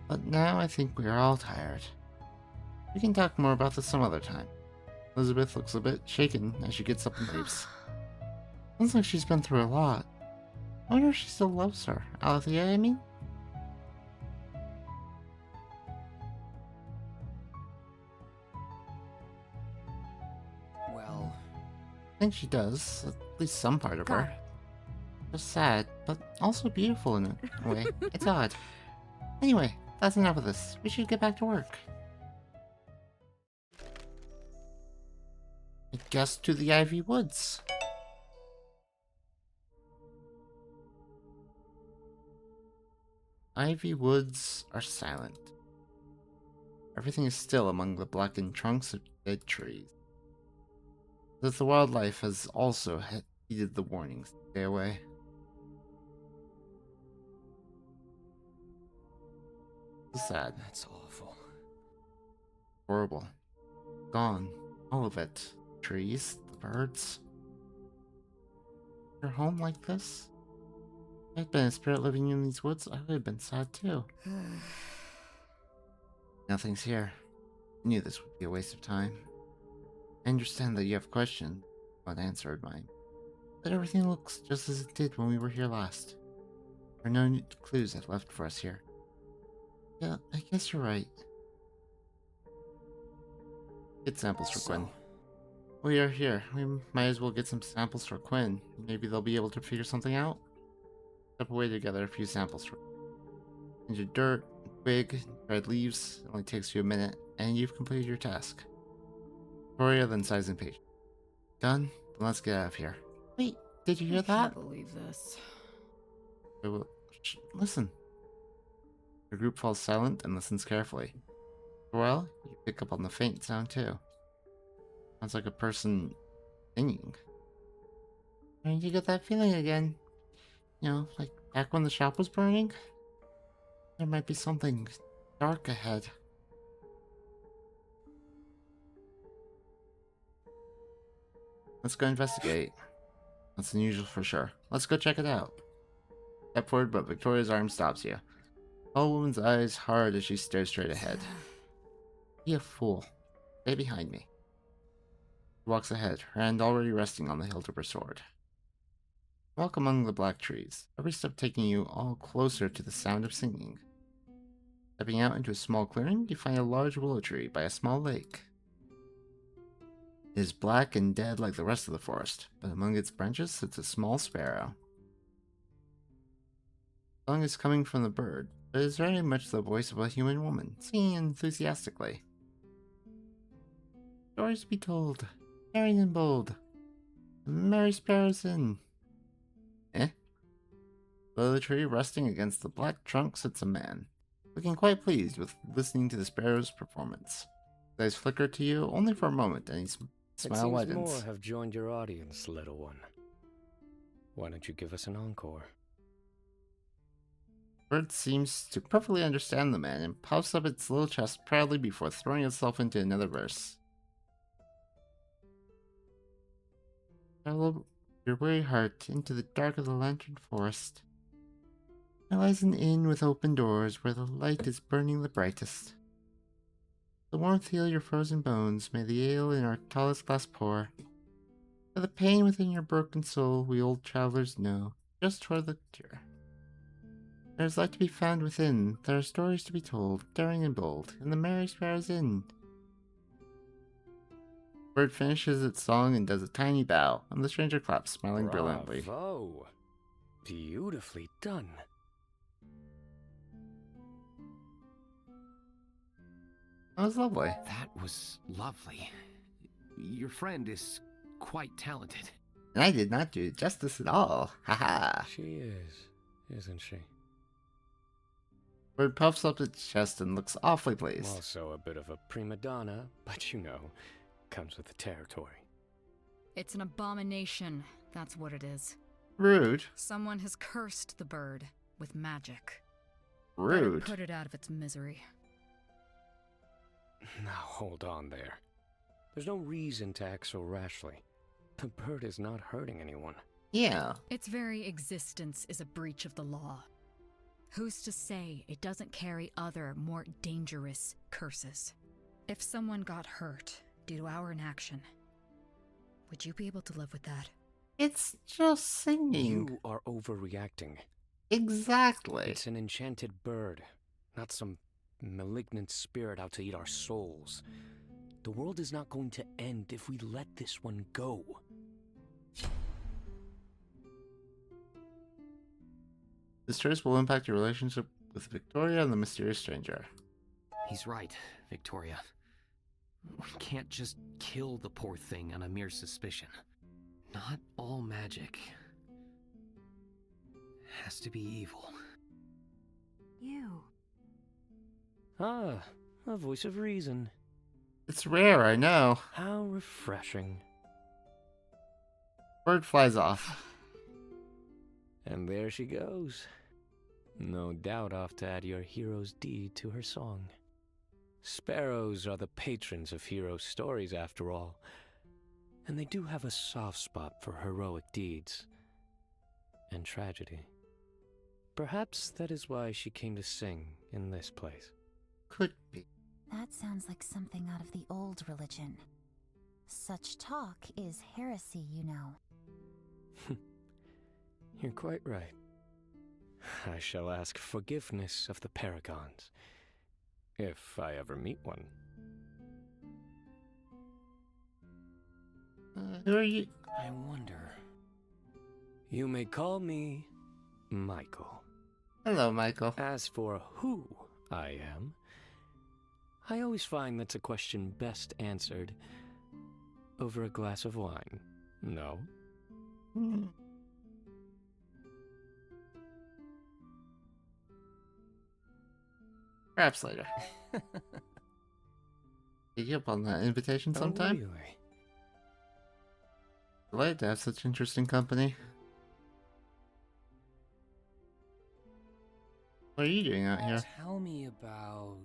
But now I think we are all tired. We can talk more about this some other time. Elizabeth looks a bit shaken as she gets up and leaves. Sounds like she's been through a lot. I wonder if she still loves her. Alethea, I mean? Well, I think she does. At least some part of Got her. Just sad, but also beautiful in a way. It's odd. Anyway, that's enough of this. We should get back to work. I guess to the Ivy Woods. Ivy Woods are silent. Everything is still among the blackened trunks of dead trees. As if the wildlife has also heeded the warnings to stay away. It's sad. that's awful. Horrible. Gone. All of it. Trees, the birds. Your home like this? If I'd been a spirit living in these woods, I would have been sad too. Nothing's here. I knew this would be a waste of time. I understand that you have questions, but answered mine. But everything looks just as it did when we were here last. There are no clues I've left for us here. Yeah, I guess you're right. Get samples for Quinn. We are here. We might as well get some samples for Quinn. Maybe they'll be able to figure something out. Step away to gather a few samples for into dirt, twig, dried leaves. It only takes you a minute, and you've completed your task. Victoria then sighs impatient. Done? Let's get out of here. Wait, did you hear I that? can't believe this. Listen. The group falls silent and listens carefully. Well, you pick up on the faint sound too. Sounds like a person singing. And you get that feeling again. You know, like back when the shop was burning? There might be something dark ahead. Let's go investigate. That's unusual for sure. Let's go check it out. Step forward, but Victoria's arm stops you. Tall woman's eyes hard as she stares straight ahead. Be a fool. Stay behind me. She walks ahead, her hand already resting on the hilt of her sword. Walk among the black trees, every step taking you all closer to the sound of singing. Stepping out into a small clearing, you find a large willow tree by a small lake. It is black and dead like the rest of the forest, but among its branches sits a small sparrow. The song is coming from the bird, but it is very much the voice of a human woman, singing enthusiastically. Stories to be told, daring and bold. The merry sparrow's in. Eh? Below the tree, resting against the black trunk, sits a man, looking quite pleased with listening to the sparrow's performance. His eyes flicker to you only for a moment, and his smile widens. More have joined your audience, little one. Why don't you give us an encore? Bird seems to perfectly understand the man and puffs up its little chest proudly before throwing itself into another verse. Follow your weary heart into the dark of the lantern forest. There lies an inn with open doors where the light is burning the brightest. The warmth heal your frozen bones, may the ale in our tallest glass pour. For the pain within your broken soul we old travelers know, just toward the cure. There is light to be found within, there are stories to be told, daring and bold, in the Merry Sparrow's Inn. Bird finishes its song and does a tiny bow, and the stranger claps, smiling brilliantly. Bravo! Beautifully done. That was lovely. That was lovely. Your friend is quite talented. And I did not do it justice at all. Haha. She is, isn't she? Bird puffs up its chest and looks awfully pleased. Also a bit of a prima donna, but you know, comes with the territory. It's an abomination, that's what it is. Rude. Someone has cursed the bird with magic. Rude. Better put it out of its misery. Now hold on there. There's no reason to act so rashly. The bird is not hurting anyone. Yeah. Its very existence is a breach of the law. Who's to say it doesn't carry other, more dangerous curses? If someone got hurt due to our inaction, would you be able to live with that? It's just singing. You are overreacting. Exactly. It's an enchanted bird, not some malignant spirit out to eat our souls. The world is not going to end if we let this one go. This choice will impact your relationship with Victoria and the mysterious stranger. He's right, Victoria. We can't just kill the poor thing on a mere suspicion. Not all magic has to be evil. You. Ah, a voice of reason. It's rare, I know. How refreshing. Bird flies off. And there she goes. No doubt off to add your hero's deed to her song. Sparrows are the patrons of hero stories, after all. And they do have a soft spot for heroic deeds. And tragedy. Perhaps that is why she came to sing in this place. Could be. That sounds like something out of the old religion. Such talk is heresy, you know. You're quite right. I shall ask forgiveness of the Paragons, if I ever meet one. Who are you? I wonder. You may call me Michael. Hello, Michael. As for who I am, I always find that's a question best answered over a glass of wine, No. Perhaps later. Take you up on that invitation sometime? Oh, really? Delighted to have such interesting company. What are you doing out here? Tell me about...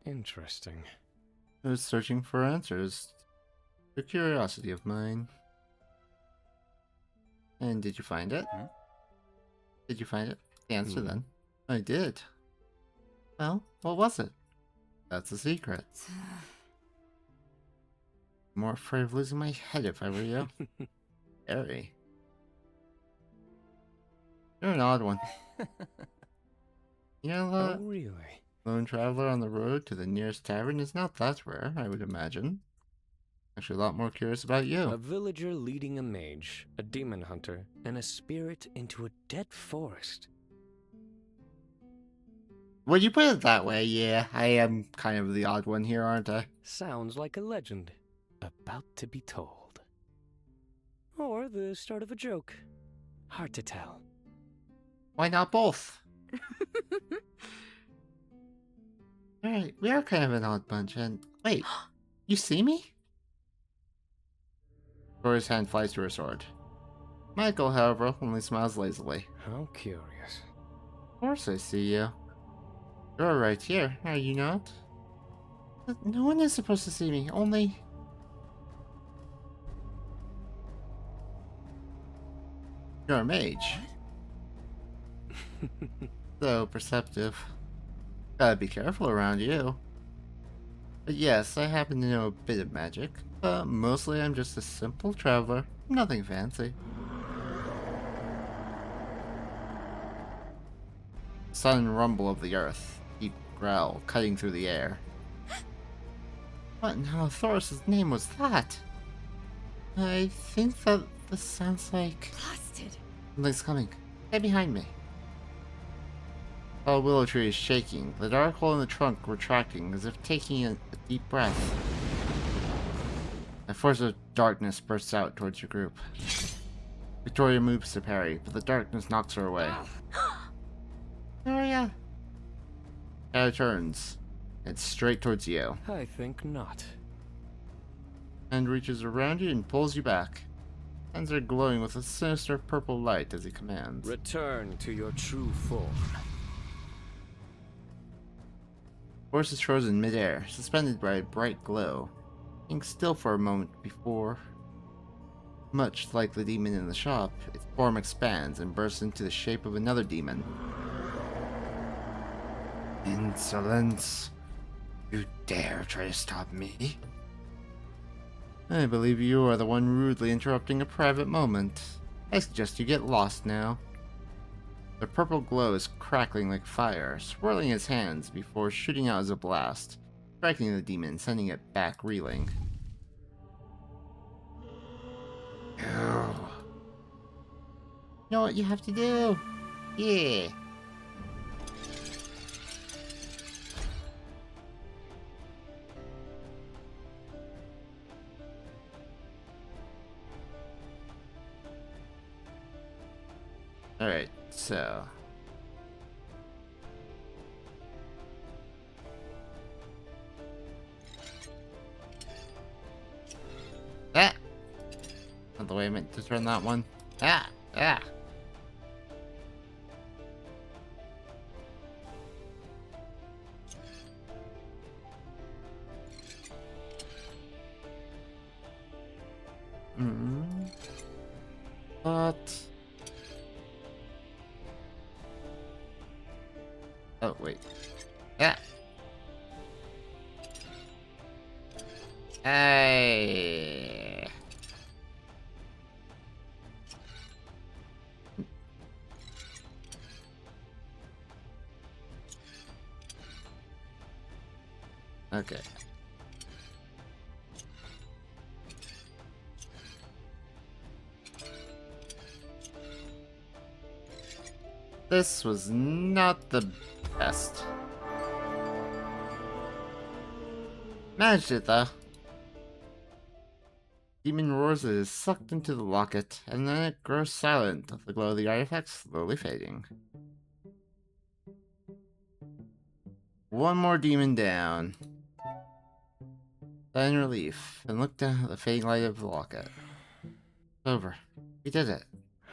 Interesting. I was searching for answers. A curiosity of mine. And did you find it? Did you find it? The answer then. I did. Well, what was it? That's a secret. More afraid of losing my head if I were you. Very. You're an odd one. You know that? Oh, really? Lone traveler on the road to the nearest tavern is not that rare, I would imagine. Actually, a lot more curious about you. A villager leading a mage, a demon hunter, and a spirit into a dead forest. When you put it that way, yeah, I am kind of the odd one here, aren't I? Sounds like a legend about to be told. Or the start of a joke. Hard to tell. Why not both? Alright, we are kind of an odd bunch, and... Wait, you see me? Tori's hand flies to her sword. Michael, however, only smiles lazily. How curious. Of course I see you. You're right here, are you not? But no one is supposed to see me, only... You're a mage. So perceptive. Gotta be careful around you. But yes, I happen to know a bit of magic, but mostly I'm just a simple traveler, nothing fancy. Sudden rumble of the earth, deep growl cutting through the air. What in Thoris's name was that? I think that this sounds like... Blasted. Something's coming. Get behind me. The willow tree is shaking, the dark hole in the trunk retracting as if taking a deep breath. A force of darkness bursts out towards your group. Victoria moves to parry, but the darkness knocks her away. Victoria! Shadow turns. It's straight towards you. I think not. And reaches around you and pulls you back. Hands are glowing with a sinister purple light as he commands. Return to your true form. Horse is frozen midair, suspended by a bright glow, being still for a moment before, much like the demon in the shop, its form expands and bursts into the shape of another demon. Insolence! You dare try to stop me? I believe you are the one rudely interrupting a private moment. I suggest you get lost now. The purple glow is crackling like fire, swirling his hands before shooting out as a blast, striking the demon, sending it back reeling. You know what you have to do? Yeah. Alright, so... Ah! Not the way I meant to turn that one. Ah! Ah! But... Oh, wait. Ah! Hey! Okay. This was not the best. Managed it though. demon roars as it is sucked into the locket, and then it grows silent, the glow of the artifact slowly fading. One more demon down. Sigh in relief, and look down at the fading light of the locket. It's over. We did it.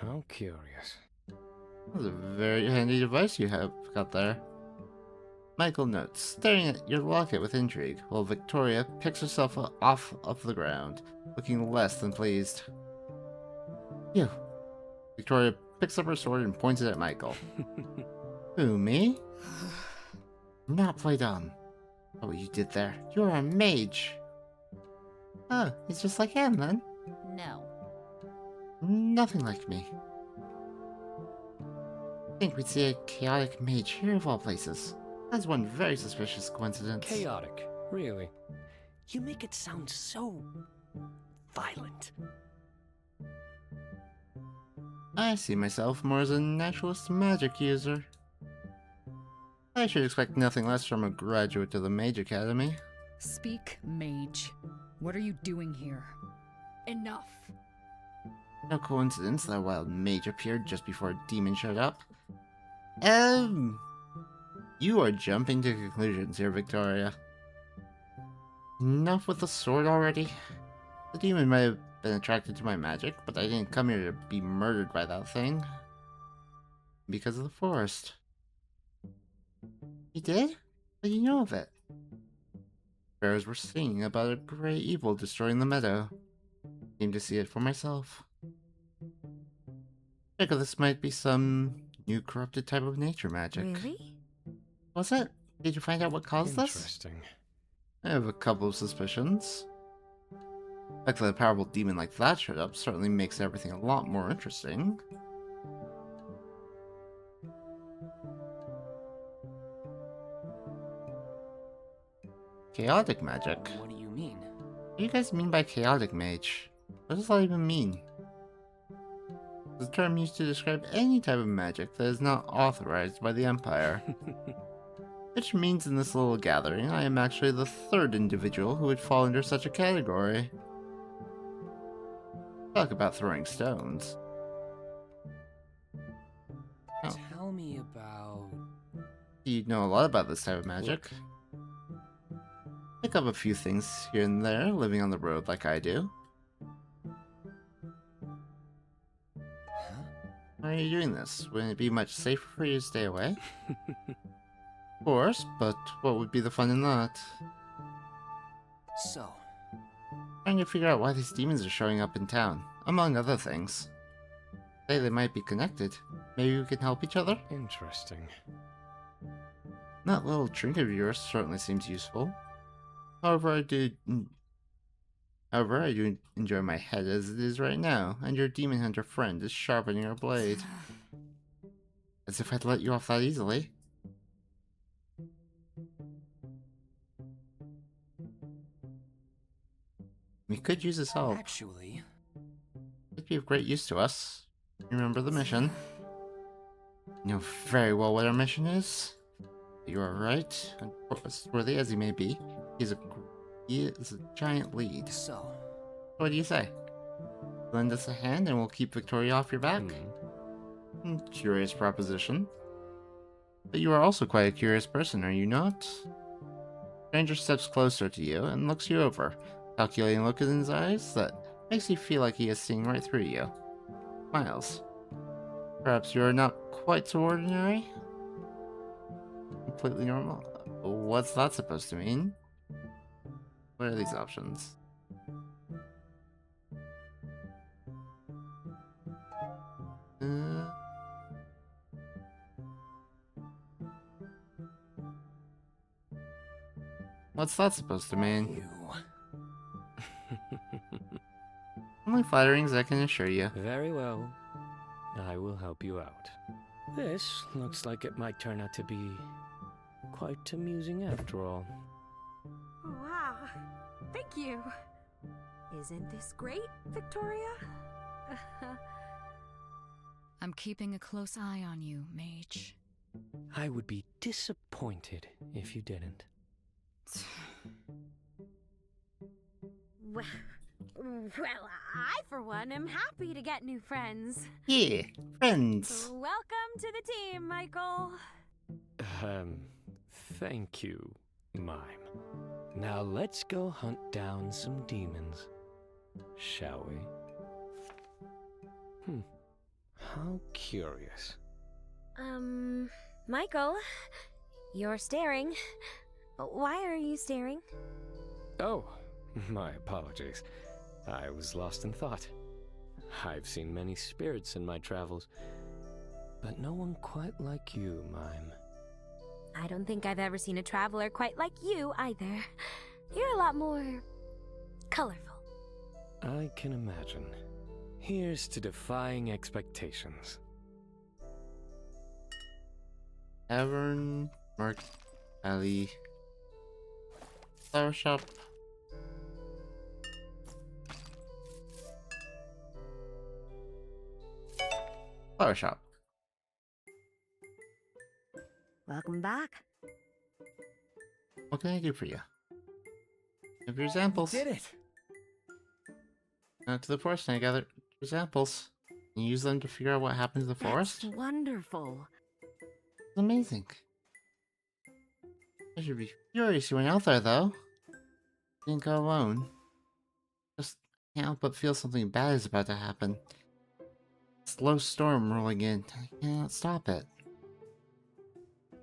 How curious. That was a very handy device you have got there. Michael notes, staring at your locket with intrigue, while Victoria picks herself off of the ground, looking less than pleased. You. Victoria picks up her sword and points it at Michael. Who, me? Not play dumb. Oh, what you did there. You're a mage. Oh, he's just like him then. No. Nothing like me. I think we'd see a chaotic mage here of all places. That's one very suspicious coincidence. Chaotic, really? You make it sound so violent. I see myself more as a naturalist magic user. I should expect nothing less from a graduate of the Mage Academy. Speak, mage. What are you doing here? Enough. No coincidence that a wild mage appeared just before a demon showed up. You are jumping to conclusions here, Victoria. Enough with the sword already. The demon might have been attracted to my magic, but I didn't come here to be murdered by that thing. Because of the forest. You did? How do you know of it? Sparrows were singing about a great evil destroying the meadow. Came to see it for myself. I think this might be some new corrupted type of nature magic. Really? Was it? Did you find out what caused this? Interesting. I have a couple of suspicions. The fact that a powerful demon like that showed up certainly makes everything a lot more interesting. Chaotic magic? What do you mean? What do you guys mean by chaotic mage? What does that even mean? It's a term used to describe any type of magic that is not authorized by the Empire. Which means in this little gathering, I am actually the third individual who would fall under such a category. Talk about throwing stones. Oh. Tell me about... You know a lot about this type of magic. Pick up a few things here and there, living on the road like I do. Why are you doing this? Wouldn't it be much safer for you to stay away? Of course, but what would be the fun in that? So, Trying to figure out why these demons are showing up in town, among other things. Say they might be connected. Maybe we can help each other? Interesting. That little trinket of yours certainly seems useful. However, I do enjoy my head as it is right now, and your demon hunter friend is sharpening her blade. As if I'd let you off that easily. We could use his help. actually... It'd be of great use to us. Remember the mission. You know very well what our mission is. You are right, and worthy as he may be, he is a giant lead. So, What do you say? Lend us a hand and we'll keep Victoria off your back? Curious proposition. But you are also quite a curious person, are you not? Stranger steps closer to you and looks you over, calculating look in his eyes that makes you feel like he is seeing right through you. Smiles. Perhaps you are not quite so ordinary? Completely normal? What's that supposed to mean? What are these options? What's that supposed to mean? Only flatterings, I can assure you. Very well. I will help you out. This looks like it might turn out to be quite amusing after all. Wow. Thank you. Isn't this great, Victoria? I'm keeping a close eye on you, mage. I would be disappointed if you didn't. Well, I, for one, am happy to get new friends. Yeah, friends. Welcome to the team, Michael. Thank you, Mime. Now let's go hunt down some demons, shall we? How curious. Michael, you're staring. Why are you staring? Oh, my apologies. I was lost in thought. I've seen many spirits in my travels, but no one quite like you, Mime. I don't think I've ever seen a traveler quite like you either. You're a lot more colorful. I can imagine. Here's to defying expectations. Tavern, Mark Alley, Flower Shop. Flower Shop. Welcome back. What can I do for you? Have your samples. Did it? Out to the forest and I gather your samples. And use them to figure out what happened to the forest? That's wonderful. It's amazing. I should be furious you went out there, though. Didn't go alone. Just can't help but feel something bad is about to happen. Slow storm rolling in. I cannot stop it.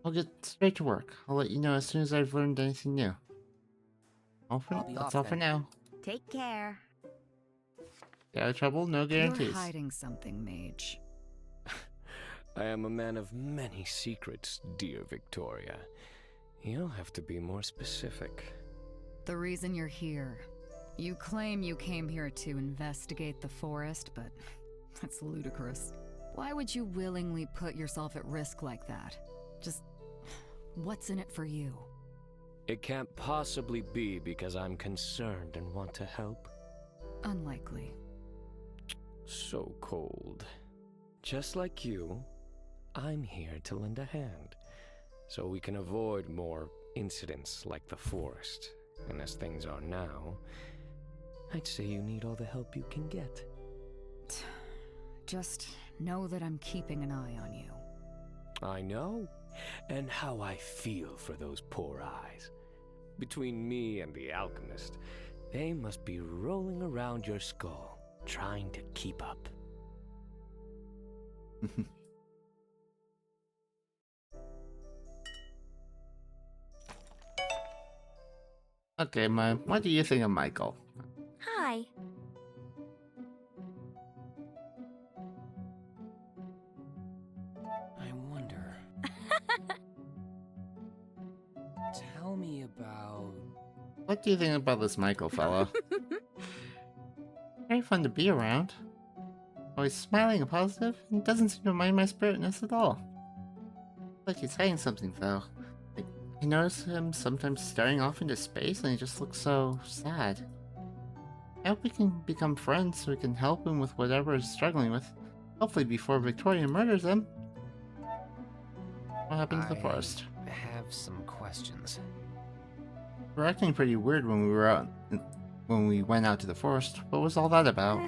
I'll get straight to work. I'll let you know as soon as I've learned anything new. That's all for now. Take care. Get out of trouble, no guarantees. You're hiding something, Mage. I am a man of many secrets, dear Victoria. You'll have to be more specific. The reason you're here. You claim you came here to investigate the forest, but that's ludicrous. Why would you willingly put yourself at risk like that? Just, what's in it for you? It can't possibly be because I'm concerned and want to help. Unlikely. So cold. Just like you, I'm here to lend a hand, so we can avoid more incidents like the forest. And as things are now, I'd say you need all the help you can get. Just know that I'm keeping an eye on you. I know, and how I feel for those poor eyes. Between me and the alchemist, they must be rolling around your skull, trying to keep up. Okay, Mime, what do you think of Michael? Hi. I wonder. Tell me about... What do you think about this Michael fellow? Very fun to be around. Always smiling and positive, and doesn't seem to mind my spiritness at all. Like he's hiding something though. Like, I notice him sometimes staring off into space and he just looks so sad. I hope we can become friends so we can help him with whatever he's struggling with. Hopefully before Victoria murders him. What happened to the forest? I have some questions. We were acting pretty weird when we were out, when we went out to the forest. What was all that about?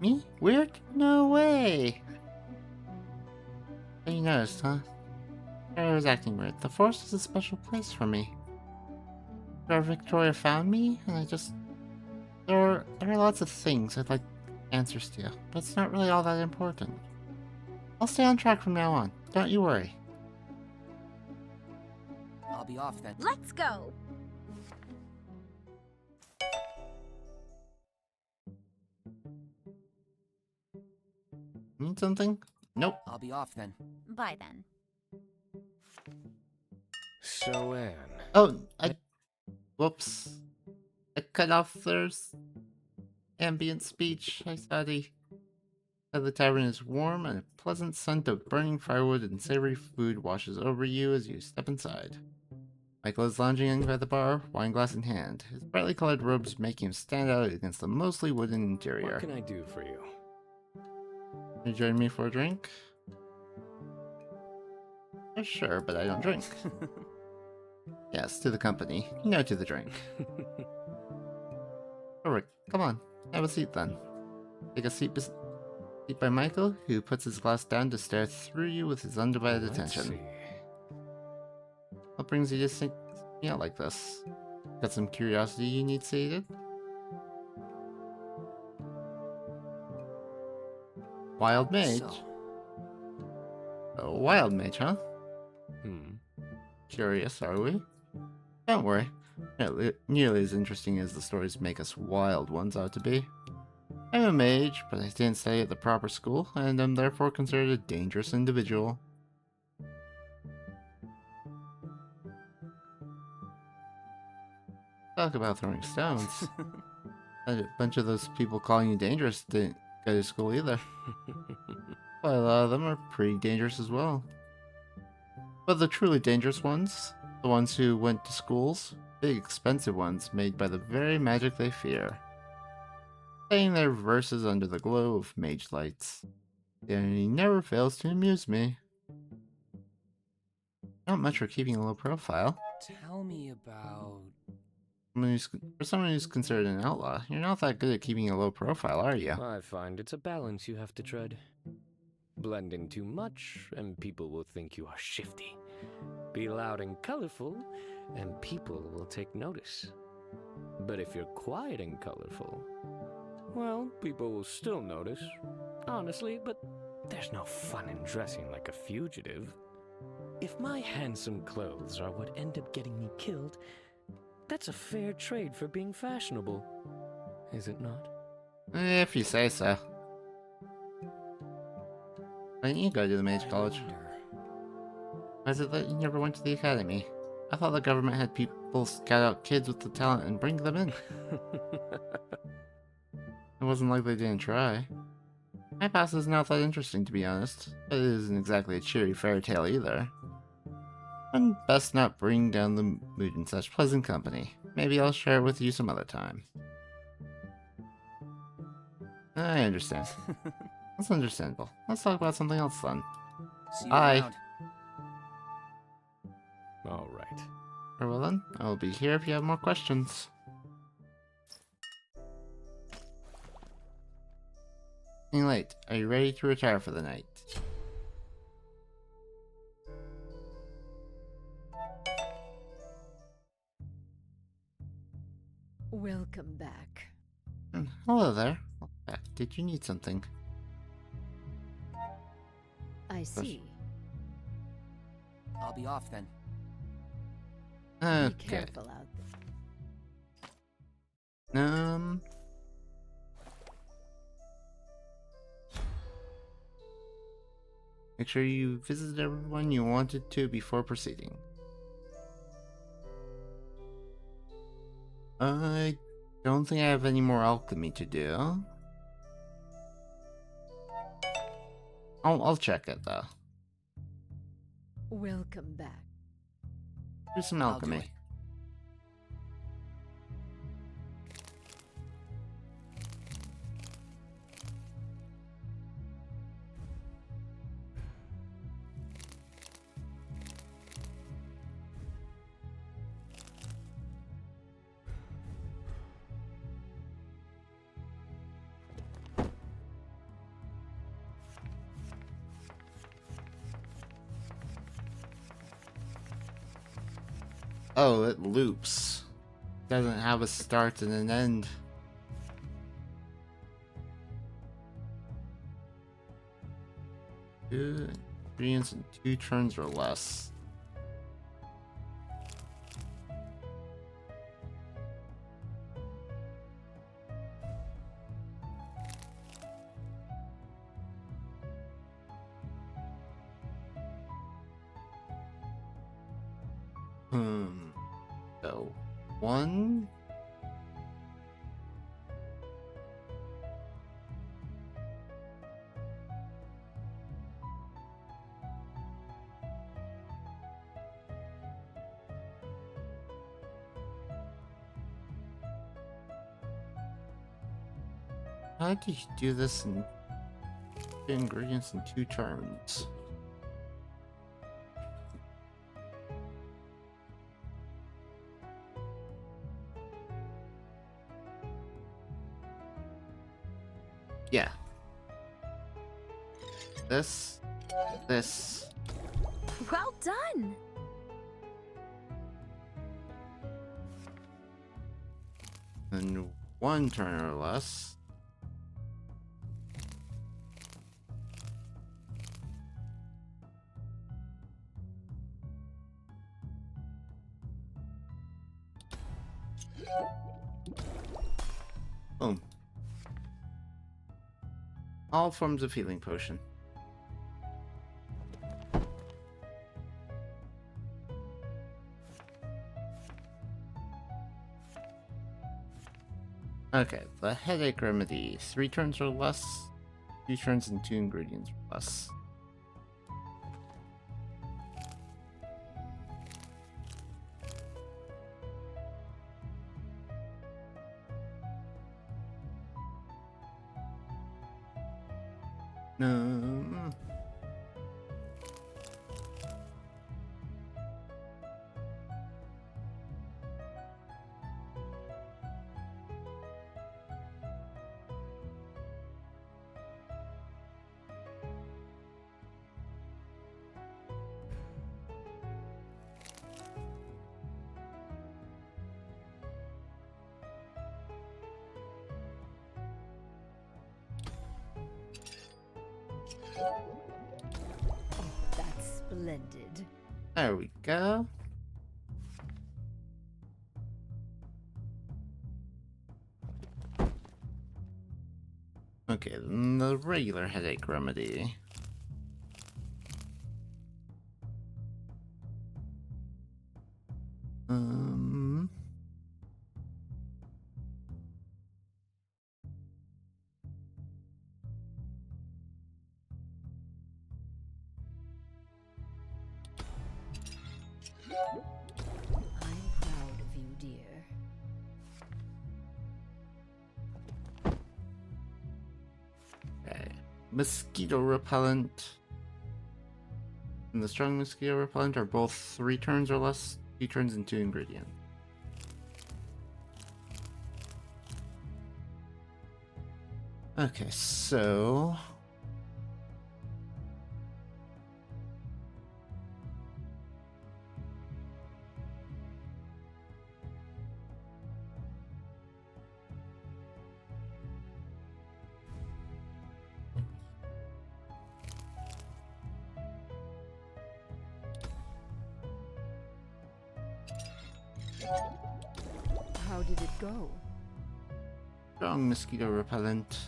Me? Weird? No way! You noticed, huh? I was acting weird. The forest is a special place for me. Victoria found me, and I just... There are lots of things I'd like answers to, but it's not really all that important. I'll stay on track from now on. Don't you worry. I'll be off then. Let's go. Need something? Nope. I'll be off then. Bye then. So, Anne. Oh, whoops. I cut off there's ambient speech. I said the tavern is warm and a pleasant scent of burning firewood and savory food washes over you as you step inside. Michael is lounging by the bar, wine glass in hand, his brightly colored robes making him stand out against the mostly wooden interior. What can I do for you? Can you join me for a drink? Sure, but I don't drink. Yes, to the company. No to the drink. Alright, come on. Have a seat then. Take a seat by Michael, who puts his glass down to stare through you with his undivided attention. What brings you to seek me out like this? Got some curiosity you need sated? Wild mage? So, A wild mage, huh? Curious, are we? Don't worry. Nearly as interesting as the stories make us wild ones out to be. I'm a mage, but I didn't study at the proper school, and am therefore considered a dangerous individual. Talk about throwing stones. A bunch of those people calling you dangerous didn't go to school either. But a lot of them are pretty dangerous as well. But the truly dangerous ones, the ones who went to schools, big expensive ones made by the very magic they fear. Saying their verses under the glow of mage lights. The irony never fails to amuse me. Not much for keeping a low profile. tell me about... For someone who's considered an outlaw, you're not that good at keeping a low profile, are you? I find it's a balance you have to tread. Blend in too much, and people will think you are shifty. Be loud and colorful, and people will take notice. But if you're quiet and colorful, well, people will still notice, honestly, but there's no fun in dressing like a fugitive. If my handsome clothes are what end up getting me killed, that's a fair trade for being fashionable, is it not? If you say so. Why didn't you go to the mage college? Why is it that you never went to the academy? I thought the government had people scout out kids with the talent and bring them in. It wasn't like they didn't try. My past is not that interesting, to be honest, but it isn't exactly a cheery fairy tale either. And best not bring down the mood in such pleasant company. Maybe I'll share it with you some other time. I understand. That's understandable. Let's talk about something else then. See you Bye. around. All right. Very well then, I will be here if you have more questions. Getting late. Are you ready to retire for the night? Welcome back. Hello there. Did you need something? I see. I'll be off then. Be Okay. careful out there. Make sure you visit everyone you wanted to before proceeding. I don't think I have any more alchemy to do. I'll check it though. Welcome back. Do some I'll do alchemy. it. Oh, it loops. Doesn't have a start and an end. Two ingredients in 2 turns or less. So, 1. How do you do this in 2 ingredients in 2 turns? Yeah. This. Well done! And 1 turn or less. Boom. All forms of healing potion. Okay, the headache remedy. 3 turns or less. 2 turns and 2 ingredients or less. No. That's splendid. There we go. Okay, then the regular headache remedy. Um. I'm proud of you, dear. Okay. Mosquito repellent and the strong mosquito repellent are both 3 turns or less, 2 turns and 2 ingredients. Okay, so How did it go? strong mosquito repellent.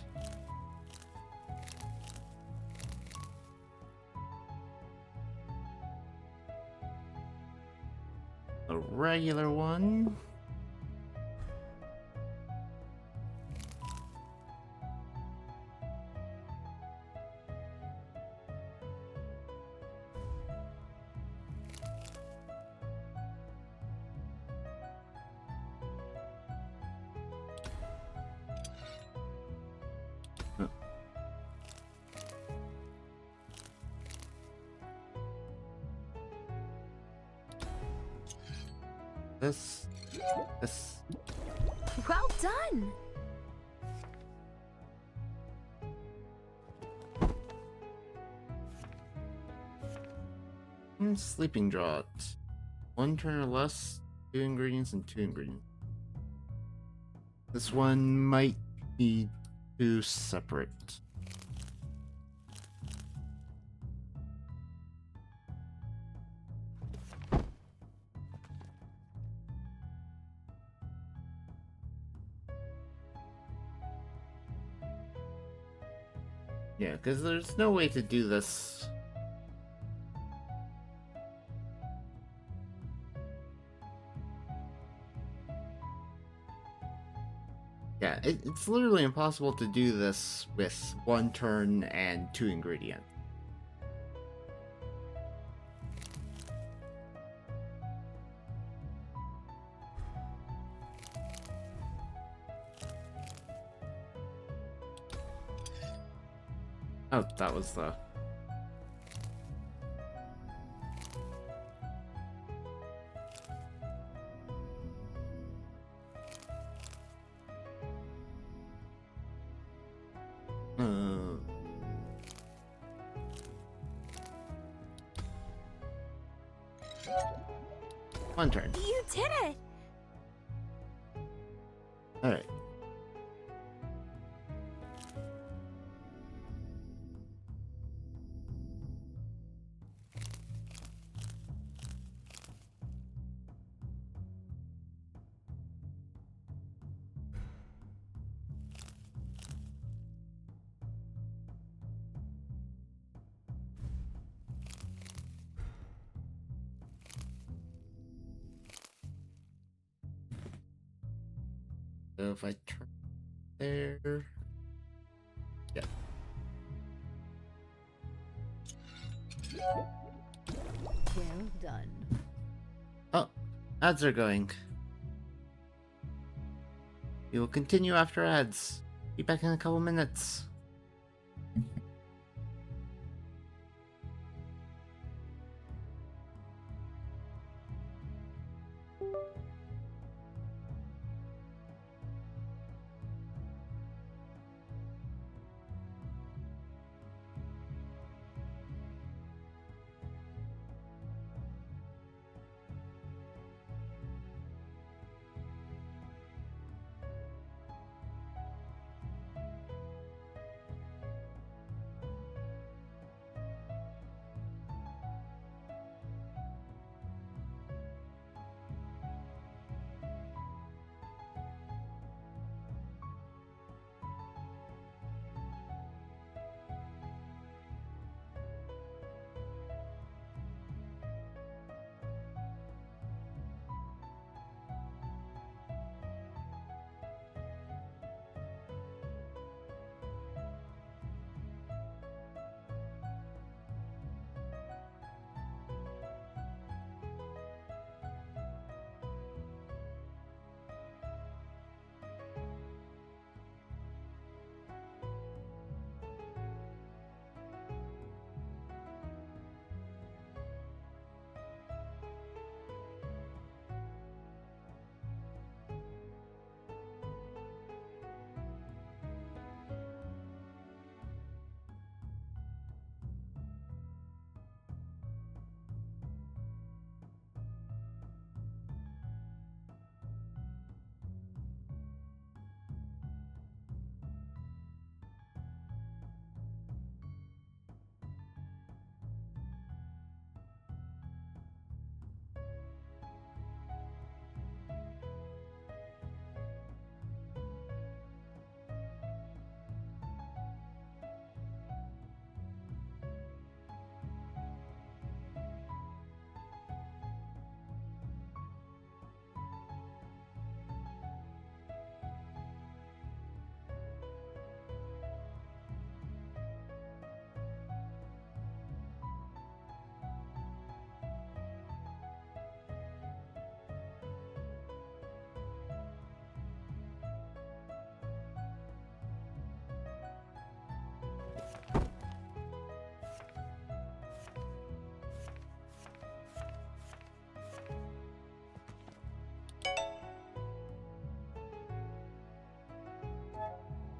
A regular one. This. Well done! Sleeping draught. 1 turn or less, 2 ingredients and 2 ingredients. This one might need 2 separate. Yeah, because there's no way to do this. Yeah, it's literally impossible to do this with 1 turn and 2 ingredients. Oh, that was the... One turn. You did it! Alright. So if I turn there, yeah. Well done. Oh, ads are going. We will continue after ads. Be back in a couple minutes.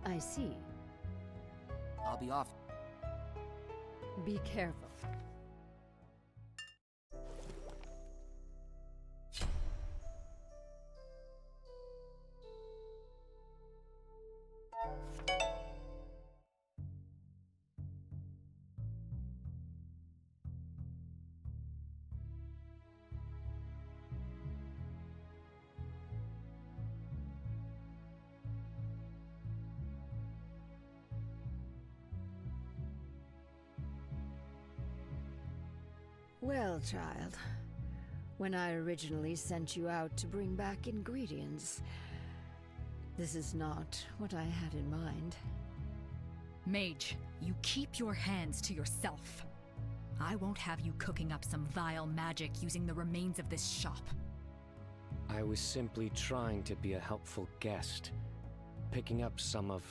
I see. I'll be off. Be careful. Well, child, when I originally sent you out to bring back ingredients, this is not what I had in mind. Mage, you keep your hands to yourself. I won't have you cooking up some vile magic using the remains of this shop. I was simply trying to be a helpful guest, picking up some of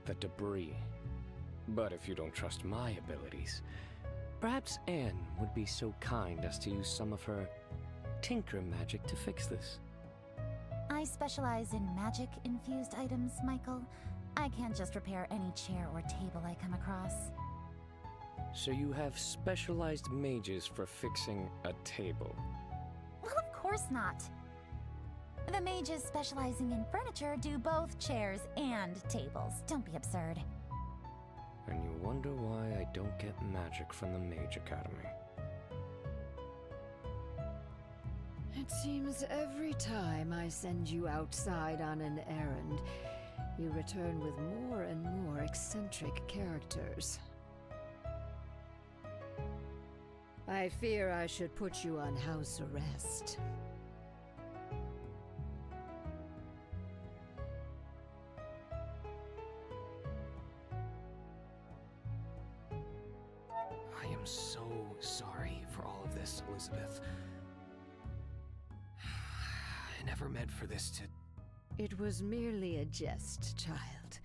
the debris. But if you don't trust my abilities, perhaps Anne would be so kind as to use some of her tinker magic to fix this. I specialize in magic-infused items, Michael. I can't just repair any chair or table I come across. So you have specialized mages for fixing a table. Well, of course not. The mages specializing in furniture do both chairs and tables. Don't be absurd. And you wonder why I don't get magic from the Mage Academy. It seems every time I send you outside on an errand, you return with more and more eccentric characters. I fear I should put you on house arrest. I am so sorry for all of this, Elizabeth. I never meant for this to... It was merely a jest, child.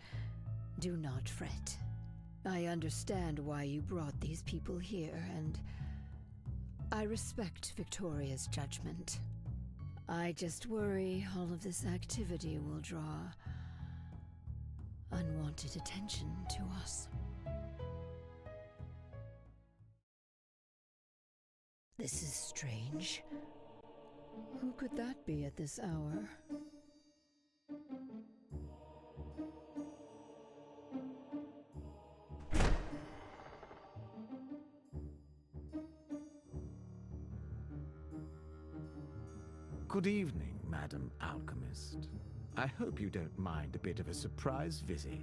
Do not fret. I understand why you brought these people here, and I respect Victoria's judgment. I just worry all of this activity will draw unwanted attention to us. This is strange. Who could that be at this hour? Good evening, Madam Alchemist. I hope you don't mind a bit of a surprise visit.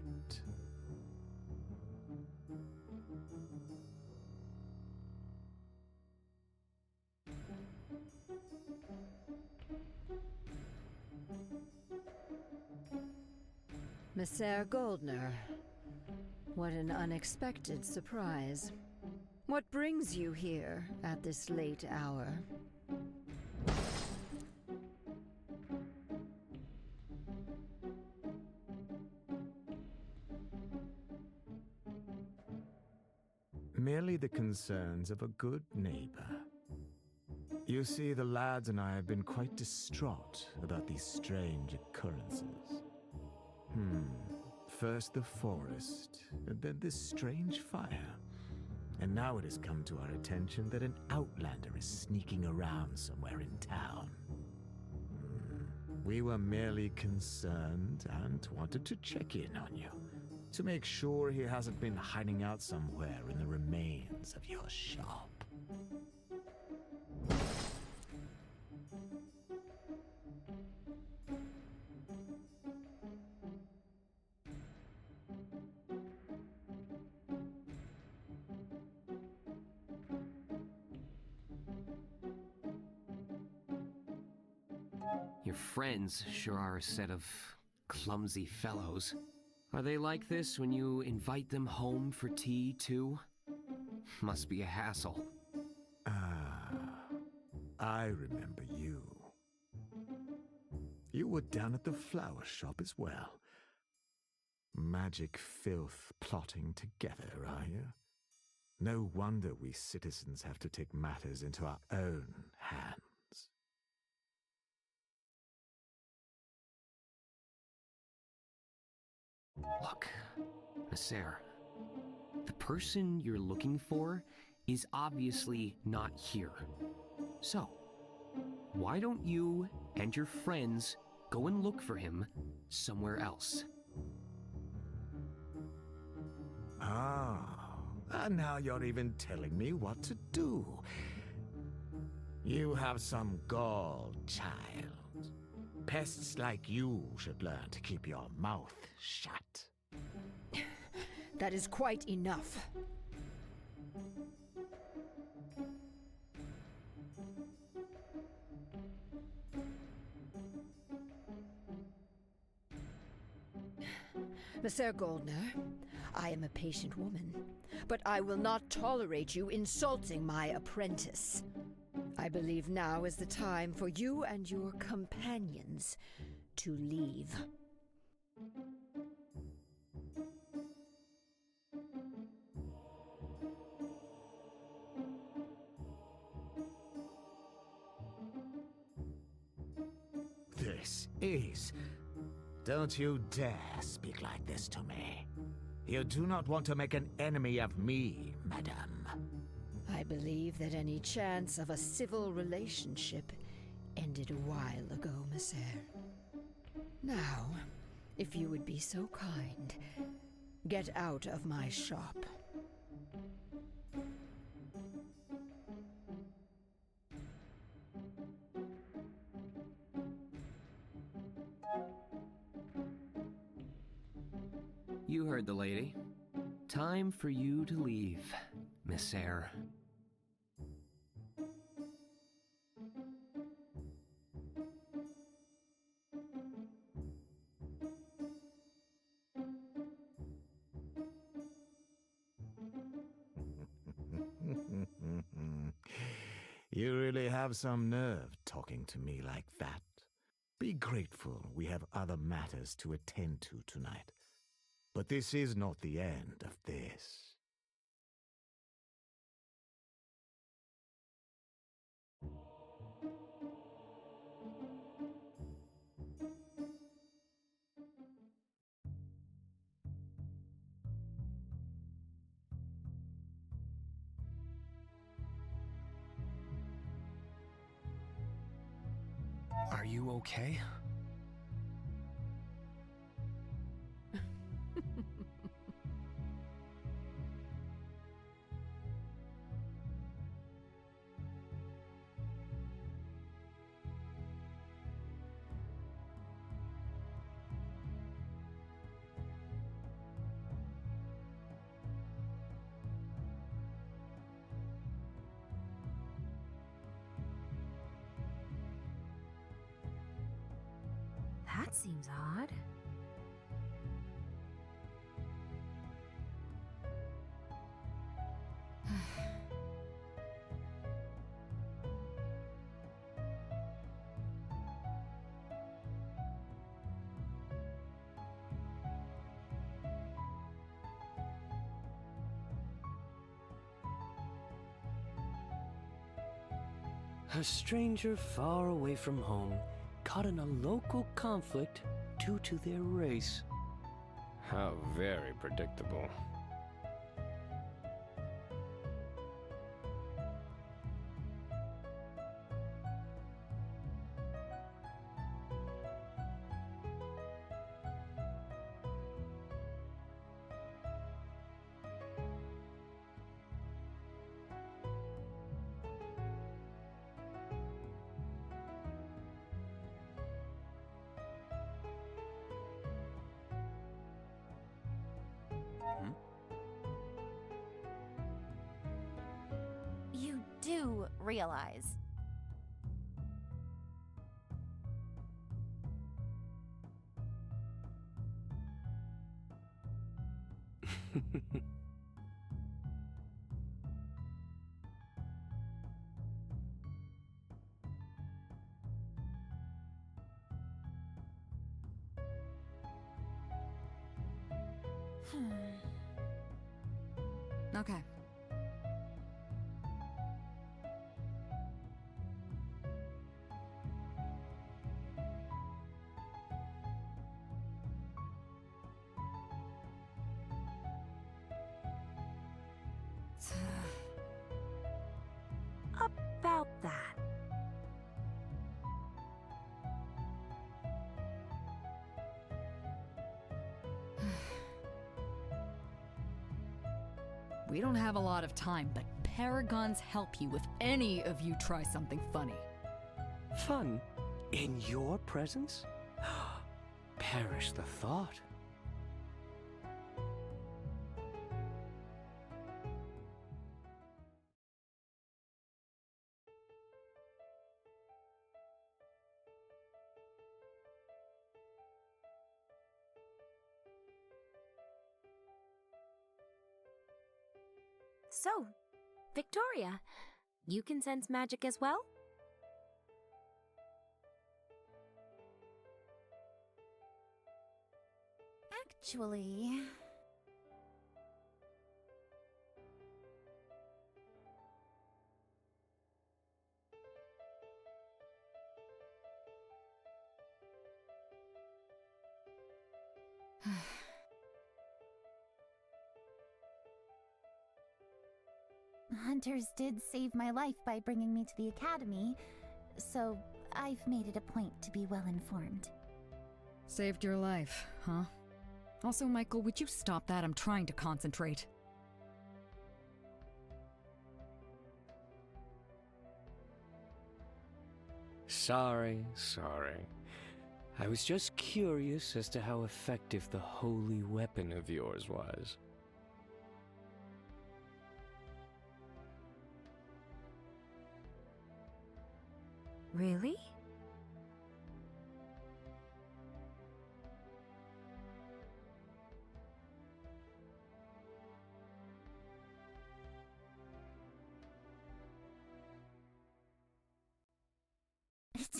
Messer Goldner. What an unexpected surprise. What brings you here at this late hour? Merely the concerns of a good neighbor. You see, the lads and I have been quite distraught about these strange occurrences. First the forest, and then this strange fire. And now it has come to our attention that an outlander is sneaking around somewhere in town. We were merely concerned and wanted to check in on you, to make sure he hasn't been hiding out somewhere in the remains of your shop. Your friends sure are a set of clumsy fellows. Are they like this when you invite them home for tea, too? Must be a hassle. I remember you. You were down at the flower shop as well. Magic filth plotting together, are you? No wonder we citizens have to take matters into our own hands. Look, Nasser, the person you're looking for is obviously not here. So, why don't you and your friends go and look for him somewhere else? And now you're even telling me what to do. You have some gall, child. Pests like you should learn to keep your mouth shut. That is quite enough. Messer Goldner, I am a patient woman, but I will not tolerate you insulting my apprentice. I believe now is the time for you and your companions to leave. This is... Don't you dare speak like this to me. You do not want to make an enemy of me, madame. I believe that any chance of a civil relationship ended a while ago, Messer. Now, if you would be so kind, get out of my shop. You heard the lady. Time for you to leave, Miss Eyre. You really have some nerve talking to me like that. Be grateful we have other matters to attend to tonight. But this is not the end of this. Are you okay? That seems odd. A stranger far away from home, caught in a local conflict due to their race. How very predictable. You do realize. Okay. About that. We don't have a lot of time, but paragons help you if any of you try something funny. Fun? In your presence? Perish the thought. So, Victoria, you can sense magic as well? Actually... hunters did save my life by bringing me to the academy, so I've made it a point to be well informed. Saved your life, huh? Also, Michael, would you stop that? I'm trying to concentrate. Sorry. I was just curious as to how effective the holy weapon of yours was. Really?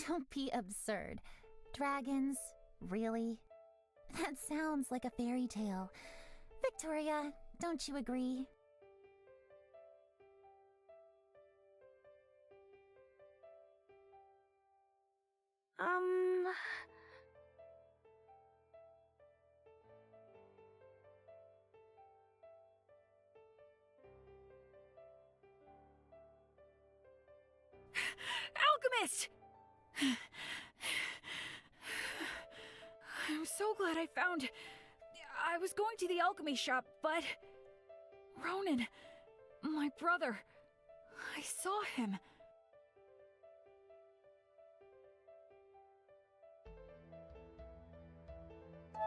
Don't be absurd. Dragons? Really? That sounds like a fairy tale. Victoria, don't you agree? Alchemist! I'm so glad I found... I was going to the alchemy shop, but... Ronan, my brother, I saw him.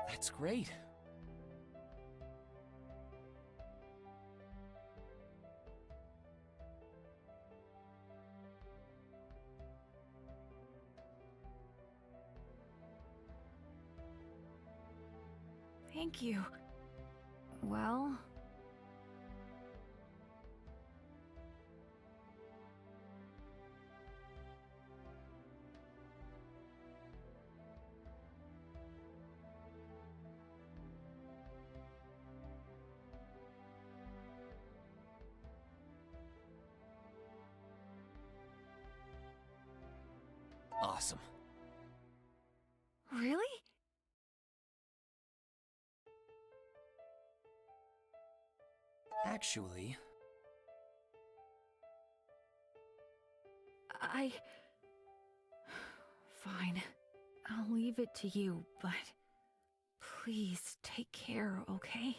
That's great. Thank you. Well... Awesome. Really? Actually... Fine. I'll leave it to you, but... Please take care, okay?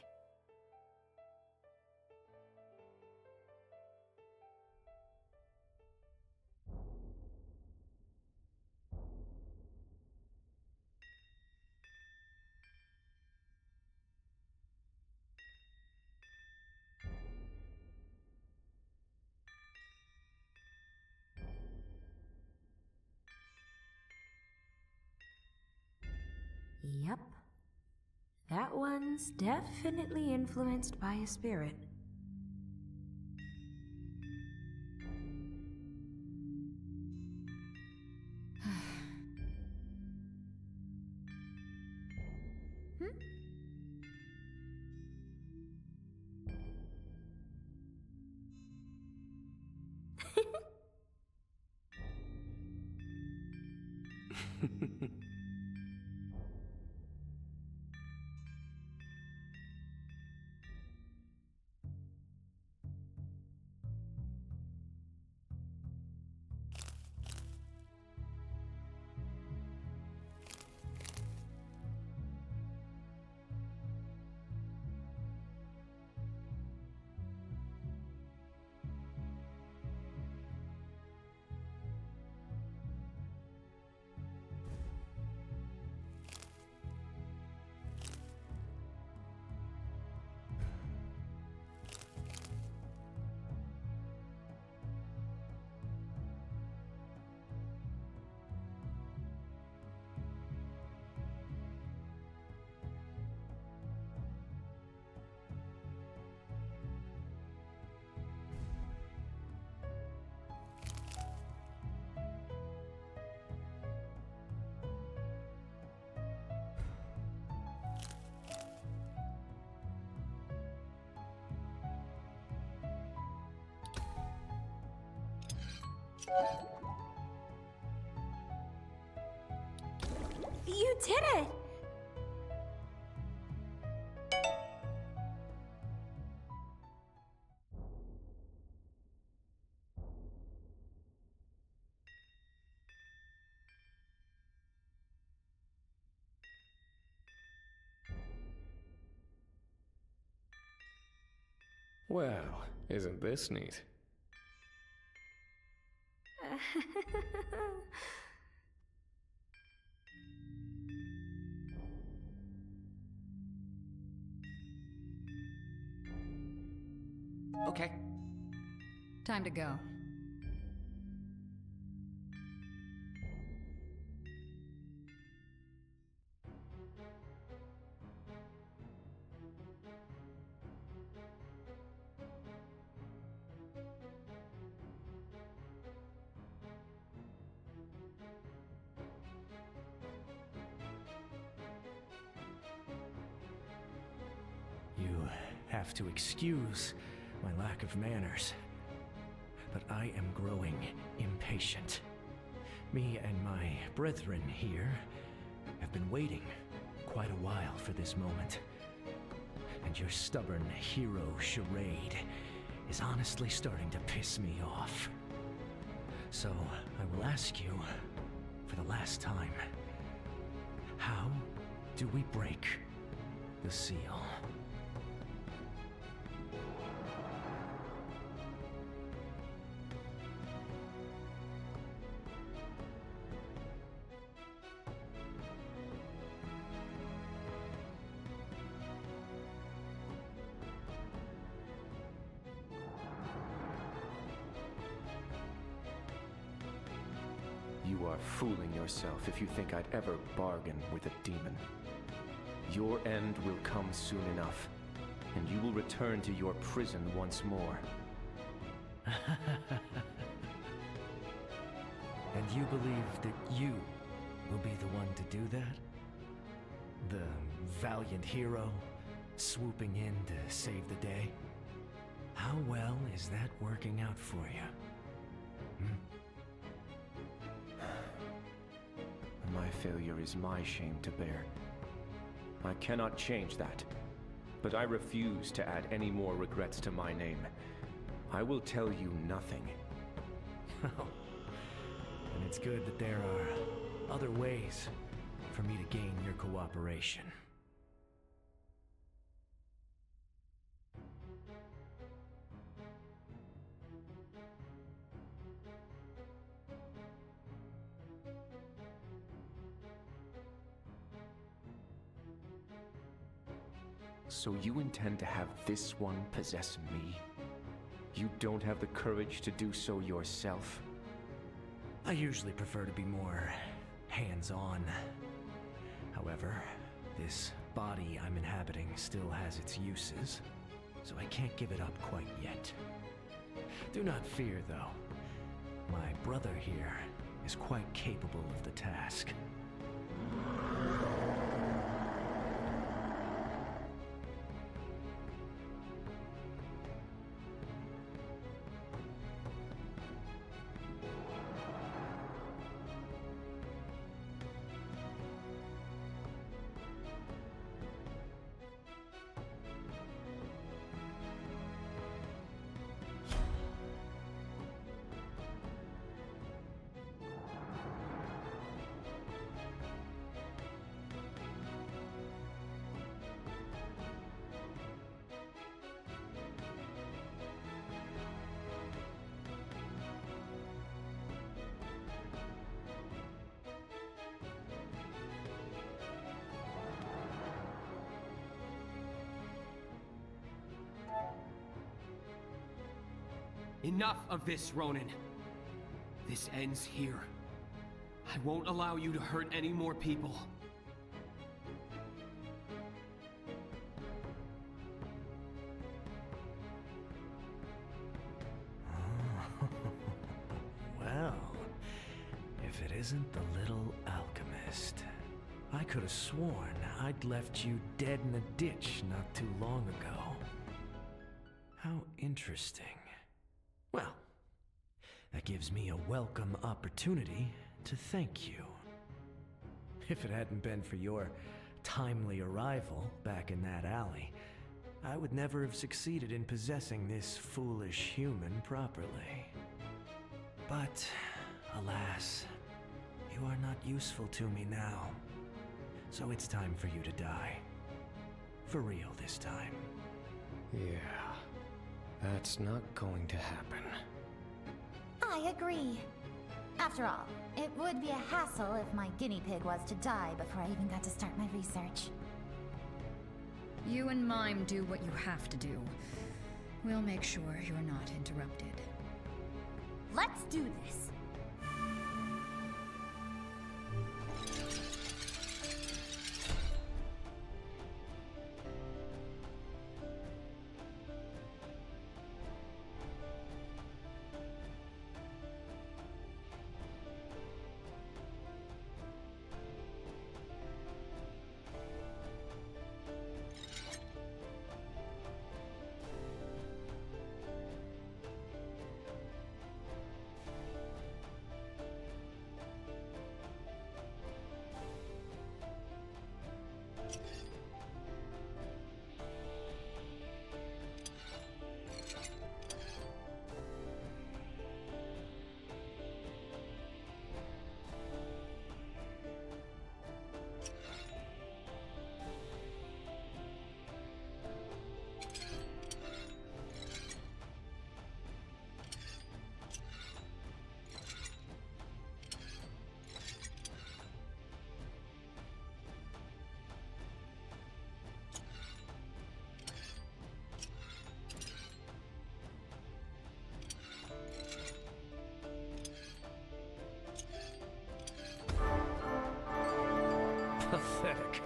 Yep. That one's definitely influenced by a spirit. You did it! Well, isn't this neat? Okay. Time to go. You have to excuse my lack of manners, but I am growing impatient. Me and my brethren here have been waiting quite a while for this moment, and your stubborn hero charade is honestly starting to piss me off. So I will ask you, for the last time, how do we break the seal? You are fooling yourself if you think I'd ever bargain with a demon. Your end will come soon enough, and you will return to your prison once more. And you believe that you will be the one to do that? The valiant hero swooping in to save the day? How well is that working out for you? My failure is my shame to bear. I cannot change that, but I refuse to add any more regrets to my name. I will tell you nothing. And it's good that there are other ways for me to gain your cooperation. So you intend to have this one possess me? You don't have the courage to do so yourself? I usually prefer to be more hands-on. However, this body I'm inhabiting still has its uses, so I can't give it up quite yet. Do not fear, though. My brother here is quite capable of the task. Enough of this, Ronan. This ends here. I won't allow you to hurt any more people. Well, if it isn't the little alchemist. I could have sworn I'd left you dead in a ditch not too long ago. How interesting. Well, that gives me a welcome opportunity to thank you. If it hadn't been for your timely arrival back in that alley, I would never have succeeded in possessing this foolish human properly. But, alas, you are not useful to me now. So it's time for you to die. For real this time. Yeah. That's not going to happen. I agree. After all, it would be a hassle if my guinea pig was to die before I even got to start my research. You and Mime do what you have to do. We'll make sure you're not interrupted. Let's do this. Pathetic.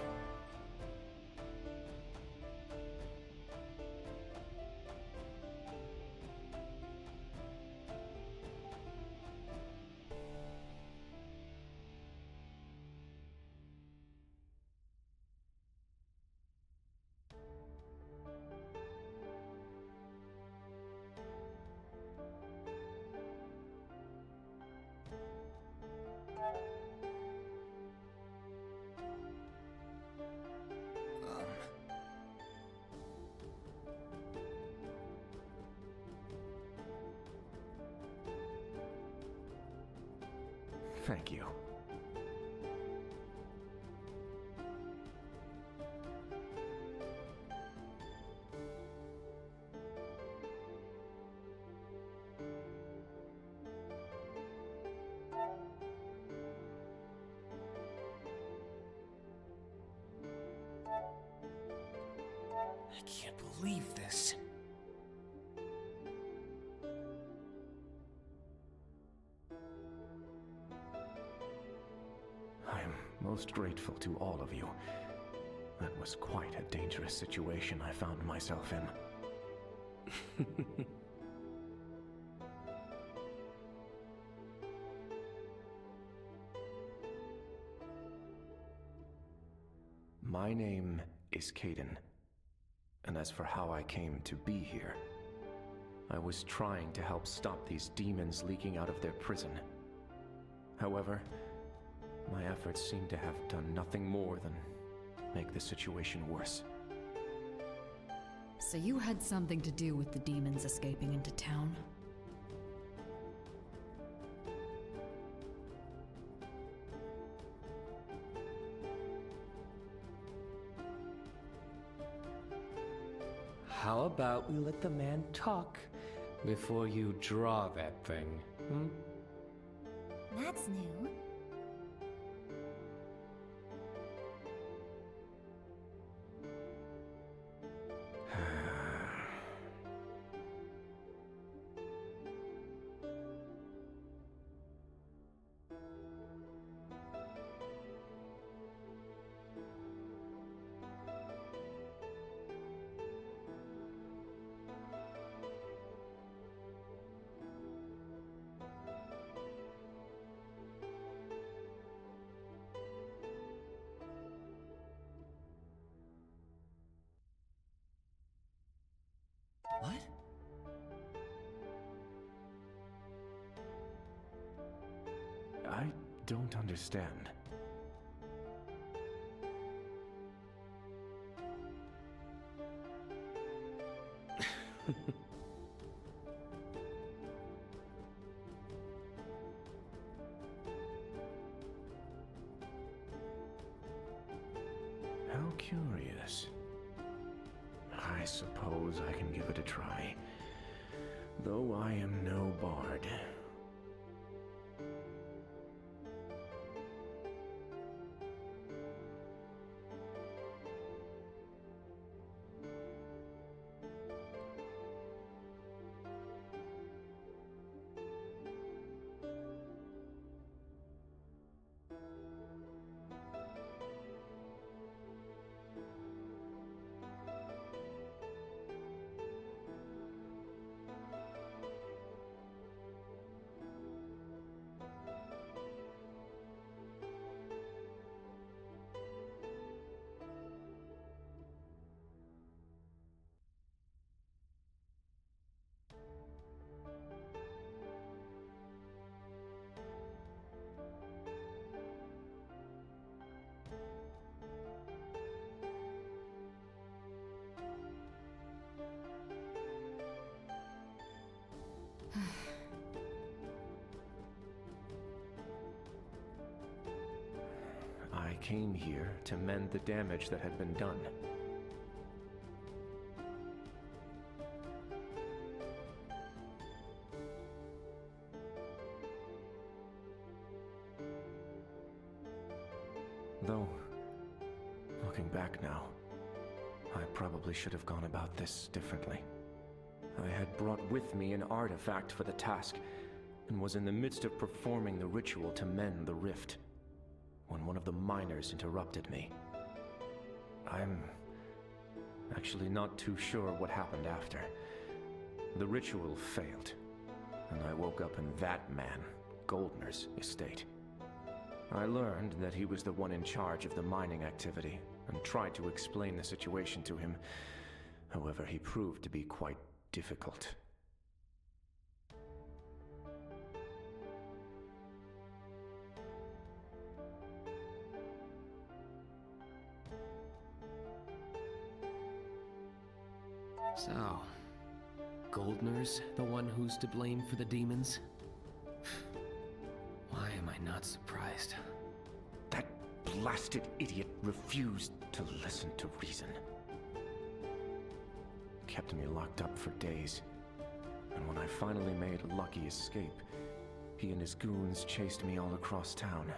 Thank you. I can't believe this. I'm most grateful to all of you. That was quite a dangerous situation I found myself in. My name is Caden. And as for how I came to be here, I was trying to help stop these demons leaking out of their prison. However, my efforts seem to have done nothing more than make the situation worse. So you had something to do with the demons escaping into town? How about we let the man talk before you draw that thing, hmm? That's new. What? I don't understand. How curious. I suppose I can give it a try. though I am no bard. I came here to mend the damage that had been done. Though, looking back now, I probably should have gone about this differently. I had brought with me an artifact for the task, and was in the midst of performing the ritual to mend the rift, when one of the miners interrupted me. I'm actually not too sure what happened after. The ritual failed, and I woke up in that man, Goldner's estate. I learned that he was the one in charge of the mining activity, and tried to explain the situation to him. However, he proved to be quite difficult. So, Goldner's the one who's to blame for the demons? Why am I not surprised? That blasted idiot refused to listen to reason. Kept me locked up for days. And when I finally made a lucky escape, he and his goons chased me all across town.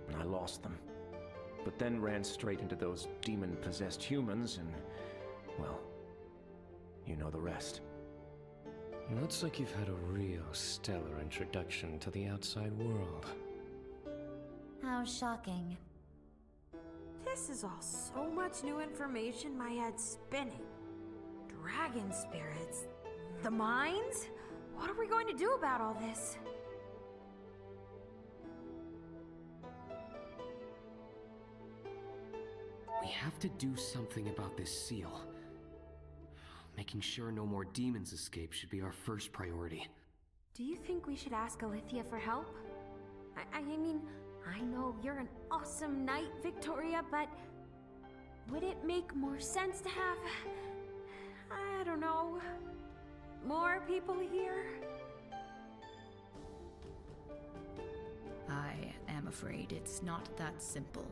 And I lost them. But then ran straight into those demon-possessed humans and, well, you know the rest. Looks like you've had a real stellar introduction to the outside world. How shocking. This is all so much new information, my head's spinning. Dragon spirits? The mines? What are we going to do about all this? We have to do something about this seal. Making sure no more demons escape should be our first priority. Do you think we should ask Alithia for help? I mean, I know you're an awesome knight, Victoria, but would it make more sense to have, I don't know, more people here? I am afraid it's not that simple.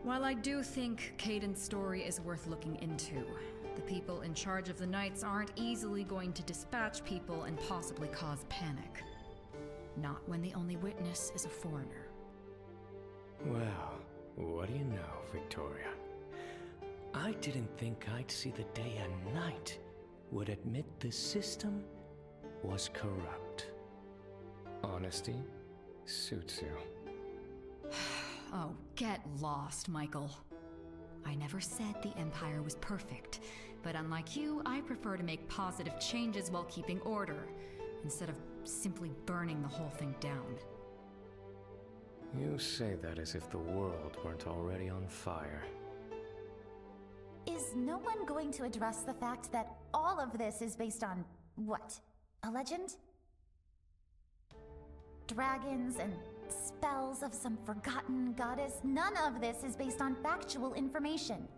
While I do think Caden's story is worth looking into, the people in charge of the Knights aren't easily going to dispatch people and possibly cause panic. Not when the only witness is a foreigner. Well, what do you know, Victoria? I didn't think I'd see the day a knight would admit the system was corrupt. Honesty suits you. Oh, get lost, Michael. I never said the Empire was perfect, but unlike you, I prefer to make positive changes while keeping order, instead of simply burning the whole thing down. You say that as if the world weren't already on fire. Is no one going to address the fact that all of this is based on, what, a legend? Dragons and spells of some forgotten goddess? None of this is based on factual information.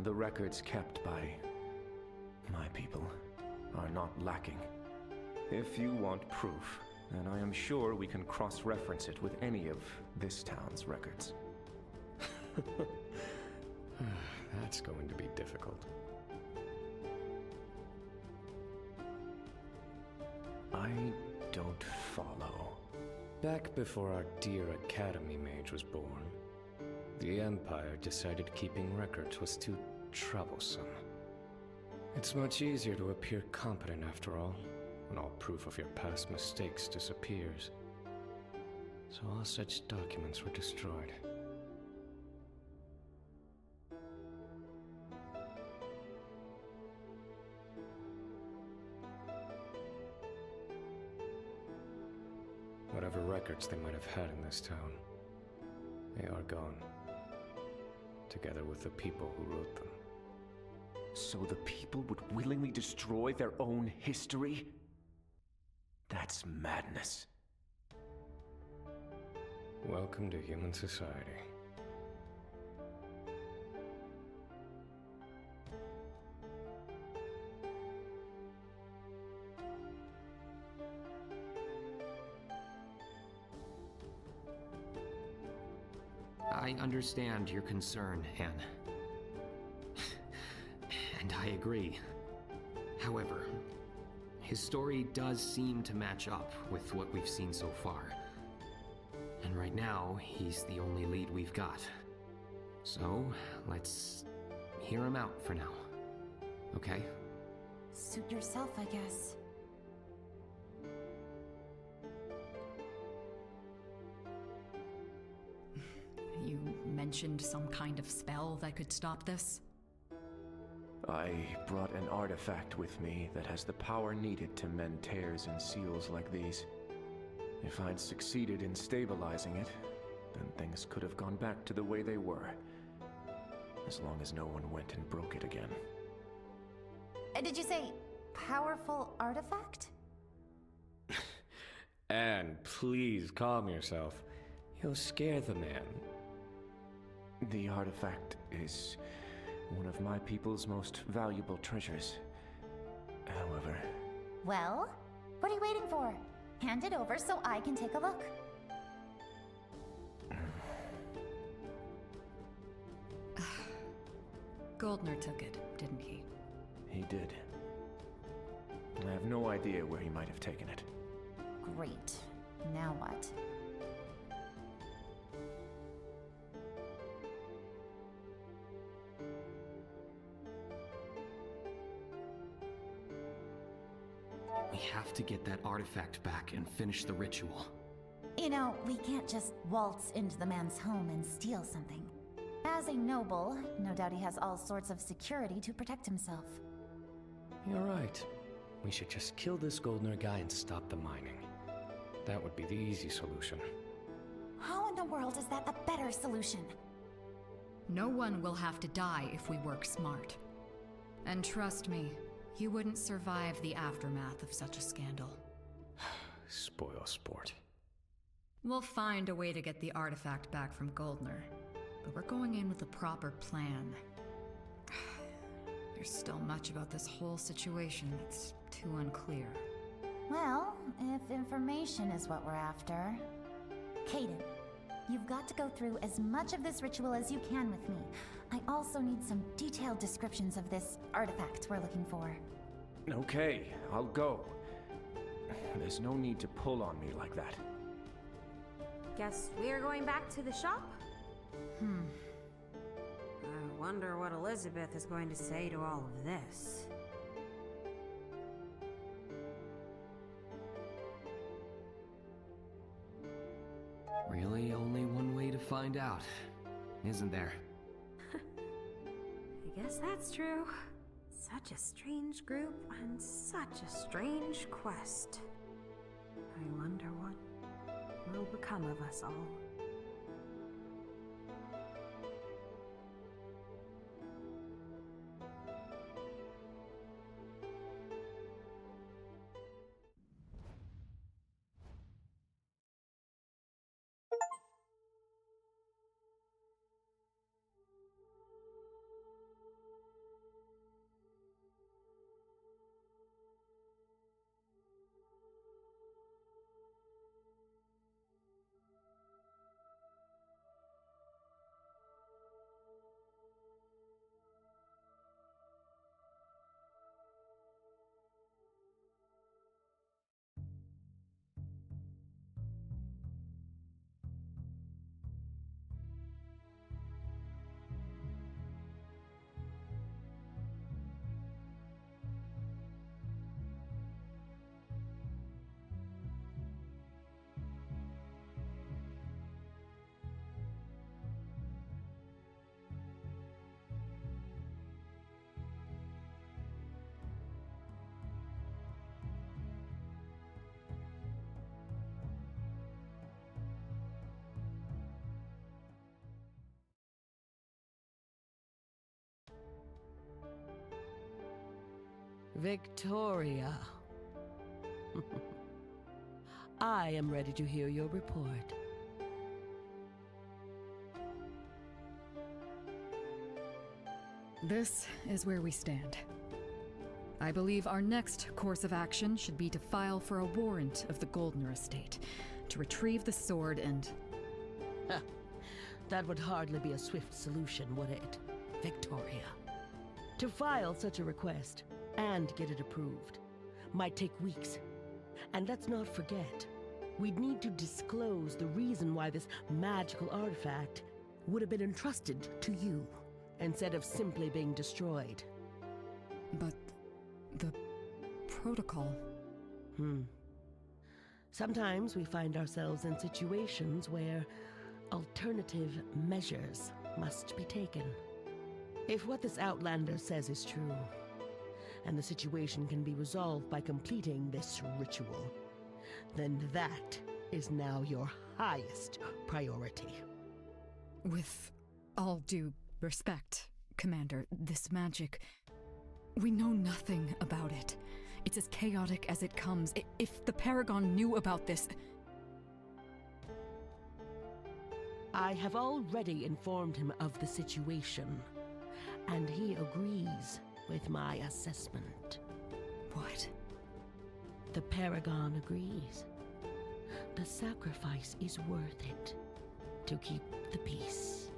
The records kept by my people are not lacking. If you want proof, then I am sure we can cross-reference it with any of this town's records. That's going to be difficult. I don't follow. Back before our dear Academy mage was born, the Empire decided keeping records was too troublesome. It's much easier to appear competent after all, when all proof of your past mistakes disappears. So all such documents were destroyed. Whatever records they might have had in this town, they are gone, together with the people who wrote them. So the people would willingly destroy their own history? That's madness. Welcome to human society. I understand your concern, Anne. And I agree. However, his story does seem to match up with what we've seen so far. And right now, he's the only lead we've got. So, let's hear him out for now. Okay? Suit yourself, I guess. You mentioned some kind of spell that could stop this? I brought an artifact with me that has the power needed to mend tears and seals like these. If I'd succeeded in stabilizing it, then things could have gone back to the way they were. As long as no one went and broke it again. Did you say powerful artifact? Anne, please calm yourself. You'll scare the man. The artifact is one of my people's most valuable treasures. However... Well, what are you waiting for? Hand it over so I can take a look. Goldner took it, didn't he? He did. I have no idea where he might have taken it. Great. Now what? We have to get that artifact back and finish the ritual. You know, we can't just waltz into the man's home and steal something. As a noble, no doubt he has all sorts of security to protect himself. You're right. We should just kill this Goldner guy and stop the mining. That would be the easy solution. How in the world is that a better solution? No one will have to die if we work smart. And trust me, you wouldn't survive the aftermath of such a scandal. Spoil sport. We'll find a way to get the artifact back from Goldner, but we're going in with a proper plan. There's still much about this whole situation that's too unclear. Well, if information is what we're after... Caden, you've got to go through as much of this ritual as you can with me. I also need some detailed descriptions of this artifact we're looking for. Okay, I'll go. There's no need to pull on me like that. Guess we're going back to the shop? I wonder what Elizabeth is going to say to all of this. Really, only one way to find out, isn't there? I guess that's true. Such a strange group and such a strange quest. I wonder what will become of us all. Victoria. I am ready to hear your report. This is where we stand. I believe our next course of action should be to file for a warrant of the Goldner estate, to retrieve the sword and... That would hardly be a swift solution, would it, Victoria? To file such a request and get it approved might take weeks. And let's not forget, we'd need to disclose the reason why this magical artifact would have been entrusted to you, instead of simply being destroyed. But the protocol... Sometimes we find ourselves in situations where alternative measures must be taken. If what this outlander says is true, and the situation can be resolved by completing this ritual, then that is now your highest priority. With all due respect, Commander, this magic... We know nothing about it. It's as chaotic as it comes. If the Paragon knew about this... I have already informed him of the situation, and he agrees with my assessment. What? The Paragon agrees. The sacrifice is worth it to keep the peace.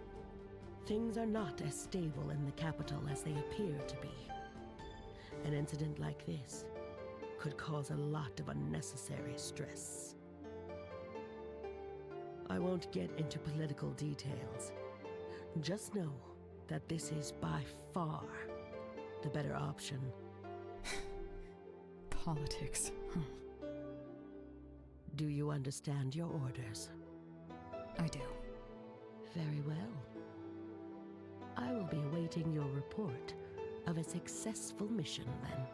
Things are not as stable in the capital as they appear to be. An incident like this could cause a lot of unnecessary stress. I won't get into political details. Just know that this is by far the better option. Politics, huh? Do you understand your orders? I do. Very well. I will be awaiting your report of a successful mission, then.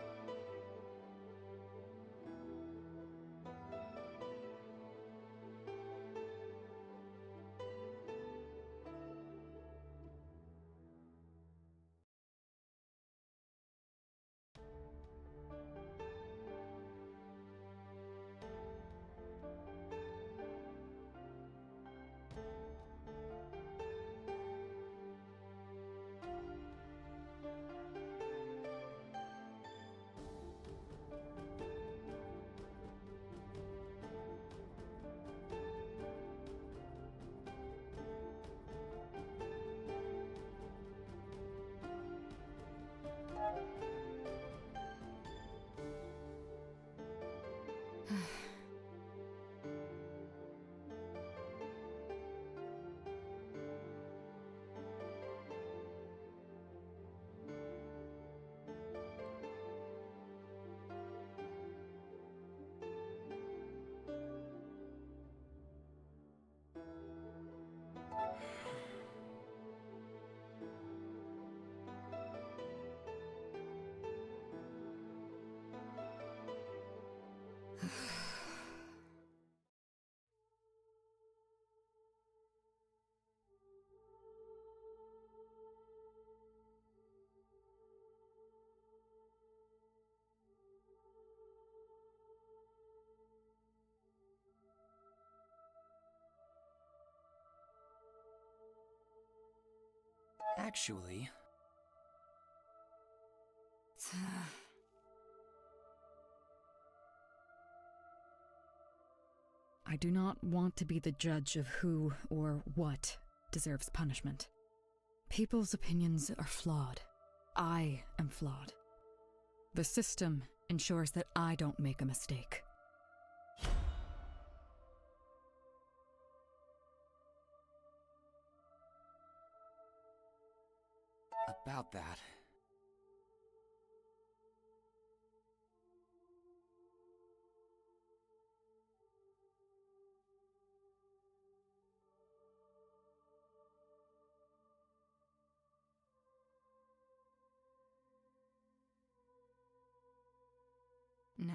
Actually... I do not want to be the judge of who or what deserves punishment. People's opinions are flawed. I am flawed. The system ensures that I don't make a mistake. About that... No.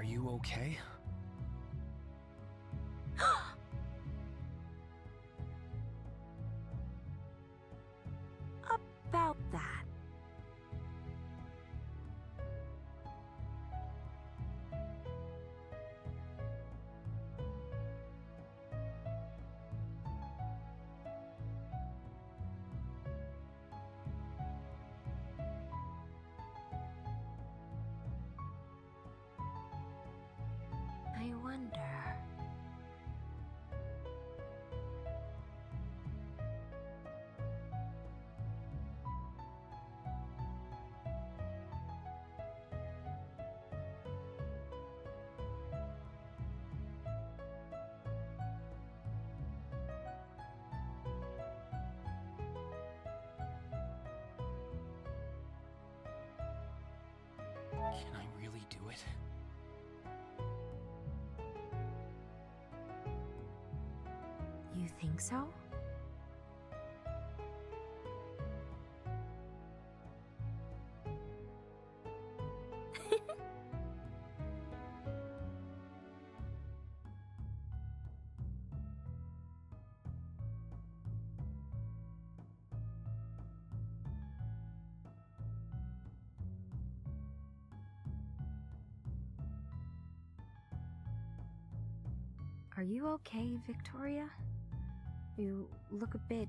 Are you okay? About that. I wonder. Can I really do it? You think so? Are you okay, Victoria? You look a bit...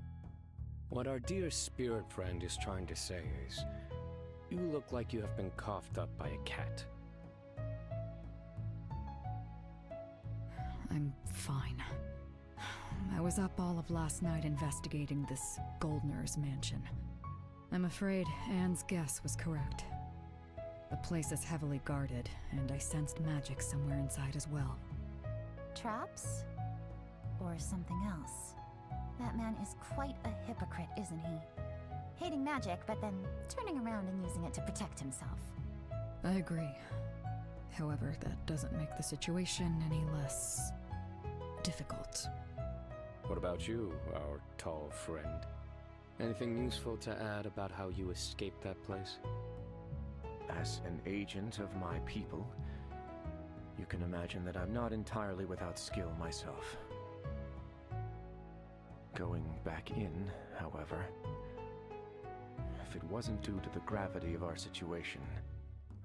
What our dear spirit friend is trying to say is, you look like you have been coughed up by a cat. I'm fine. I was up all of last night investigating this Goldner's mansion. I'm afraid Anne's guess was correct. The place is heavily guarded, and I sensed magic somewhere inside as well. Traps? Or something else? That man is quite a hypocrite, isn't he? Hating magic, but then turning around and using it to protect himself. I agree. However, that doesn't make the situation any less... difficult. What about you, our tall friend? Anything useful to add about how you escaped that place? As an agent of my people, you can imagine that I'm not entirely without skill myself. Going back in, however, if it wasn't due to the gravity of our situation,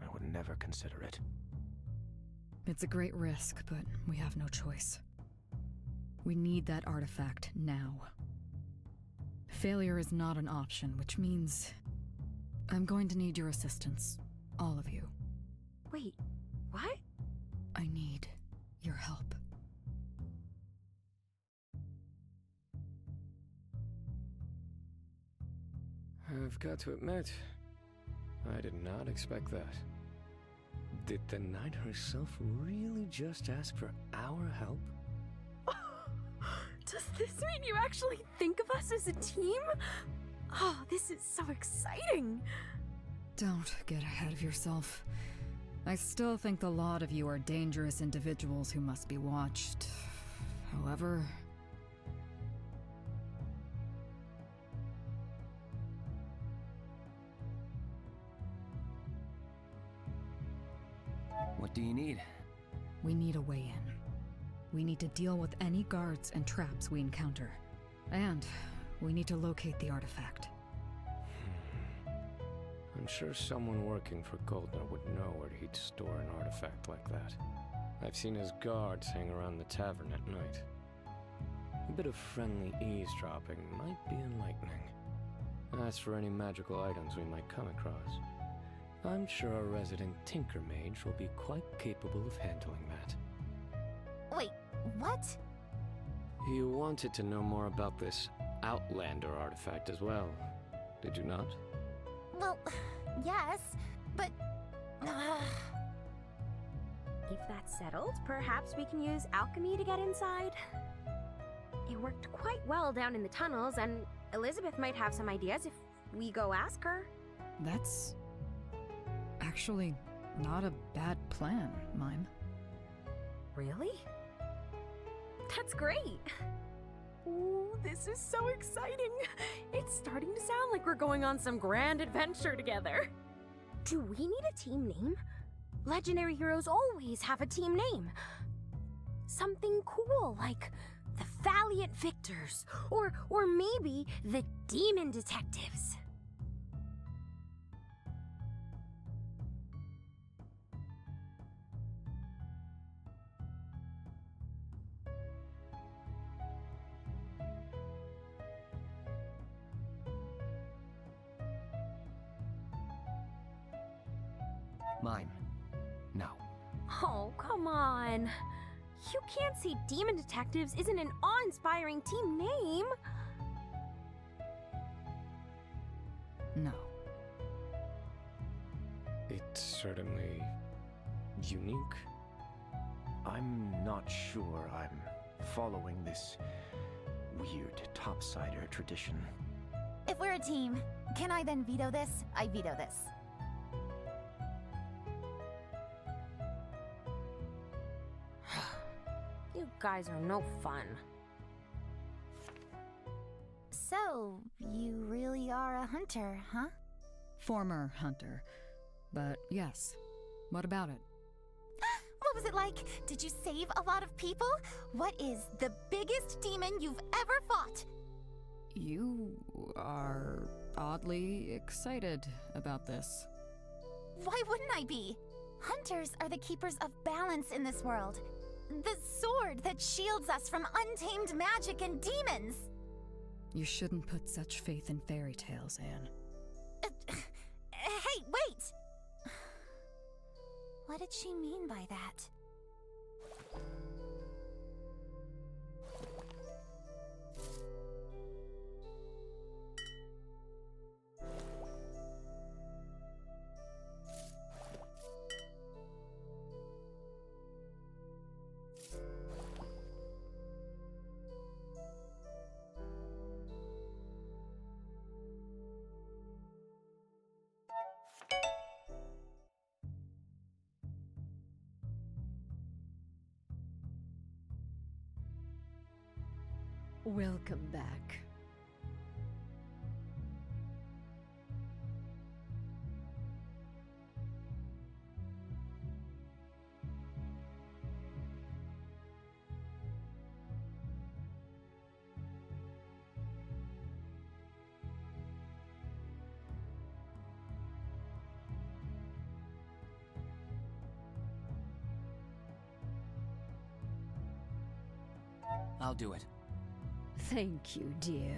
I would never consider it. It's a great risk, but we have no choice. We need that artifact now. Failure is not an option, which means I'm going to need your assistance. All of you. Wait, what? I need your help. I've got to admit, I did not expect that. Did the knight herself really just ask for our help? Does this mean you actually think of us as a team? Oh, this is so exciting! Don't get ahead of yourself. I still think the lot of you are dangerous individuals who must be watched. However... What do you need? We need a way in. We need to deal with any guards and traps we encounter. And we need to locate the artifact. I'm sure someone working for Goldner would know where he'd store an artifact like that. I've seen his guards hang around the tavern at night. A bit of friendly eavesdropping might be enlightening. As for any magical items we might come across, I'm sure our resident Tinker Mage will be quite capable of handling that. Wait, what? You wanted to know more about this Outlander artifact as well, did you not? Well, yes, but... If that's settled, perhaps we can use alchemy to get inside. It worked quite well down in the tunnels, and Elizabeth might have some ideas if we go ask her. That's... actually not a bad plan, Mime. Really? That's great! Ooh, this is so exciting! It's starting to sound like we're going on some grand adventure together. Do we need a team name? Legendary heroes always have a team name. Something cool like the Valiant Victors, or maybe the Demon Detectives. Mine. No. Oh, come on. You can't say Demon Detectives isn't an awe-inspiring team name. No. It's certainly unique. I'm not sure I'm following this weird topsider tradition. If we're a team, can I then veto this? I veto this. You guys are no fun. So, you really are a hunter, huh? Former hunter. But yes. What about it? What was it like? Did you save a lot of people? What is the biggest demon you've ever fought? You are oddly excited about this. Why wouldn't I be? Hunters are the keepers of balance in this world. The sword that shields us from untamed magic and demons. You shouldn't put such faith in fairy tales, Anne. Hey, wait! What did she mean by that? Welcome back. I'll do it. Thank you, dear.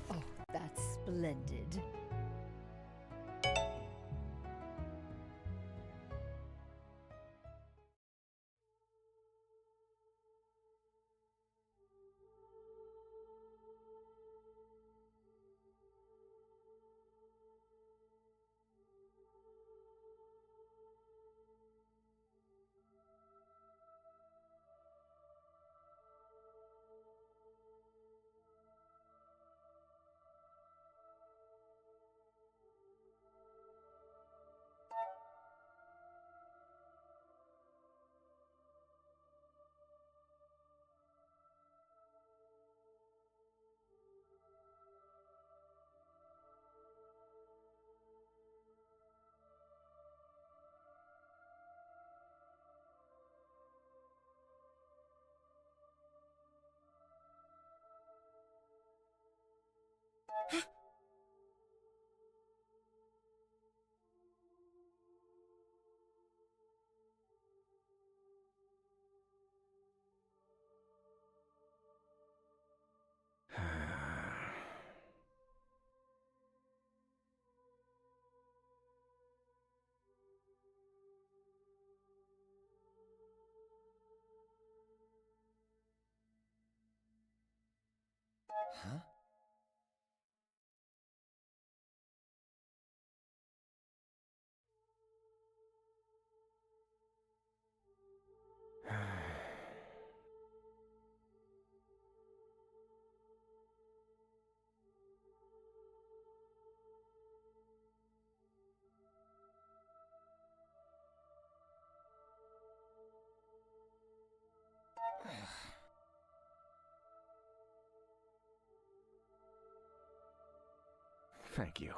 Oh, that's splendid. Huh? Thank you.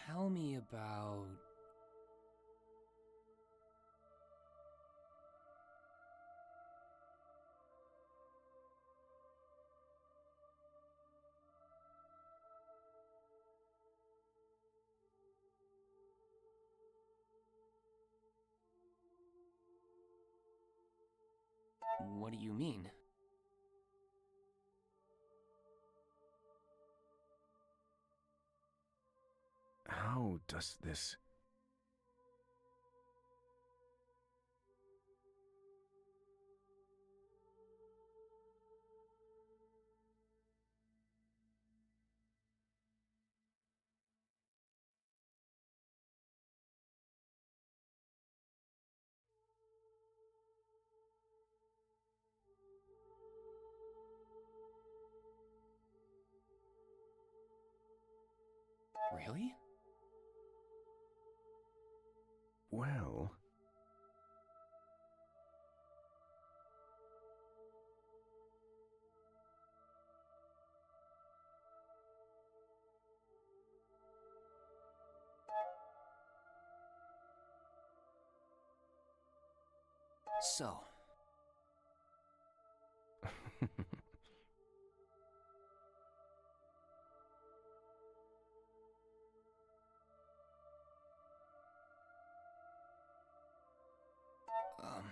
Tell me about... What do you mean? How does this... Really? Well... So, um...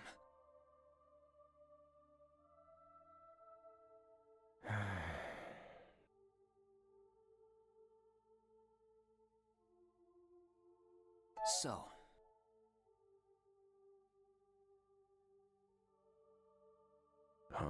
So, Huh?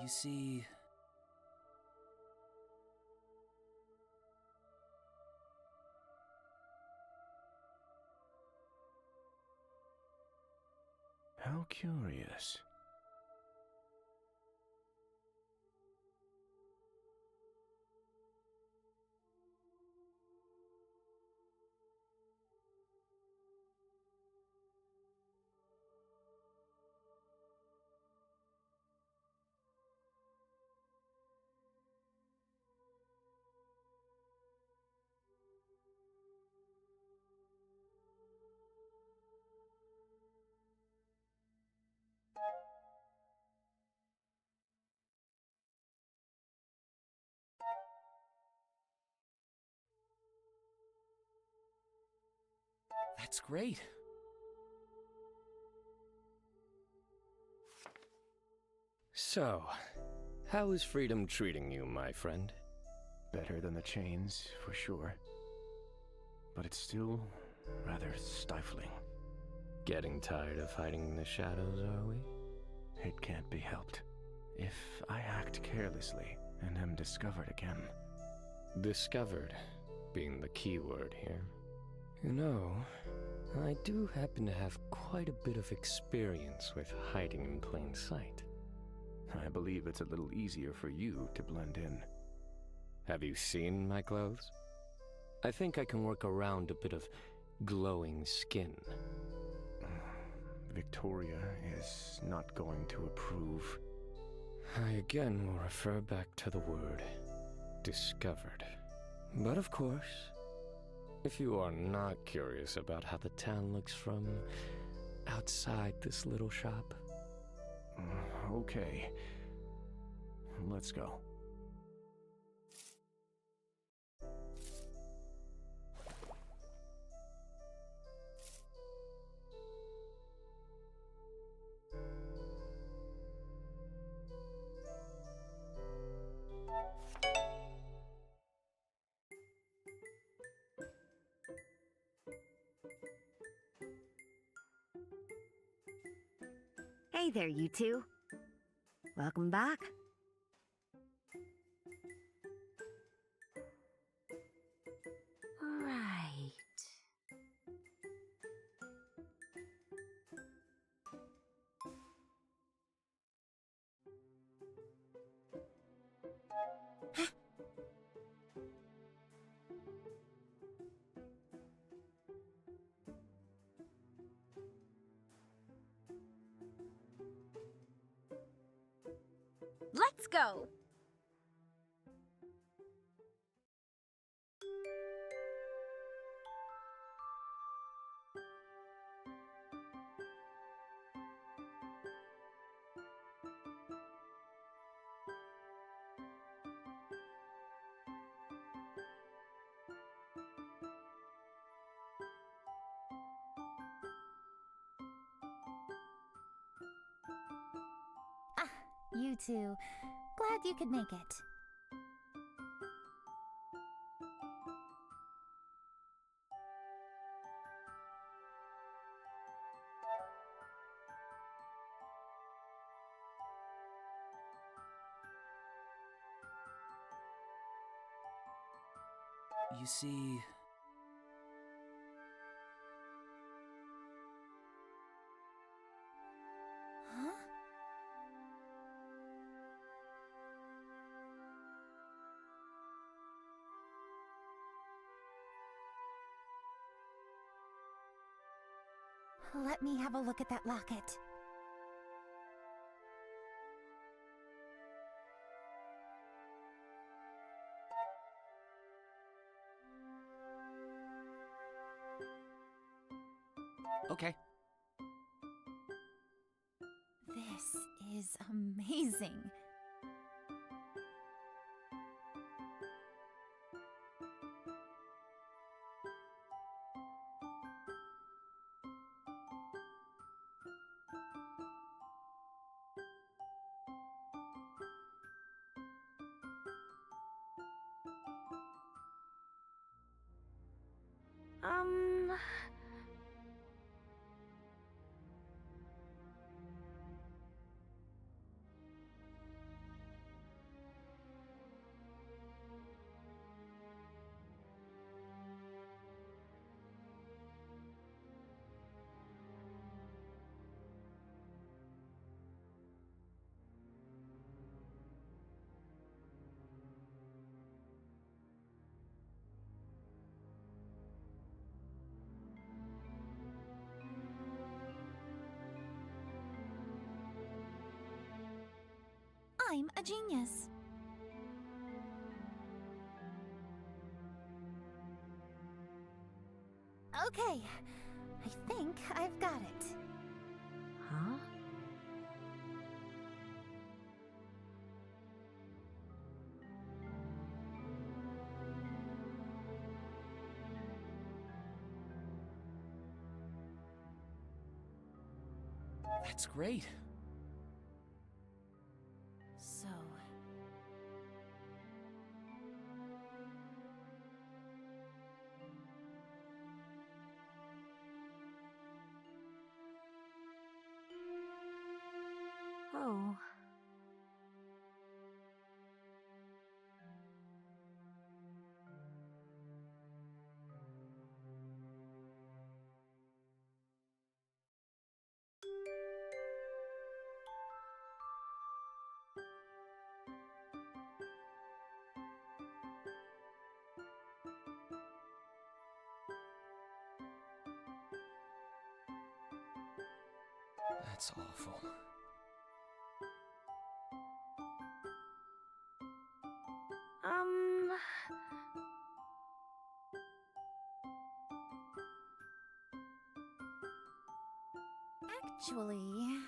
You see... How curious. That's great. So, how is freedom treating you, my friend? Better than the chains, for sure. But it's still rather stifling. Getting tired of hiding in the shadows, are we? It can't be helped. If I act carelessly and am discovered again... Discovered being the key word here. You know, I do happen to have quite a bit of experience with hiding in plain sight. I believe it's a little easier for you to blend in. Have you seen my clothes? I think I can work around a bit of glowing skin. Victoria is not going to approve. I again will refer back to the word discovered. But of course, if you are not curious about how the town looks from outside this little shop. Okay. Let's go. Hey there, you two. Welcome back. Right. Let's go! Ah, you two. Glad you could make it. You see... Huh? Let me have a look at that locket. Okay. This is amazing. I'm a genius. Okay, I think I've got it. Huh? That's great. So... Oh. That's awful. Actually...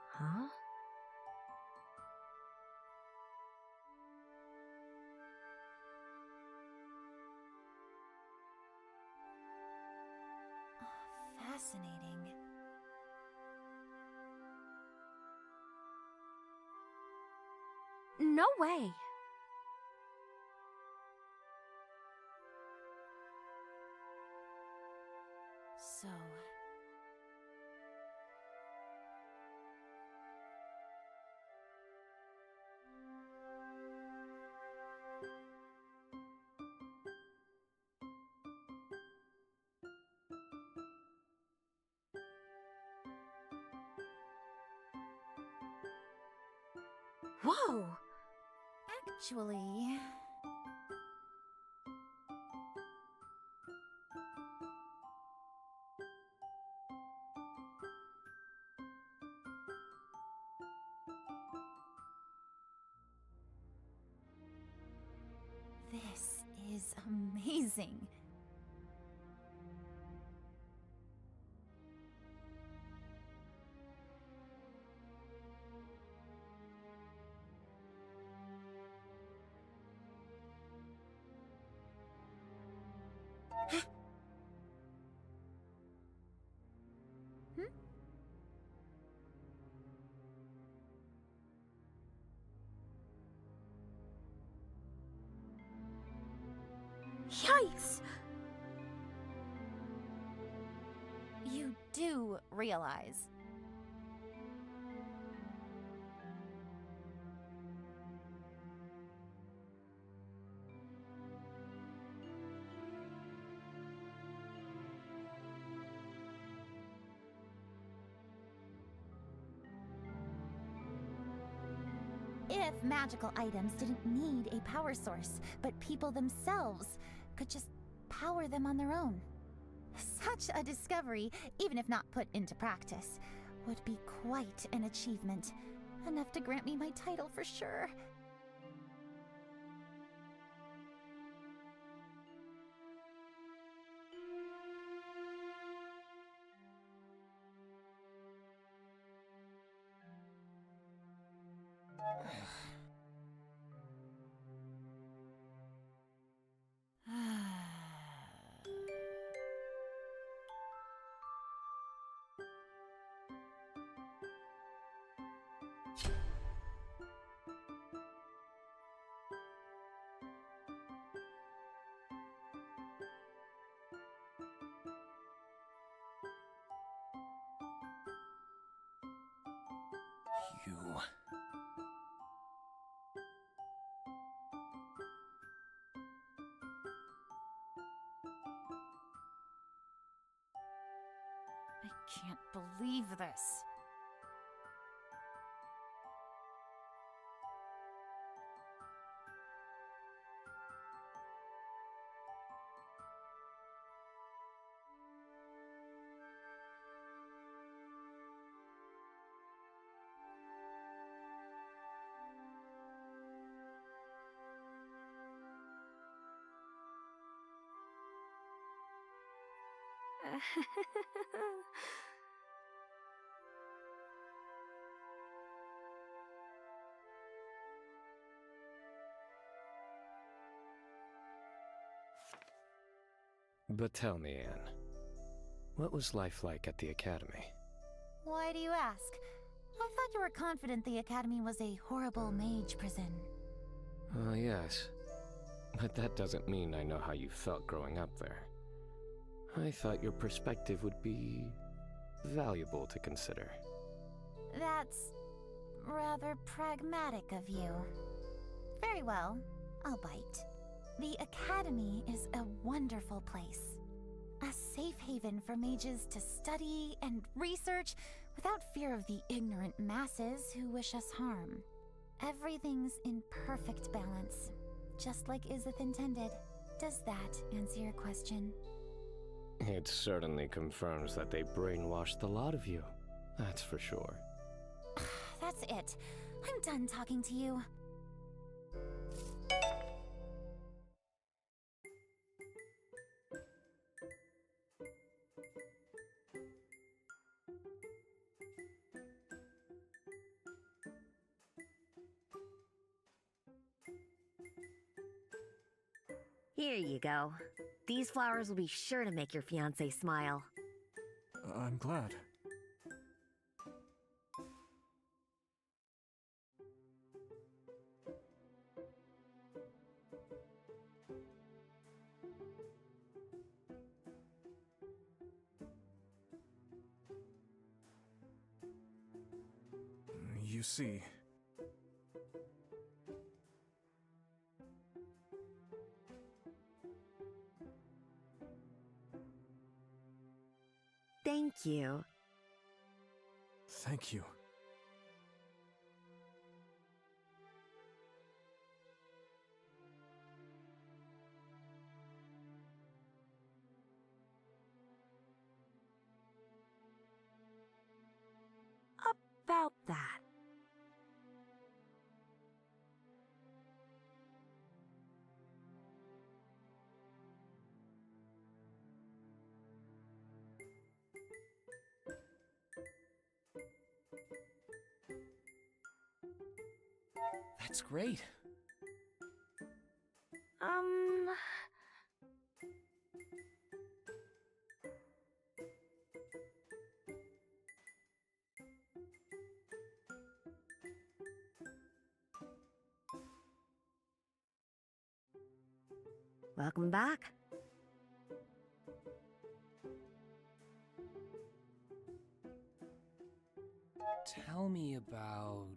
Huh? Fascinating. No way. So... Whoa! Actually... This is amazing. Hmm? Yikes! You do realize. If magical items didn't need a power source, but people themselves could just power them on their own. Such a discovery, even if not put into practice, would be quite an achievement. Enough to grant me my title for sure. You... I can't believe this. But tell me, Anne, what was life like at the Academy? Why do you ask? I thought you were confident the Academy was a horrible mage prison. Yes. But that doesn't mean I know how you felt growing up there. I thought your perspective would be valuable to consider. That's rather pragmatic of you. Very well, I'll bite. The Academy is a wonderful place. A safe haven for mages to study and research without fear of the ignorant masses who wish us harm. Everything's in perfect balance, just like Izith intended. Does that answer your question? It certainly confirms that they brainwashed a lot of you. That's for sure. That's it. I'm done talking to you. Here you go. These flowers will be sure to make your fiancé smile. I'm glad. You see... Thank you. Thank you. About that. That's great. Welcome back. Tell me about...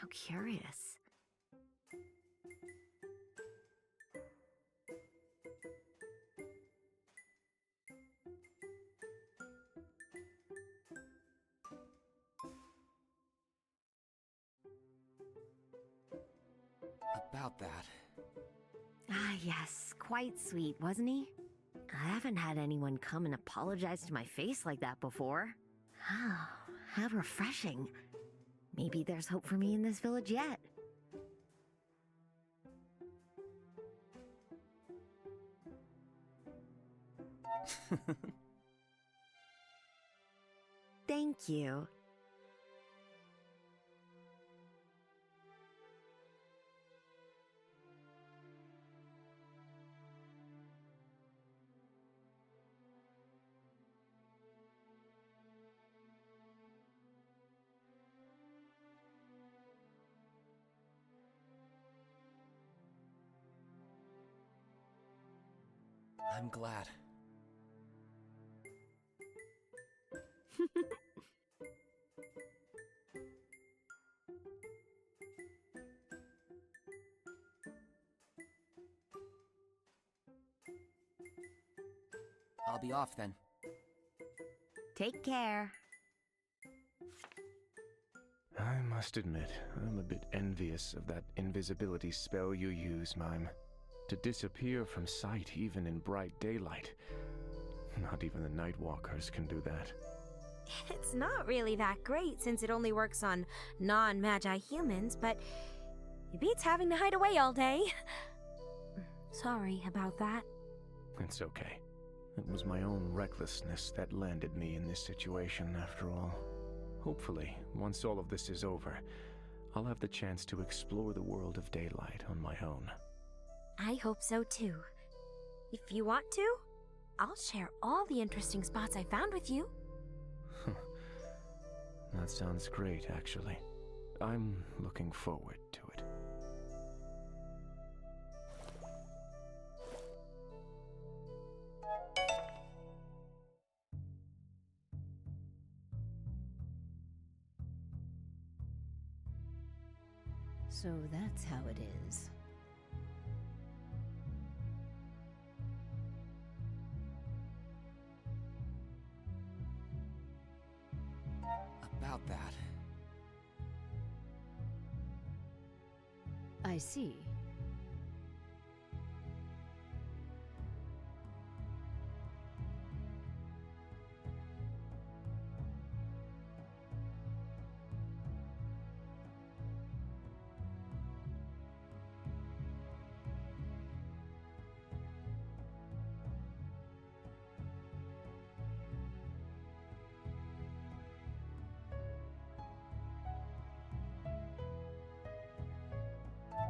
How curious. About that. Ah, yes. Quite sweet, wasn't he? I haven't had anyone come and apologize to my face like that before. Oh, how refreshing. Maybe there's hope for me in this village yet. Thank you. I'm glad. I'll be off then. Take care. I must admit, I'm a bit envious of that invisibility spell you use, Mime. To disappear from sight even in bright daylight. Not even the Nightwalkers can do that. It's not really that great since it only works on non-magi humans, but it beats having to hide away all day. Sorry about that. It's okay. It was my own recklessness that landed me in this situation, after all. Hopefully, once all of this is over, I'll have the chance to explore the world of daylight on my own. I hope so too. If you want to, I'll share all the interesting spots I found with you. That sounds great, actually. I'm looking forward to it. So that's how it is. About that. I see.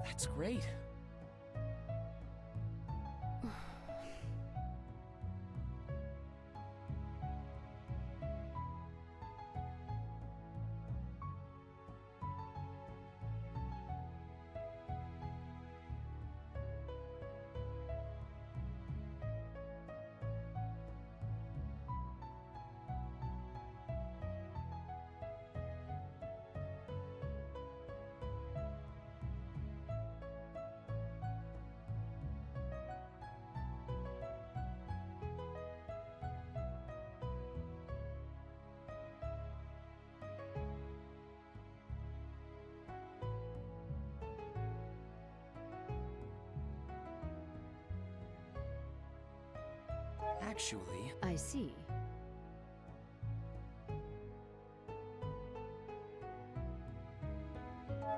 That's great. Actually... I see.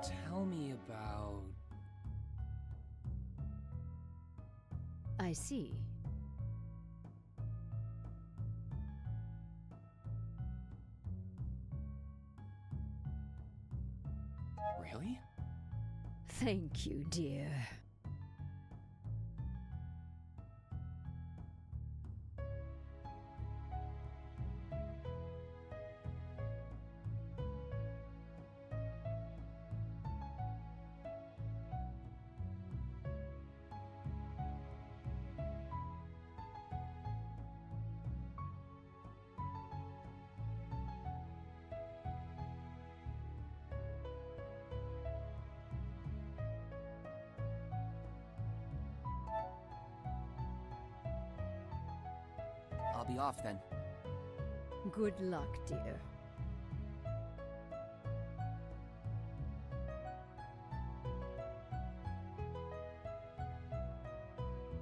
Tell me about... I see. Really? Thank you, dear. I'll be off then. Good luck, dear.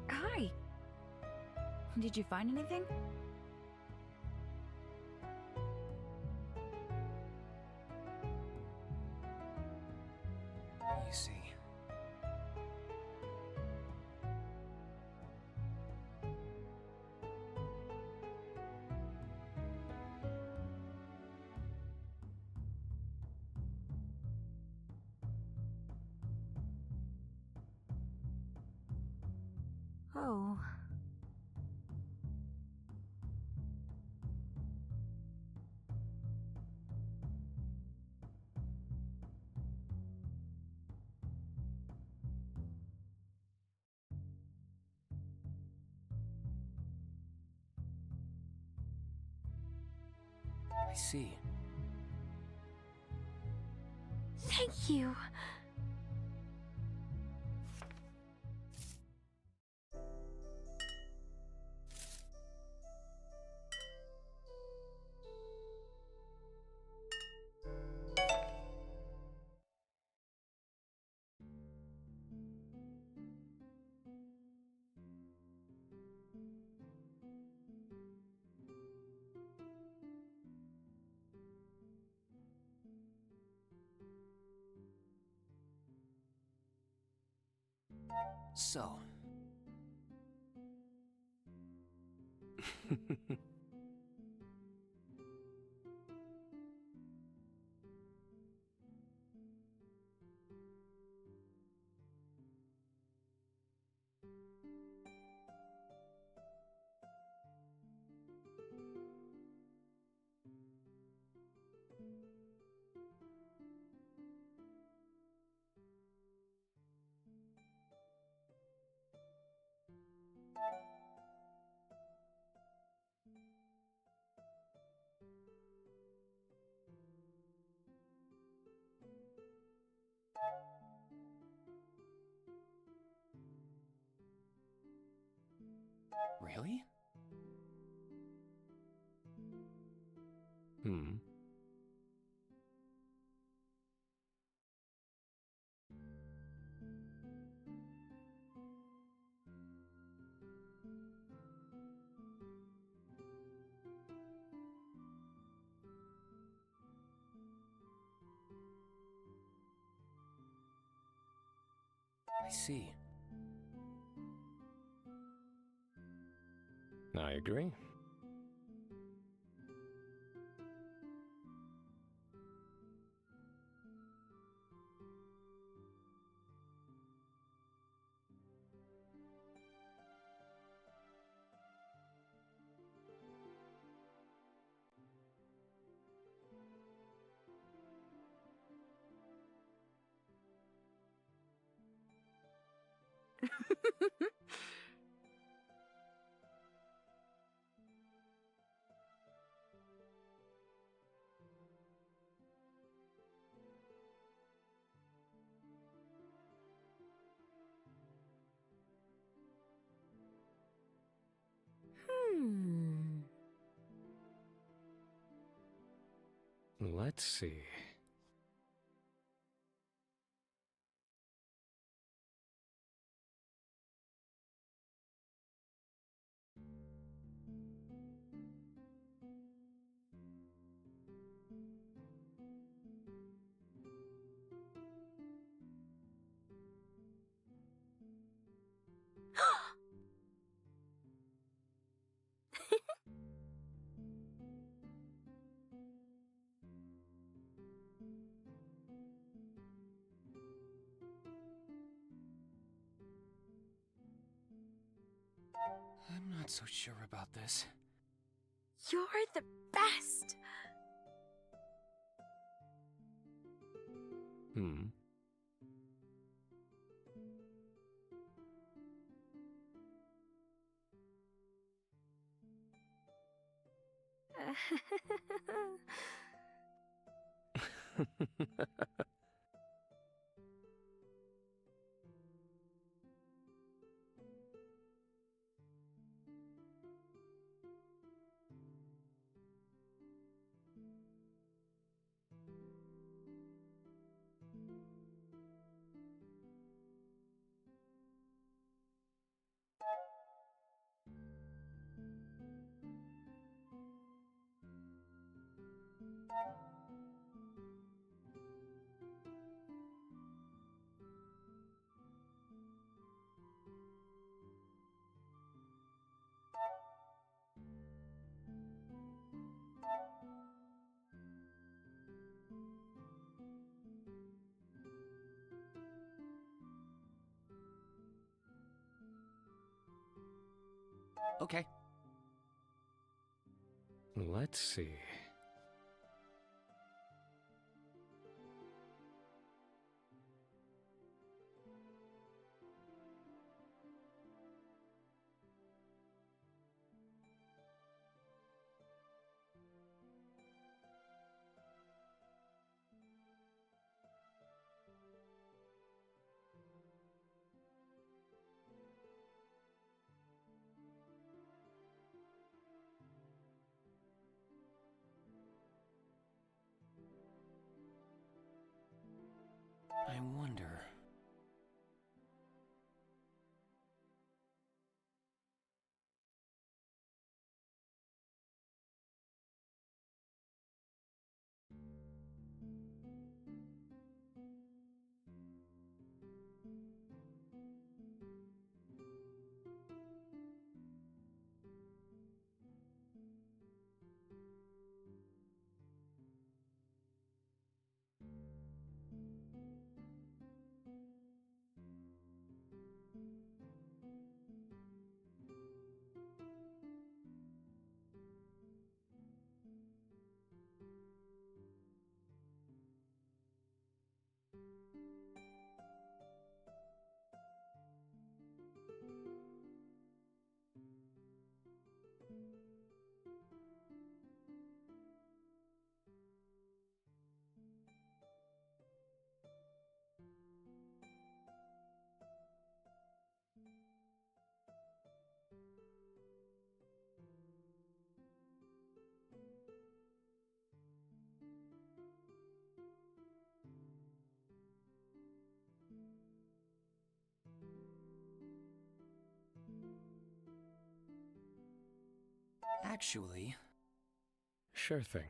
Hi. Did you find anything? You see. Oh. I see. Thank you. So, really? Hmm. I see. I agree. Hmm. Let's see. I'm not so sure about this. You're the best! Hmm. Okay. Let's see. Actually... Sure thing.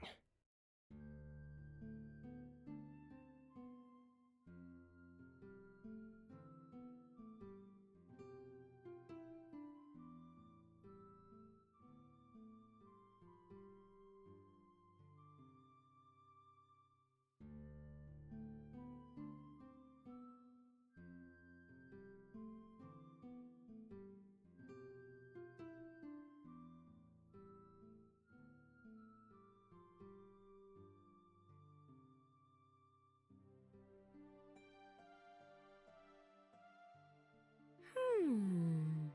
Hmm.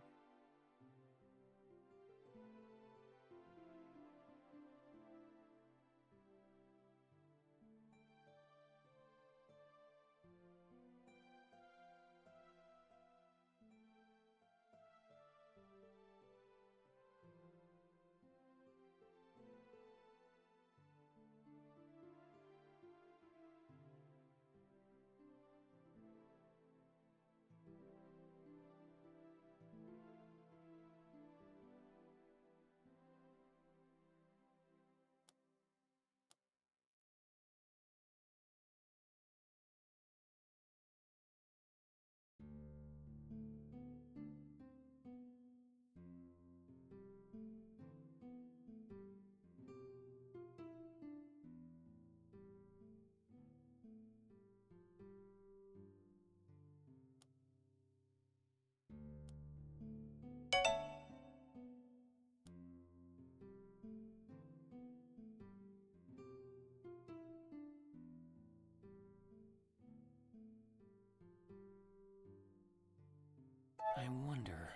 I wonder...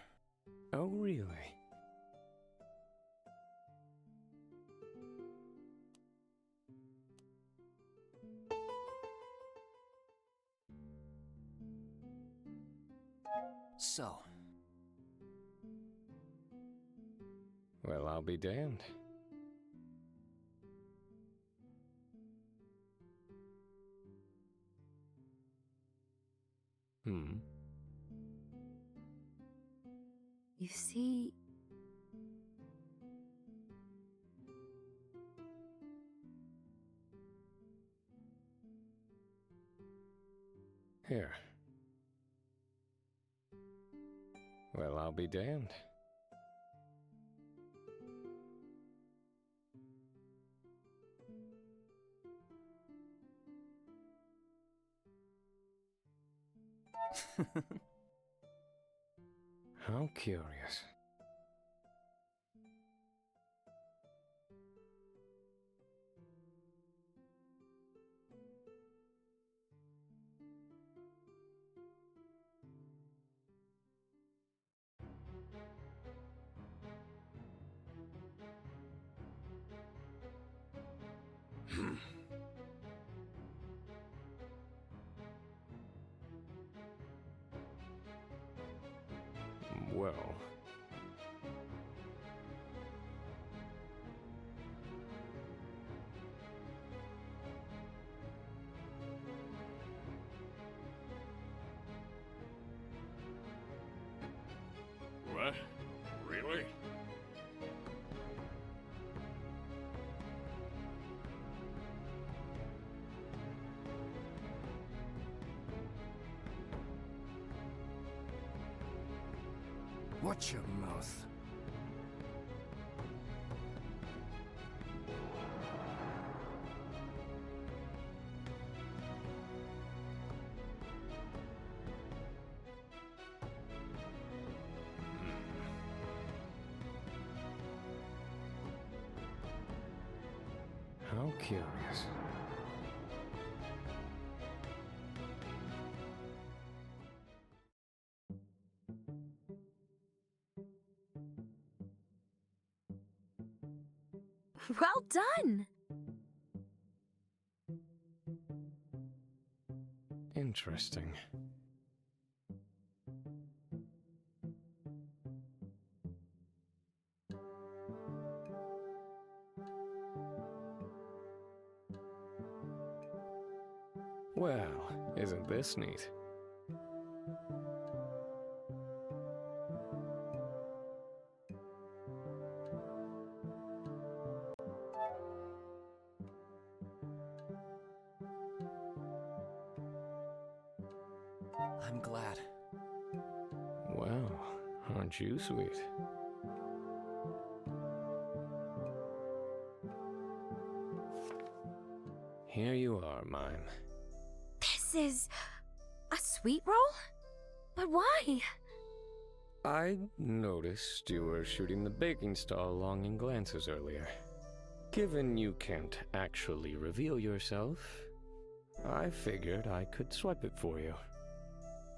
Oh, really? So... Well, I'll be damned. Hmm. You see... Here. Well, I'll be damned. How curious. Well... What? Really? Watch your mouth. How curious. Well done! Interesting. Well, isn't this neat? I'm glad. Well, aren't you sweet? Here you are, Mime. This is a sweet roll? But why? I noticed you were shooting the baking stall longing glances earlier. Given you can't actually reveal yourself, I figured I could swipe it for you.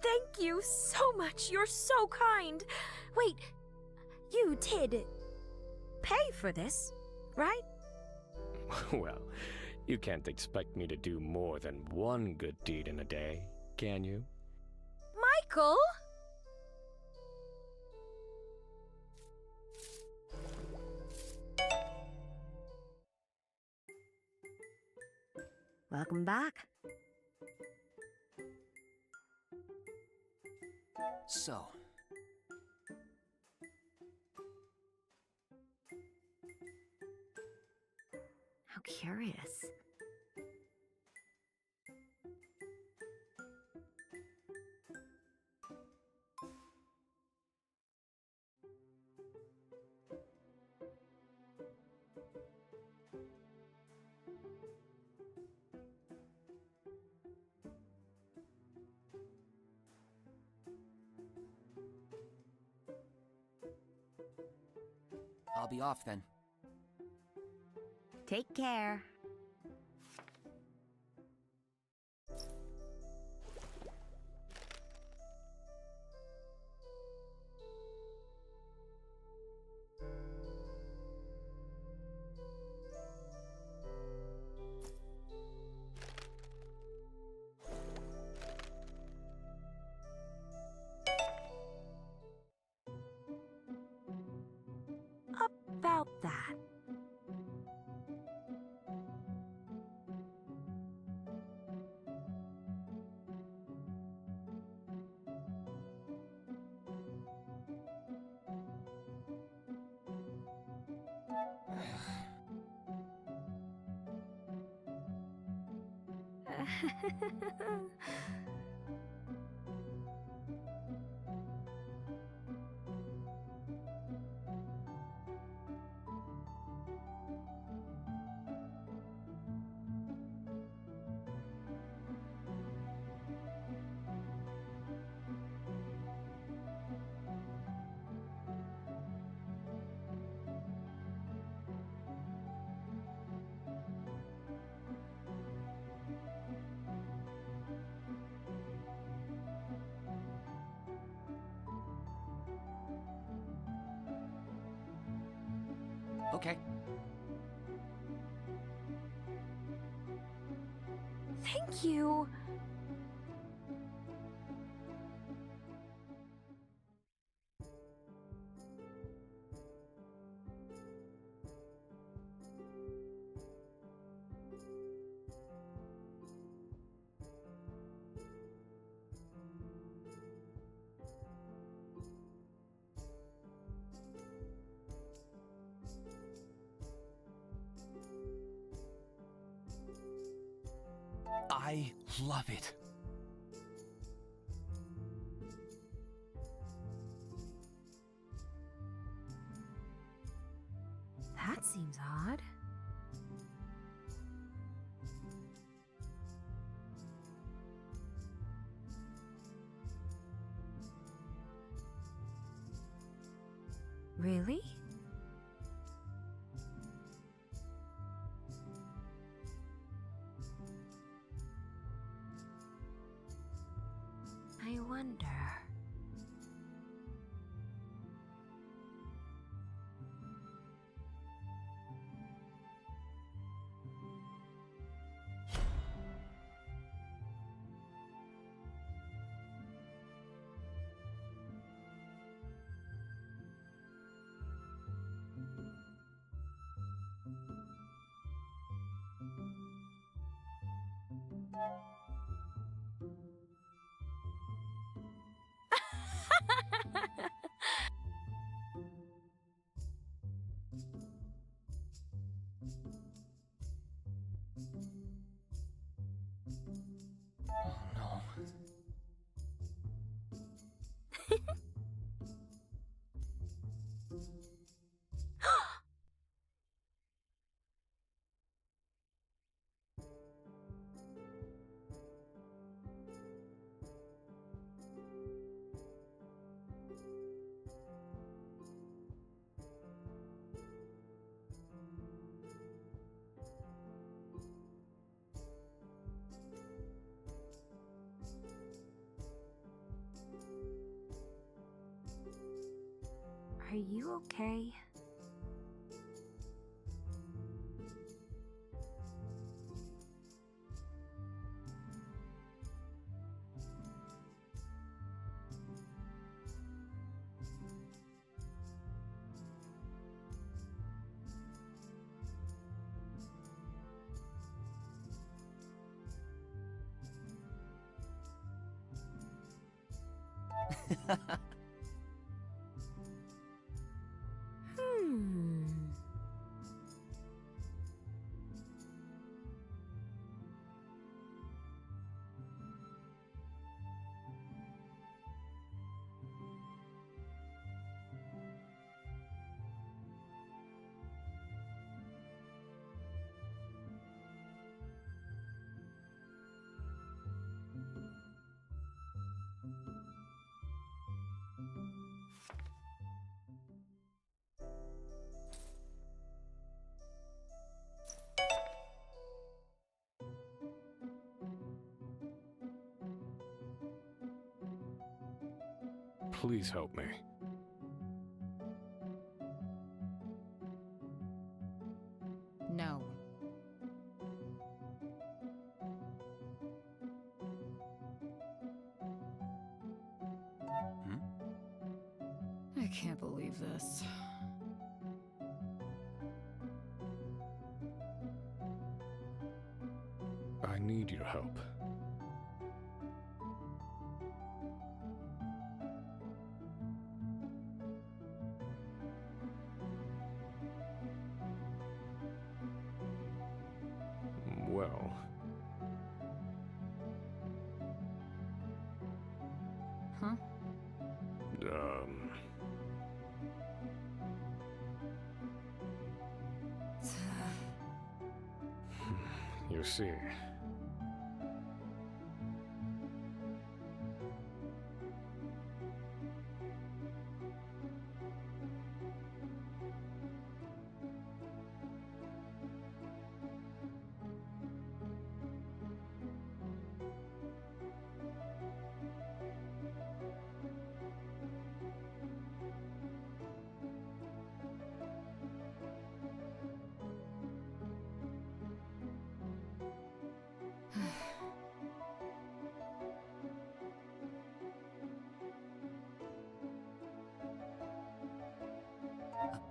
Thank you so much. You're so kind. Wait, you did pay for this, right? Well, you can't expect me to do more than one good deed in a day, can you? Michael? Welcome back. So, How curious. I'll be off then. Take care. About that. Okay. Thank you. I love it. That seems odd. Really? I wonder. Oh no. Are you okay? Please help me. No. I can't believe this. I need your help. Well... Huh? You see...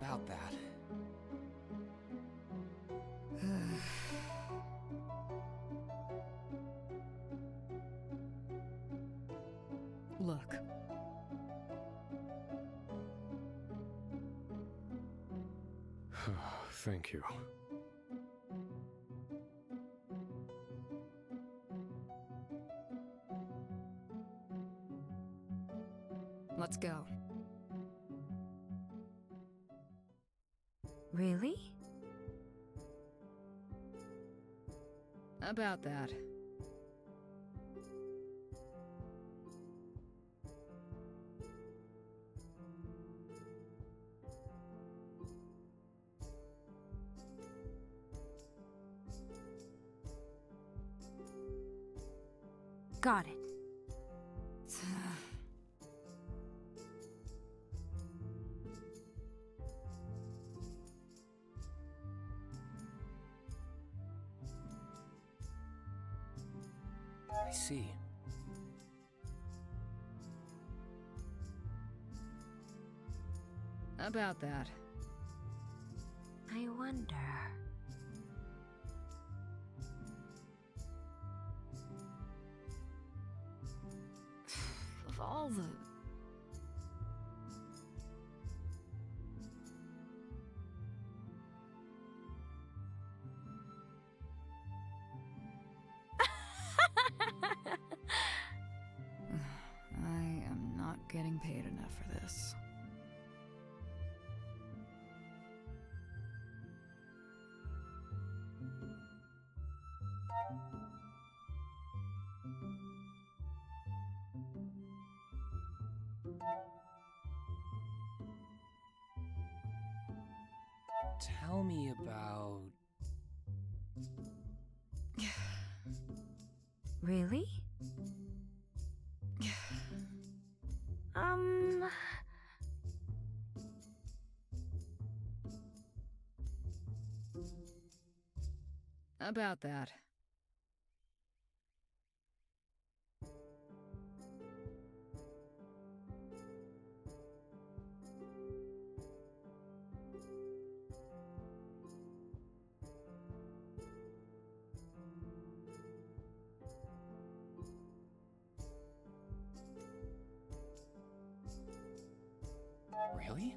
About that. Look. Thank you. Let's go. Really? About that. Got it. I see. About that. I wonder. Of all the... I am not getting paid enough for this. Tell me about... Really? About that. Really?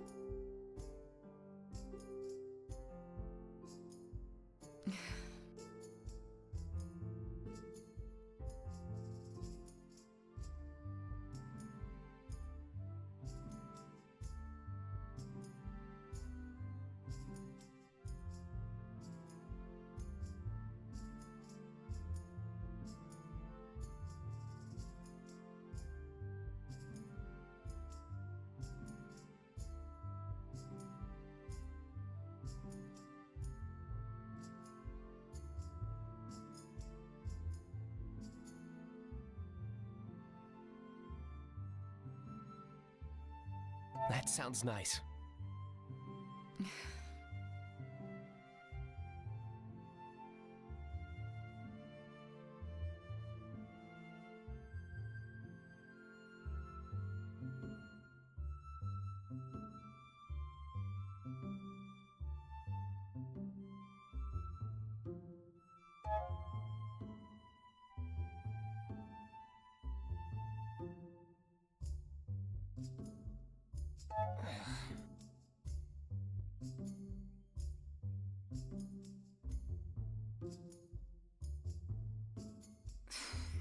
That sounds nice.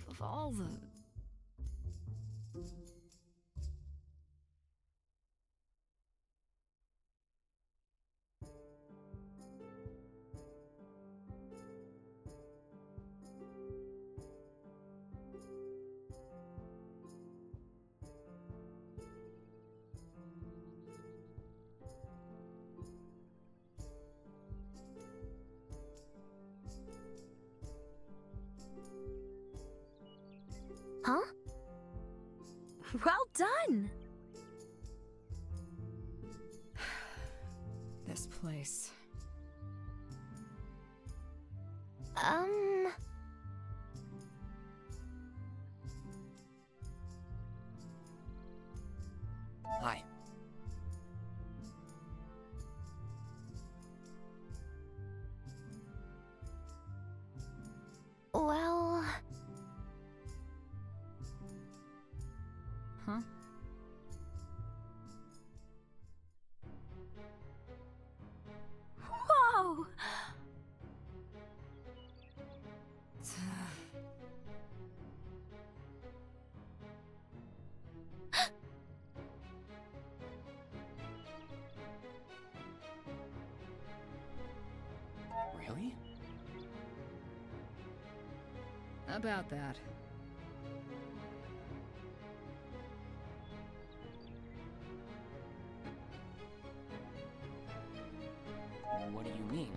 Of all the... Huh? Well done! This place. Hi. Well... Huh? Whoa! Really? About that. What do you mean?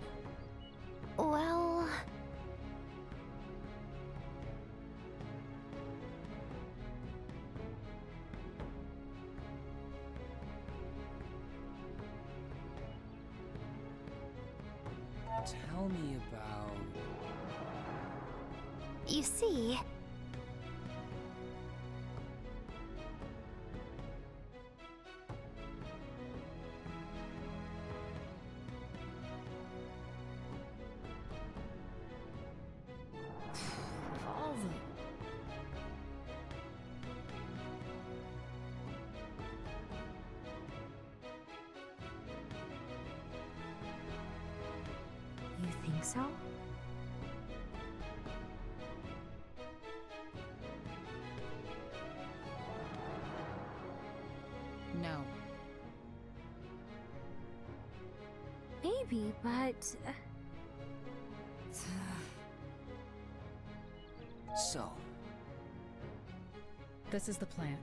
Well... Tell me about... You see... Of all the... You think so? No. Maybe, but... So, This is the plan.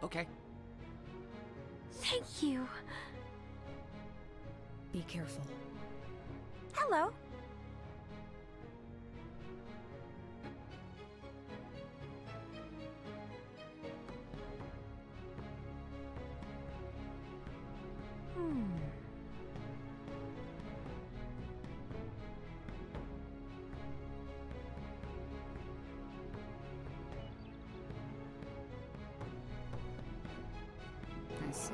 Okay. Thank you. Be careful. Hello. I see.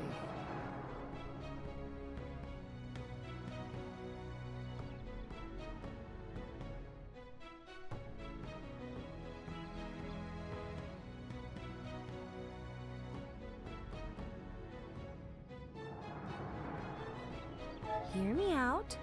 Hear me out.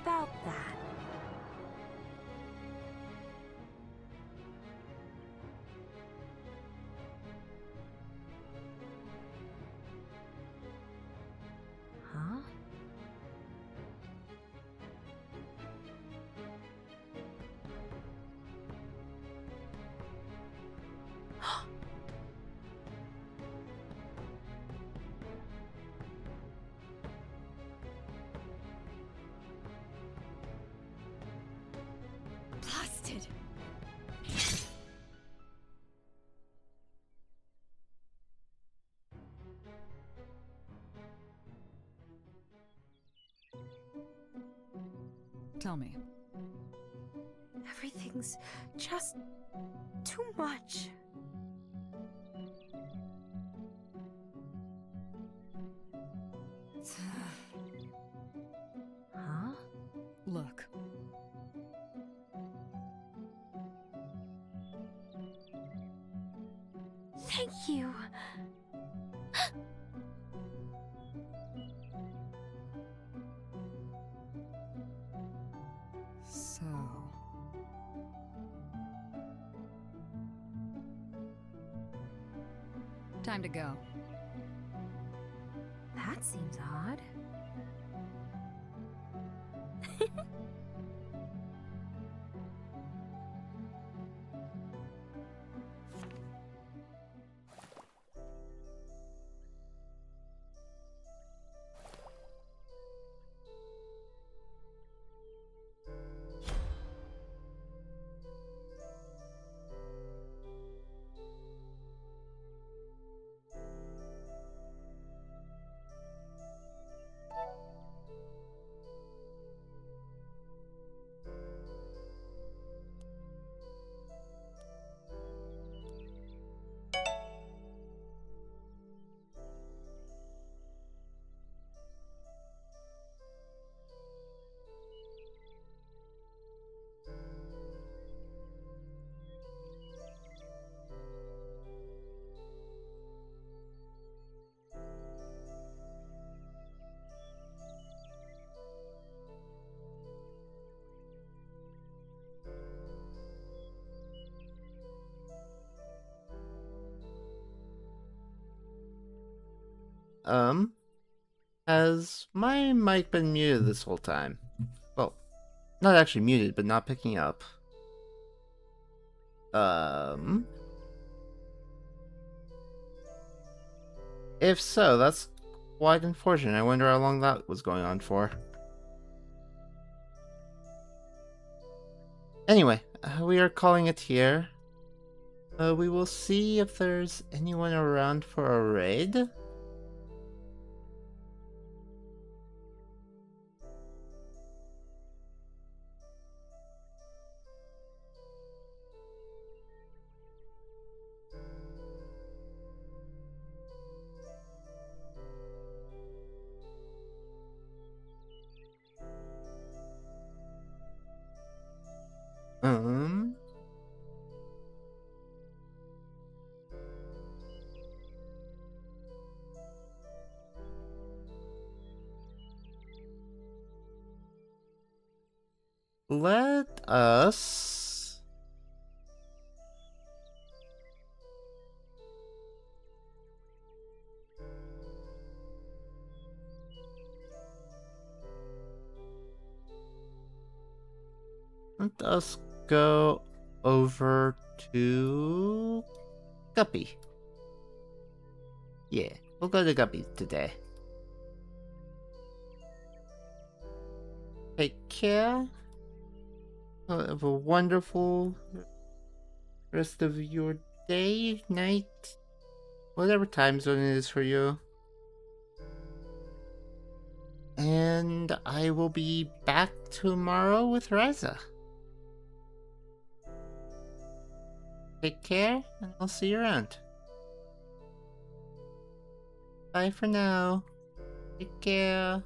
About that. Huh? Blasted! Tell me. Everything's just too much. Huh? Look. Thank you. So... Time to go. That seems odd. Has my mic been muted this whole time? Well, not actually muted, but not picking up. If so, that's quite unfortunate. I wonder how long that was going on for. Anyway, we are calling it here. We will see if there's anyone around for a raid. Um... Let us... us go over to Guppy. Yeah, we'll go to Guppy today. Take care. Have a wonderful rest of your day, night, whatever time zone it is for you. And I will be back tomorrow with Reza. Take care, and I'll see you around. Bye for now. Take care.